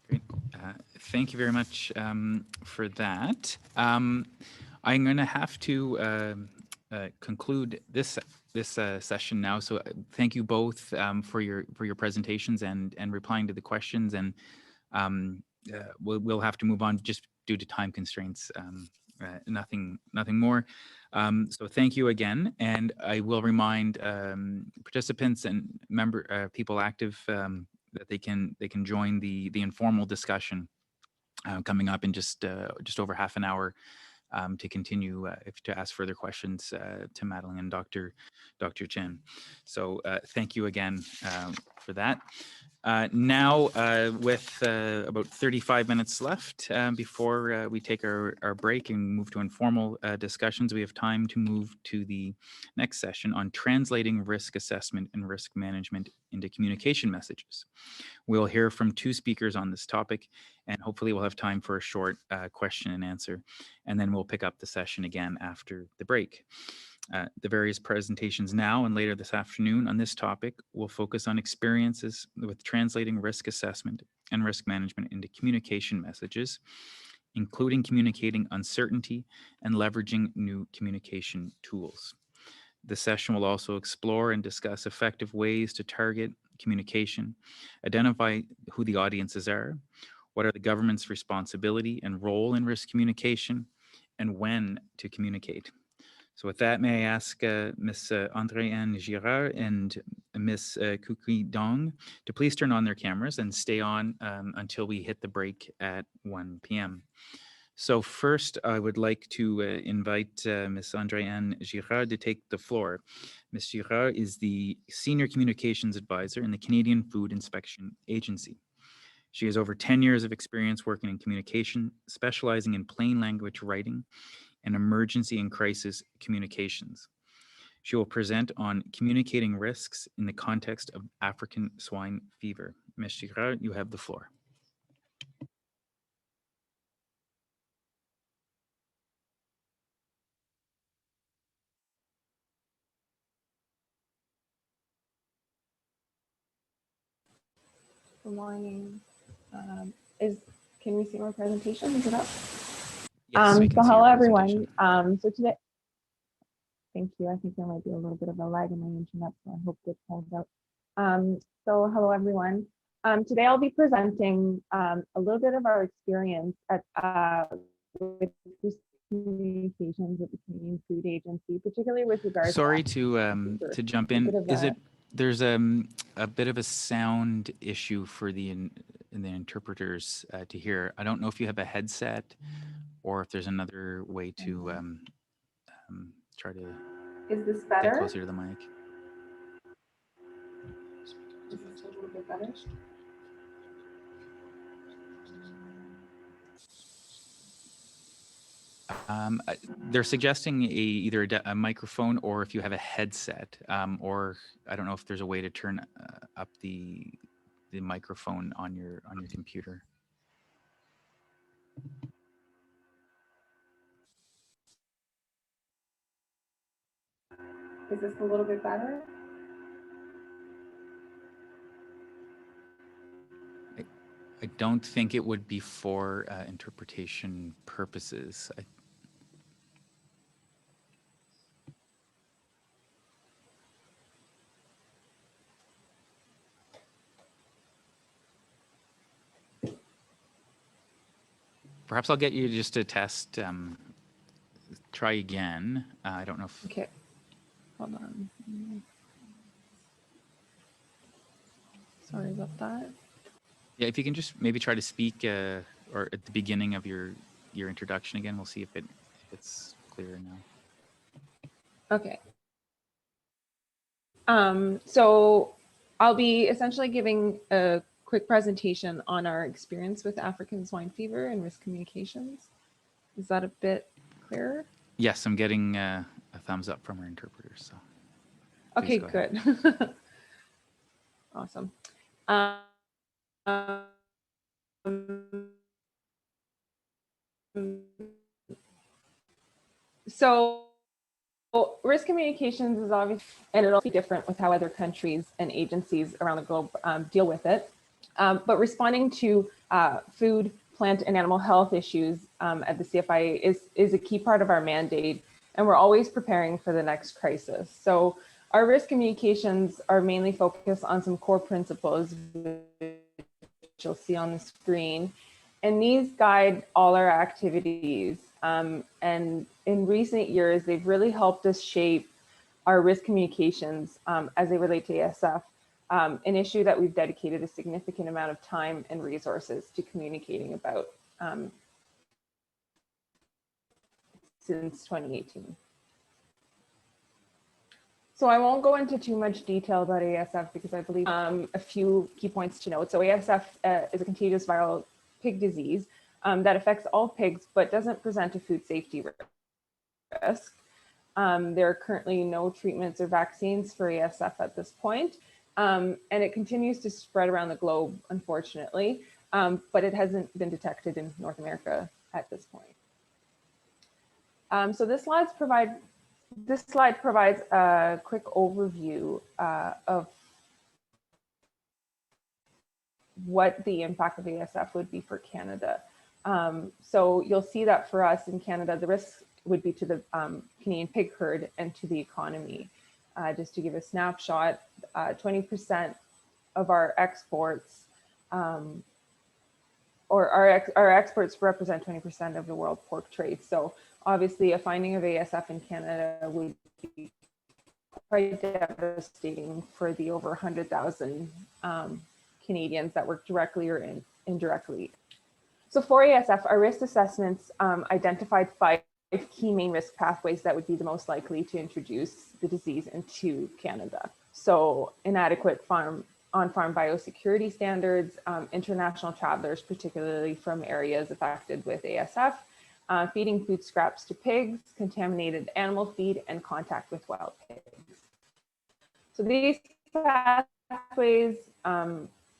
Great. Thank you very much for that. I'm going to have to conclude this session now. So thank you both for your presentations and replying to the questions. And we'll have to move on just due to time constraints. Nothing more. So thank you again. And I will remind participants and people active that they can join the informal discussion coming up in just over half an hour. To continue, to ask further questions to Madeline and Dr. Chen. So thank you again for that. Now, with about 35 minutes left before we take our break and move to informal discussions, we have time to move to the next session on translating risk assessment and risk management into communication messages. We'll hear from two speakers on this topic, and hopefully we'll have time for a short question and answer, and then we'll pick up the session again after the break. The various presentations now and later this afternoon on this topic will focus on experiences with translating risk assessment and risk management into communication messages, including communicating uncertainty and leveraging new communication tools. The session will also explore and discuss effective ways to target communication, identify who the audiences are, what are the government's responsibility and role in risk communication, and when to communicate. So with that, may I ask Ms. André-Anne Girard and Ms. Cuqui Dong to please turn on their cameras and stay on until we hit the break at 1 p.m. So first, I would like to invite Ms. André-Anne Girard to take the floor. Ms. Girard is the Senior Communications Advisor in the Canadian Food Inspection Agency. She has over 10 years of experience working in communication, specializing in plain language writing and emergency and crisis communications. She will present on communicating risks in the context of African swine fever. Ms. Girard, you have the floor. Good morning. Can we see my presentation? Is it up? Yes, we can see hello your everyone. presentation. So today, thank you. I think there might be a little bit of a lag in my internet, so I hope it holds out. So hello everyone. Today I'll be presenting a little bit of our experience at with this communications with the Canadian Food Agency, particularly with regards. Sorry to jump in. Is it there's a bit of a sound issue for the interpreters to hear? I don't know if you have a headset or if there's another way to try to Is this better? get closer to the mic. Is this a little bit better? They're suggesting either a microphone or if you have a headset, or I don't know if there's a way to turn up the microphone on your computer. Is this a little bit better? I don't think it would be for interpretation purposes. Perhaps I'll get you just to test, try again. I don't know if... Okay, hold on. Sorry about that. Yeah, if you can just maybe try to speak or at the beginning of your introduction again, we'll see if it's clearer now. Okay. So I'll be essentially giving a quick presentation on our experience with African swine fever and risk communications. Is that a bit clearer? Yes, I'm getting a thumbs up from our interpreters. So okay, go good. Awesome. So risk communications is obvious, and it'll be different with how other countries and agencies around the globe deal with it. But responding to food, plant, and animal health issues at the CFIA is a key part of our mandate, and we're always preparing for the next crisis. So our risk communications are mainly focused on some core principles, which you'll see on the screen, and these guide all our activities. And in recent years, they've really helped us shape our risk communications as they relate to ASF, an issue that we've dedicated a significant amount of time and resources to communicating about since 2018. So I won't go into too much detail about ASF because I believe a few key points to note. So ASF is a contagious viral pig disease that affects all pigs, but doesn't present a food safety risk. There are currently no treatments or vaccines for ASF at this point, and it continues to spread around the globe, unfortunately, but it hasn't been detected in North America at this point. So this slide provides a quick overview of what the impact of ASF would be for Canada. So you'll see that for us in Canada, the risk would be to the Canadian pig herd and to the economy. Just to give a snapshot, 20% of our exports, or our exports represent 20% of the world pork trade. So obviously a finding of ASF in Canada would be quite devastating for the over 100,000 Canadians that work directly or indirectly. So for ASF, our risk assessments identified 5 key main risk pathways that would be the most likely to introduce the disease into Canada. So inadequate on-farm biosecurity standards, international travelers, particularly from areas affected with ASF, feeding food scraps to pigs, contaminated animal feed, and contact with wild pigs. So these pathways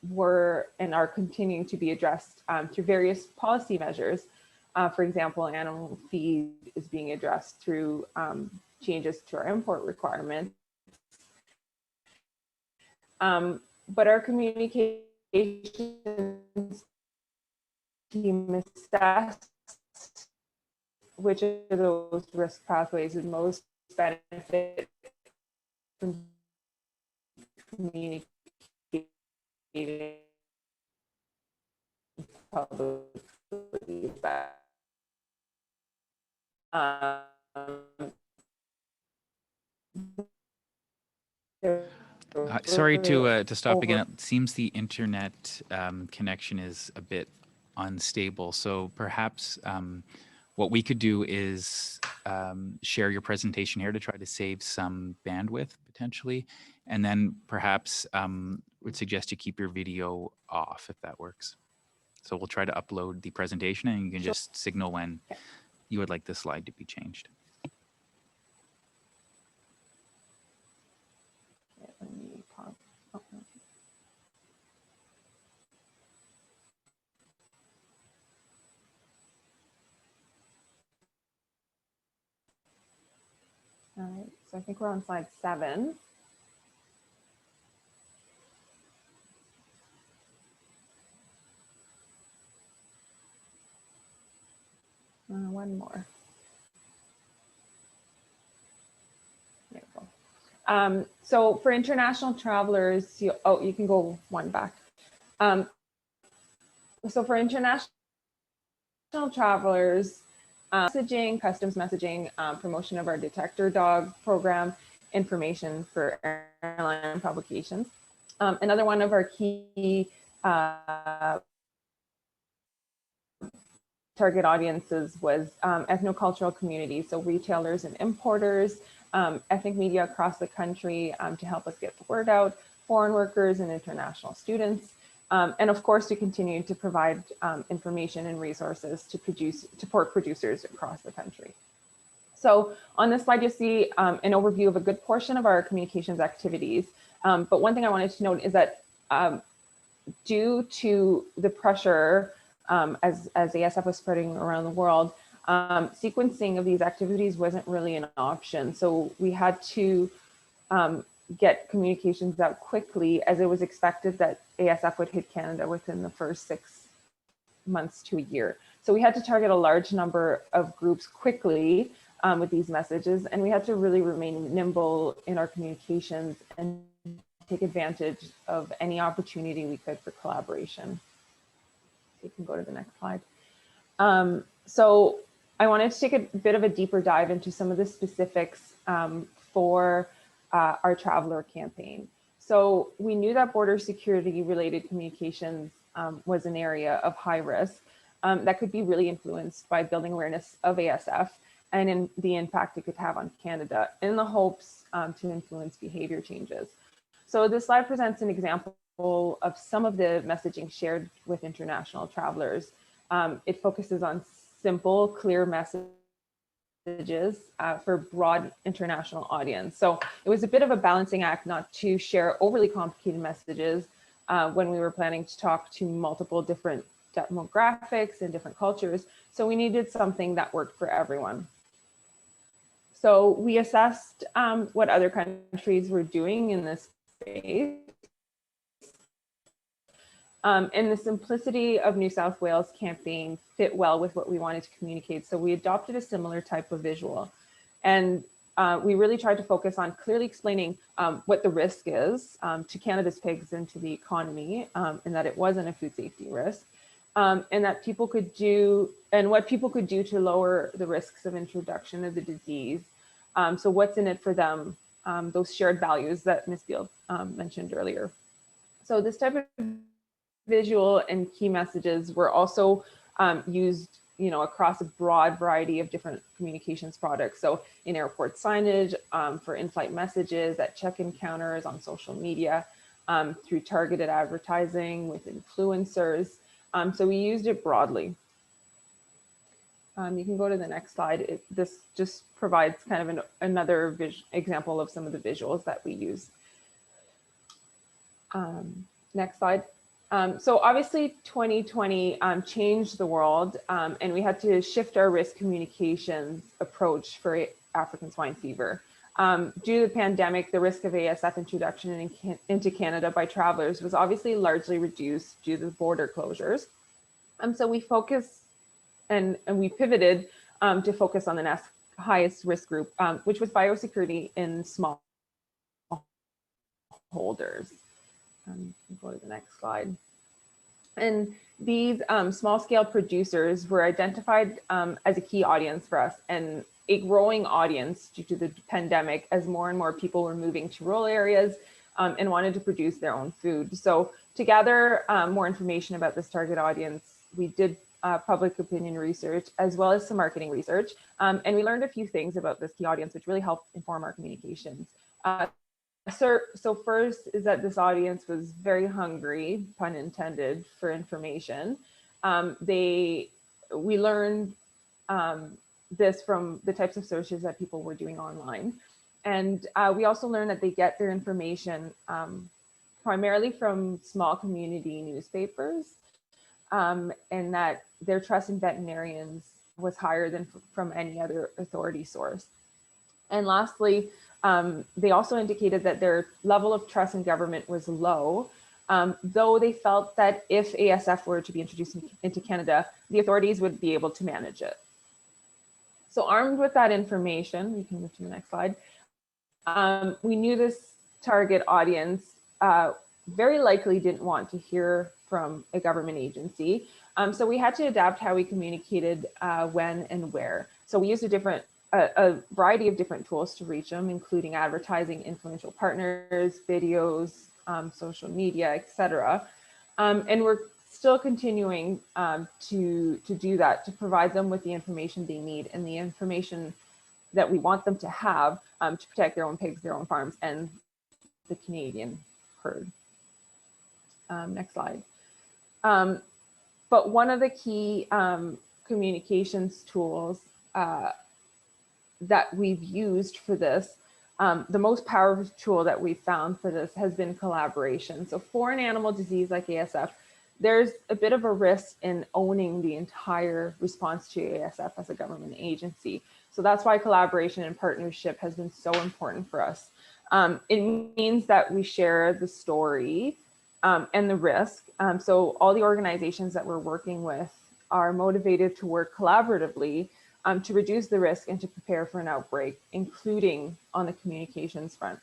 were and are continuing to be addressed through various policy measures. For example, animal feed is being addressed through changes to our import requirements. But our communications team assessed which of those risk pathways would most benefit from communicating publicly. Sorry to stop again. It seems the internet connection is a bit unstable. So perhaps what we could do is share your presentation here to try to save some bandwidth potentially, and then perhaps would suggest you keep your video off if that works. So we'll try to upload the presentation, and you can just signal when you would like the slide to be changed. Let me pause. Oh, no. All right, so I think we're on slide 7. One more. There we go. So for international travelers, you can go one back. So for international travelers, messaging, customs messaging, promotion of our detector dog program, information for airline publications. Another one of our key target audiences was ethnocultural communities, so retailers and importers, ethnic media across the country to help us get the word out, foreign workers and international students. And of course, we continue to provide information and resources to pork producers across the country. So on this slide, you'll see an overview of a good portion of our communications activities. But one thing I wanted to note is that due to the pressure as ASF was spreading around the world, sequencing of these activities wasn't really an option. So we had to get communications out quickly, as it was expected that ASF would hit Canada within the first 6 months to a year. So we had to target a large number of groups quickly with these messages, and we had to really remain nimble in our communications and take advantage of any opportunity we could for collaboration. You can go to the next slide. So I wanted to take a bit of a deeper dive into some of the specifics for our traveler campaign. So we knew that border security related communications was an area of high risk that could be really influenced by building awareness of ASF and in the impact it could have on Canada in the hopes to influence behavior changes. So this slide presents an example of some of the messaging shared with international travelers. It focuses on simple, clear messages for broad international audience. So it was a bit of a balancing act not to share overly complicated messages when we were planning to talk to multiple different demographics and different cultures. So we needed something that worked for everyone. So we assessed what other countries were doing in this space. And the simplicity of New South Wales campaign fit well with what we wanted to communicate. So we adopted a similar type of visual. And we really tried to focus on clearly explaining what the risk is to Canada's pigs and to the economy, and that it wasn't a food safety risk, and that people could do, and what people could do to lower the risks of introduction of the disease. So what's in it for them, those shared values that Ms. Beal mentioned earlier. So this type of visual and key messages were also used, across a broad variety of different communications products. So in airport signage, for in-flight messages, at check-in counters, on social media, through targeted advertising with influencers. So we used it broadly. You can go to the next slide. This just provides kind of another example of some of the visuals that we use. Next slide. So obviously 2020 changed the world, and we had to shift our risk communications approach for African swine fever. Due to the pandemic, the risk of ASF introduction into Canada by travelers was obviously largely reduced due to the border closures. So we focused and we pivoted to focus on the next highest risk group, which was biosecurity in small holders. Go to the next slide. And these small scale producers were identified as a key audience for us and a growing audience due to the pandemic as more and more people were moving to rural areas and wanted to produce their own food. So to gather more information about this target audience, we did public opinion research as well as some marketing research. And we learned a few things about this key audience, which really helped inform our communications. So first is that this audience was very hungry, pun intended, for information. We learned this from the types of searches that people were doing online. And we also learned that they get their information primarily from small community newspapers, and that their trust in veterinarians was higher than from any other authority source. And lastly, they also indicated that their level of trust in government was low, though they felt that if ASF were to be introduced into Canada, the authorities would be able to manage it. So armed with that information, we can move to the next slide, we knew this target audience very likely didn't want to hear from a government agency. So we had to adapt how we communicated when and where. So we used a variety of different tools to reach them, including advertising, influential partners, videos, social media, etc. And we're still continuing to do that, to provide them with the information they need and the information that we want them to have to protect their own pigs, their own farms, and the Canadian herd. Next slide. But one of the key communications tools that we've used for this, the most powerful tool that we've found for this has been collaboration. So for an animal disease like ASF, there's a bit of a risk in owning the entire response to ASF as a government agency. So that's why collaboration and partnership has been so important for us. It means that we share the story and the risk. So all the organizations that we're working with are motivated to work collaboratively to reduce the risk and to prepare for an outbreak, including on the communications front.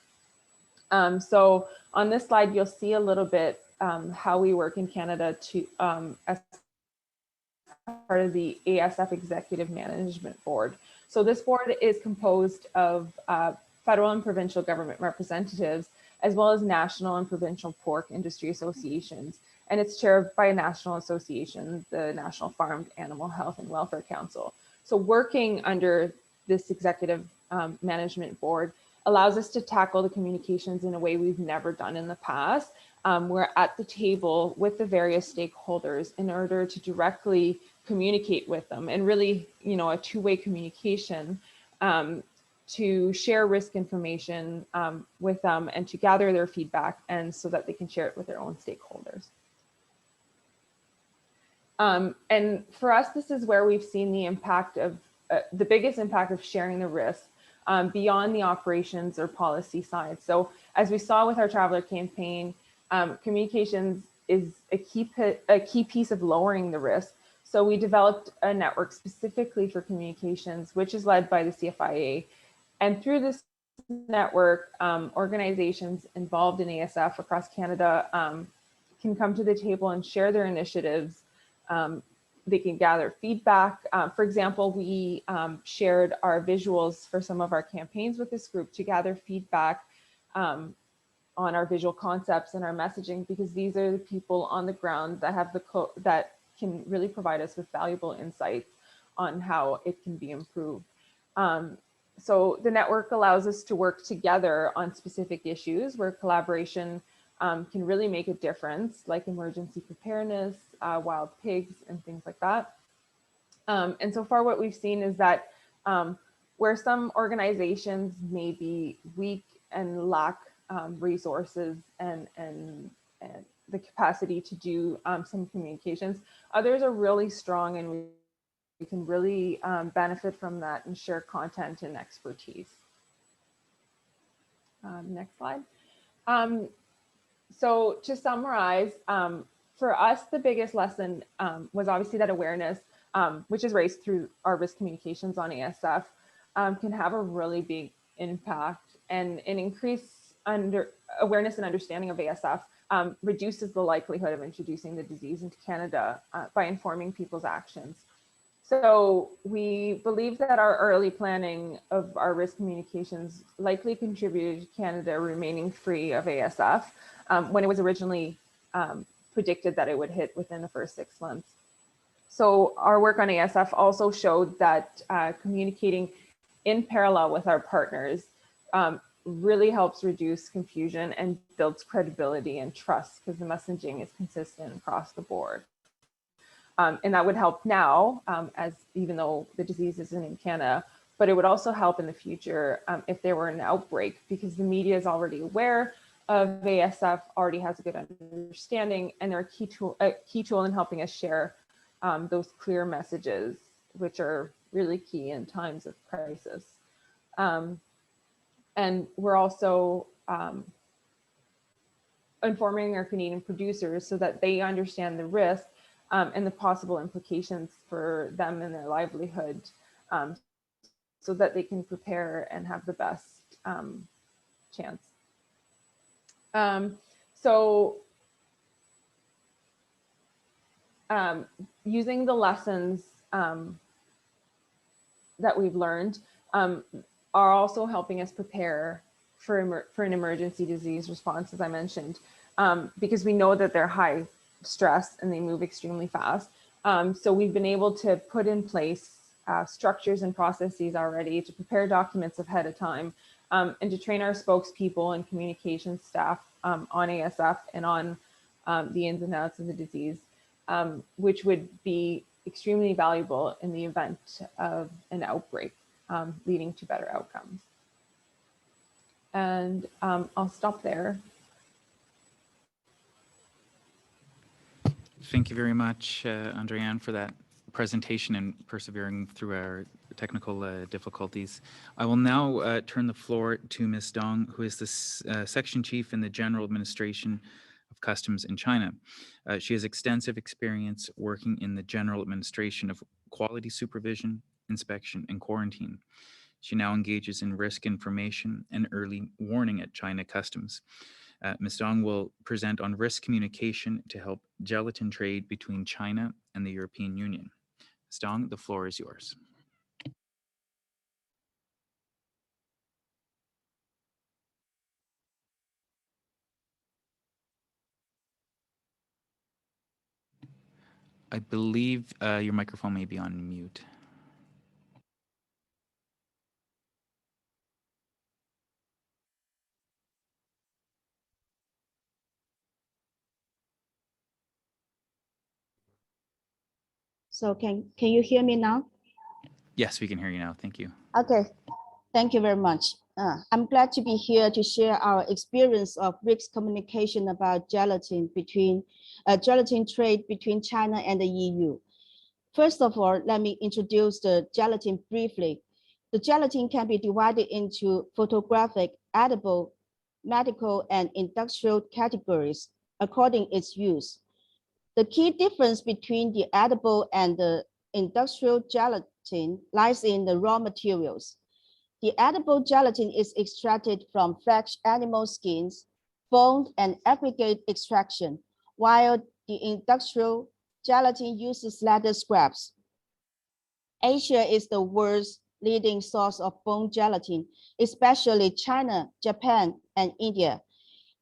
So on this slide, you'll see a little bit how we work in Canada to as part of the ASF Executive Management Board. So this board is composed of federal and provincial government representatives, as well as national and provincial pork industry associations. And it's chaired by a national association, the National Farmed Animal Health and Welfare Council. So working under this executive management board allows us to tackle the communications in a way we've never done in the past. We're at the table with the various stakeholders in order to directly communicate with them, and really, a two-way communication to share risk information with them and to gather their feedback, and so that they can share it with their own stakeholders. And for us, this is where we've seen the impact of the biggest impact of sharing the risk beyond the operations or policy side. So as we saw with our traveler campaign, communications is a key piece of lowering the risk. So we developed a network specifically for communications, which is led by the CFIA. And through this network, organizations involved in ASF across Canada can come to the table and share their initiatives. They can gather feedback. For example, we shared our visuals for some of our campaigns with this group to gather feedback on our visual concepts and our messaging, because these are the people on the ground that have that can really provide us with valuable insights on how it can be improved. So the network allows us to work together on specific issues where collaboration can really make a difference, like emergency preparedness, wild pigs, and things like that. And so far what we've seen is that where some organizations may be weak and lack resources and the capacity to do some communications. Others are really strong, and we can really benefit from that and share content and expertise. Next slide. So to summarize, for us, the biggest lesson was obviously that awareness, which is raised through our risk communications on ASF, can have a really big impact, and an increase awareness and understanding of ASF reduces the likelihood of introducing the disease into Canada by informing people's actions. So we believe that our early planning of our risk communications likely contributed to Canada remaining free of ASF when it was originally predicted that it would hit within the first 6 months. So our work on ASF also showed that communicating in parallel with our partners really helps reduce confusion and builds credibility and trust, because the messaging is consistent across the board. And that would help now, as even though the disease isn't in Canada, but it would also help in the future if there were an outbreak, because the media is already aware of ASF, already has a good understanding, and they're a key tool in helping us share those clear messages, which are really key in times of crisis. And we're also informing our Canadian producers so that they understand the risk and the possible implications for them and their livelihood, so that they can prepare and have the best chance. Using the lessons that we've learned are also helping us prepare for an emergency disease response, as I mentioned, because we know that they're high stress and they move extremely fast. So we've been able to put in place structures and processes already to prepare documents ahead of time, and to train our spokespeople and communications staff on ASF and on the ins and outs of the disease, which would be extremely valuable in the event of an outbreak, leading to better outcomes. And I'll stop there. Thank you very much, Andréane, for that presentation and persevering through our technical difficulties. I will now turn the floor to Ms. Dong, who is the Section Chief in the General Administration of Customs in China. She has extensive experience working in the General Administration of Quality Supervision, Inspection, and Quarantine. She now engages in risk information and early warning at China Customs. Ms. Dong will present on risk communication to help gelatin trade between China and the European Union. Ms. Dong, the floor is yours. I believe your microphone may be on mute. So can you hear me now? Yes, we can hear you now. Thank you. Okay, thank you very much. I'm glad to be here to share our experience of risk communication about gelatin trade between China and the EU. First of all, let me introduce the gelatin briefly. The gelatin can be divided into photographic, edible, medical, and industrial categories according to its use. The key difference between the edible and the industrial gelatin lies in the raw materials. The edible gelatin is extracted from fresh animal skins, bone and aggregate extraction, while the industrial gelatin uses leather scraps. Asia is the world's leading source of bone gelatin, especially China, Japan, and India.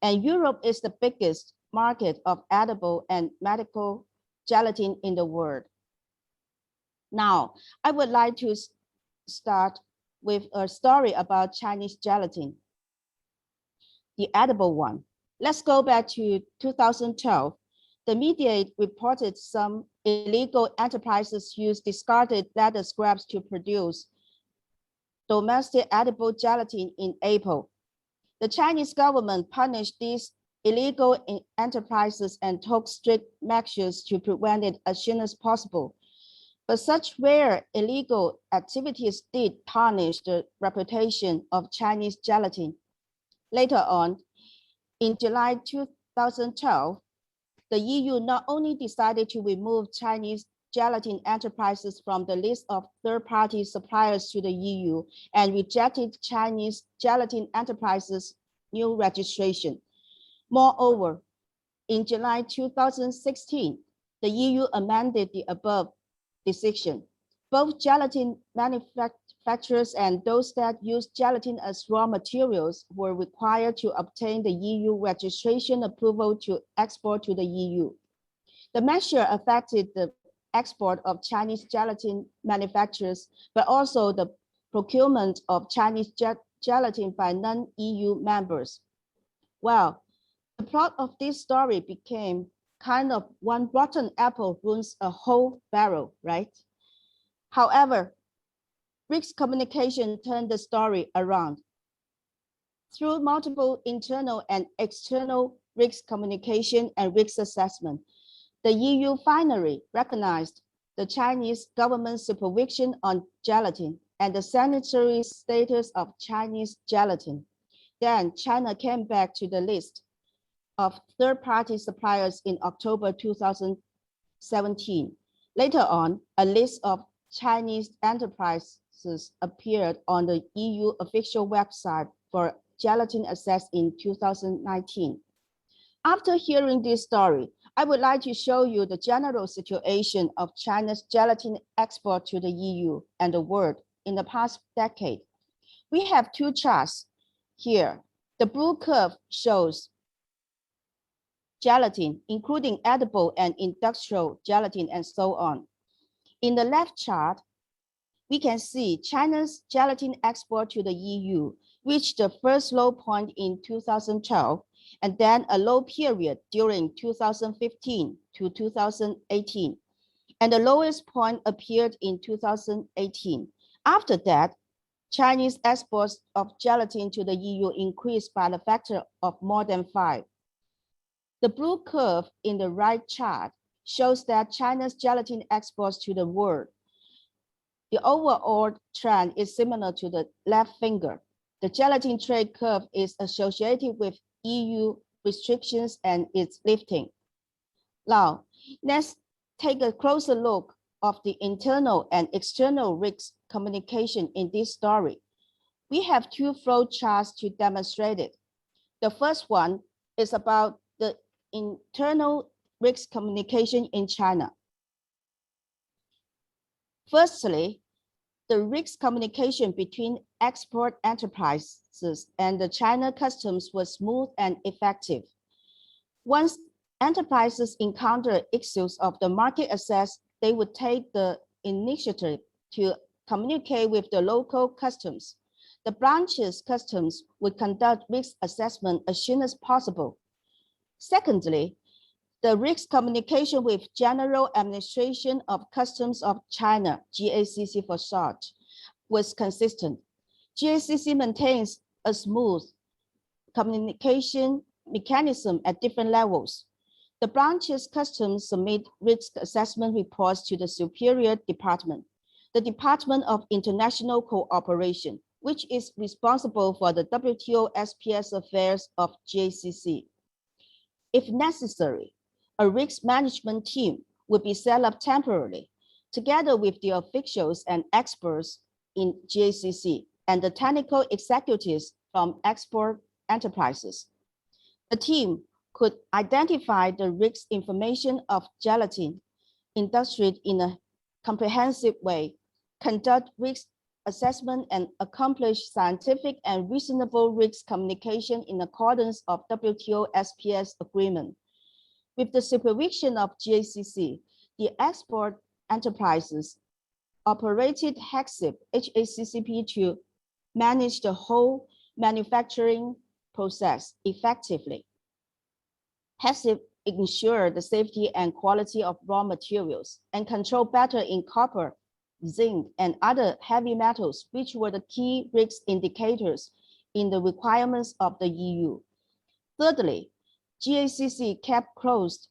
And Europe is the biggest market of edible and medical gelatin in the world. Now, I would like to start with a story about Chinese gelatin, the edible one. Let's go back to 2012. The media reported some illegal enterprises used discarded leather scraps to produce domestic edible gelatin in April. The Chinese government punished these illegal enterprises and took strict measures to prevent it as soon as possible. But such rare illegal activities did tarnish the reputation of Chinese gelatin. Later on, in July 2012, the EU not only decided to remove Chinese gelatin enterprises from the list of third-party suppliers to the EU and rejected Chinese gelatin enterprises' new registration. Moreover, in July 2016, the EU amended the above decision. Both gelatin manufacturers and those that use gelatin as raw materials were required to obtain the EU registration approval to export to the EU. The measure affected the export of Chinese gelatin manufacturers, but also the procurement of Chinese gelatin by non-EU members. Well, the plot of this story became kind of one rotten apple ruins a whole barrel, right? However, risk communication turned the story around. Through multiple internal and external risk communication and risk assessment, the EU finally recognized the Chinese government's supervision on gelatin and the sanitary status of Chinese gelatin. Then China came back to the list of third-party suppliers in October 2017. Later on, a list of Chinese enterprises appeared on the EU official website for gelatin access in 2019. After hearing this story, I would like to show you the general situation of China's gelatin export to the EU and the world in the past decade. We have two charts here. The blue curve shows gelatin, including edible and industrial gelatin and so on. In the left chart, we can see China's gelatin export to the EU reached the first low point in 2012, and then a low period during 2015 to 2018. And the lowest point appeared in 2018. After that, Chinese exports of gelatin to the EU increased by a factor of more than 5. The blue curve in the right chart shows that China's gelatin exports to the world. The overall trend is similar to the left finger. The gelatin trade curve is associated with EU restrictions and its lifting. Now, let's take a closer look of the internal and external risk communication in this story. We have two flow charts to demonstrate it. The first one is about the internal risk communication in China. Firstly, the risk communication between export enterprises and the China customs was smooth and effective. Once enterprises encounter issues of the market access, they would take the initiative to communicate with the local customs. The branch's customs would conduct risk assessment as soon as possible. Secondly, the risk communication with General Administration of Customs of China, GACC for short, was consistent. GACC maintains a smooth communication mechanism at different levels. The branch's customs submit risk assessment reports to the superior department, the Department of International Cooperation, which is responsible for the WTO SPS affairs of GACC. If necessary, a risk management team would be set up temporarily, together with the officials and experts in GACC and the technical executives from export enterprises. The team could identify the risk information of gelatin industry in a comprehensive way, conduct risk assessment, and accomplish scientific and reasonable risk communication in accordance with WTO SPS agreement. With the supervision of GACC, the export enterprises operated HACCP to manage the whole manufacturing process effectively. HACCP ensured the safety and quality of raw materials and control better in copper, zinc, and other heavy metals, which were the key risk indicators in the requirements of the EU. Thirdly, GACC kept close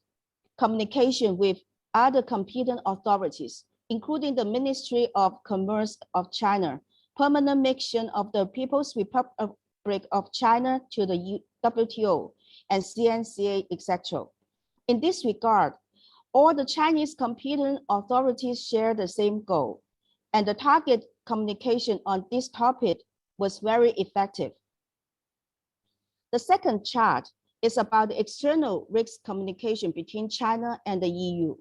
communication with other competent authorities, including the Ministry of Commerce of China, permanent mission of the People's Republic of China to the WTO, and CNCA, etc. In this regard, all the Chinese competent authorities share the same goal, and the target communication on this topic was very effective. The second chart is about the external risk communication between China and the EU.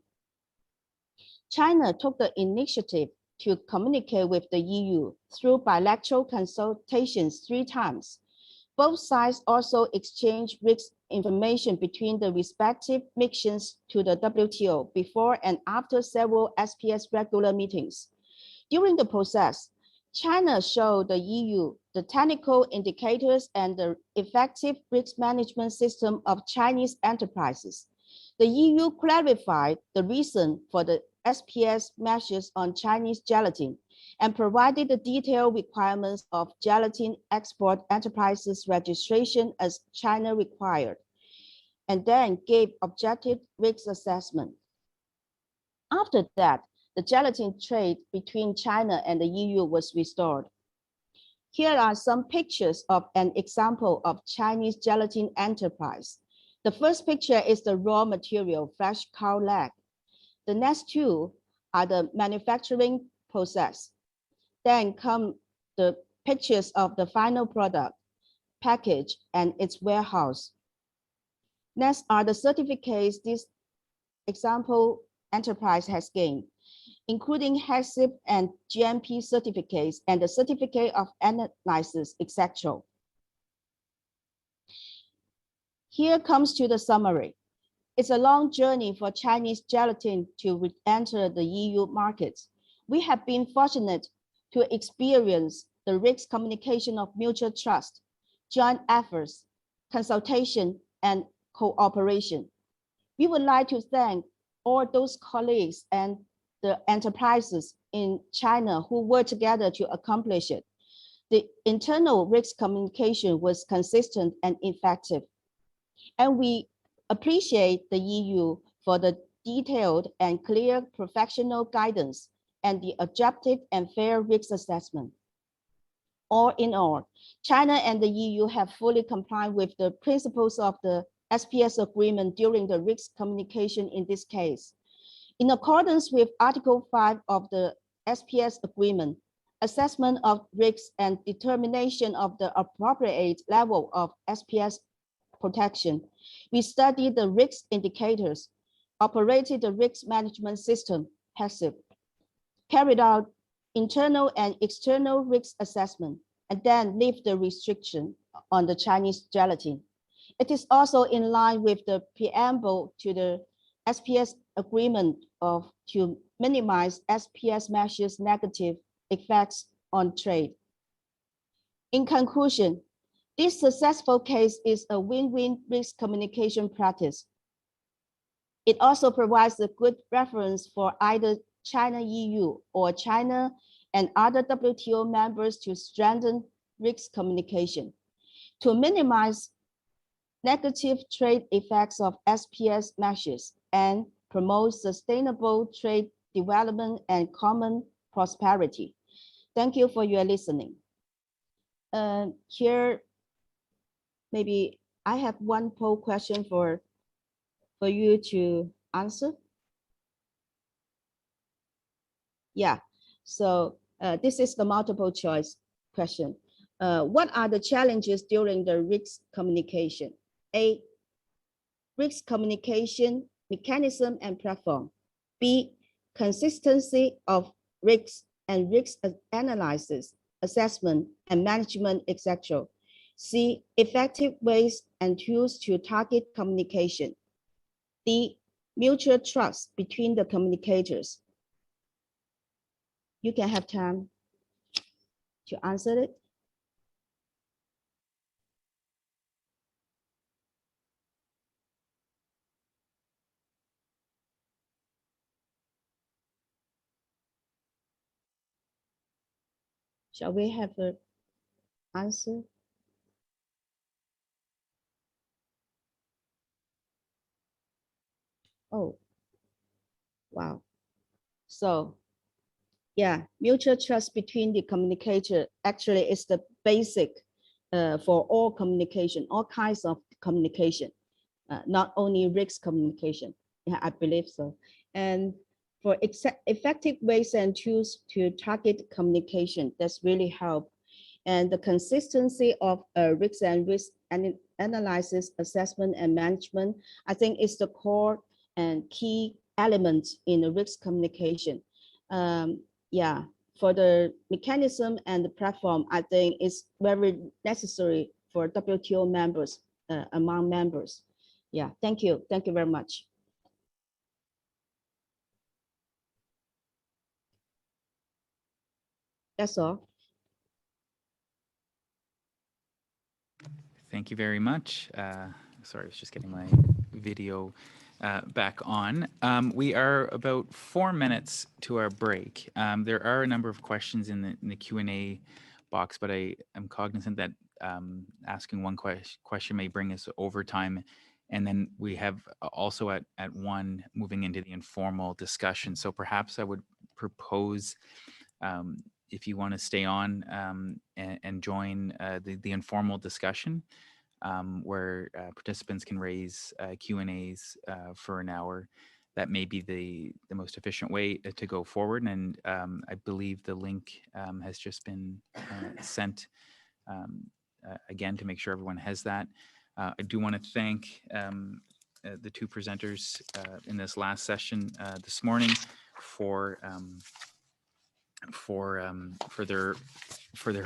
China took the initiative to communicate with the EU through bilateral consultations 3 times. Both sides also exchanged risk information between the respective missions to the WTO before and after several SPS regular meetings. During the process, China showed the EU the technical indicators and the effective risk management system of Chinese enterprises. The EU clarified the reason for the SPS measures on Chinese gelatin and provided the detailed requirements of gelatin export enterprises registration as China required, and then gave objective risk assessment. After that, the gelatin trade between China and the EU was restored. Here are some pictures of an example of Chinese gelatin enterprise. The first picture is the raw material, fresh cow leg. The next 2 are the manufacturing process. Then come the pictures of the final product, package, and its warehouse. Next are the certificates this example enterprise has gained, including HACCP and GMP certificates and the certificate of analysis, etc. Here comes to the summary. It's a long journey for Chinese gelatin to enter the EU markets. We have been fortunate to experience the risk communication of mutual trust, joint efforts, consultation, and cooperation. We would like to thank all those colleagues and the enterprises in China who worked together to accomplish it. The internal risk communication was consistent and effective. And we appreciate the EU for the detailed and clear professional guidance and the objective and fair risk assessment. All in all, China and the EU have fully complied with the principles of the SPS agreement during the risk communication in this case. In accordance with Article 5 of the SPS agreement, assessment of risks and determination of the appropriate level of SPS protection, we studied the risk indicators, operated the risk management system, HACCP, carried out internal and external risk assessment, and then lift the restriction on the Chinese gelatin. It is also in line with the preamble to the SPS agreement to minimize SPS measures' negative effects on trade. In conclusion, this successful case is a win-win risk communication practice. It also provides a good reference for either China-EU or China and other WTO members to strengthen risk communication. To minimize negative trade effects of SPS measures and promote sustainable trade development and common prosperity. Thank you for your listening. Here, maybe I have one poll question for you to answer. Yeah, so this is the multiple choice question. What are the challenges during the risk communication? A, risk communication mechanism and platform. B, consistency of risks and risk analysis, assessment and management, etc. C, effective ways and tools to target communication. D, mutual trust between the communicators. You can have time to answer it. Shall we have an answer? Oh, wow. So yeah, mutual trust between the communicator actually is the basic for all communication, all kinds of communication, not only risk communication. Yeah, I believe so. And for effective ways and tools to target communication, that's really help. And the consistency of risk and analysis, assessment, and management, I think is the core and key elements in the risk communication. Yeah, for the mechanism and the platform, I think it's very necessary for WTO members, among members. Yeah, thank you. Thank you very much. That's all. Thank you very much. Sorry, I was just getting my video back on. We are about 4 minutes to our break. There are a number of questions in the Q&A box, but I am cognizant that asking one question may bring us over time. And then we have also at 1 moving into the informal discussion. So perhaps I would propose if you want to stay on and join the informal discussion where participants can raise Q&As for an hour, that may be the most efficient way to go forward. And I believe the link has just been sent again to make sure everyone has that. I do want to thank the 2 presenters in this last session this morning for their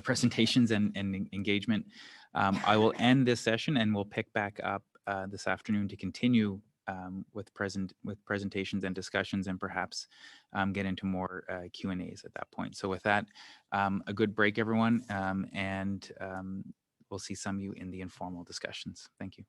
presentations and engagement. I will end this session and we'll pick back up this afternoon to continue with presentations and discussions, and perhaps get into more Q&As at that point. So with that, a good break, everyone, and we'll see some of you in the informal discussions. Thank you.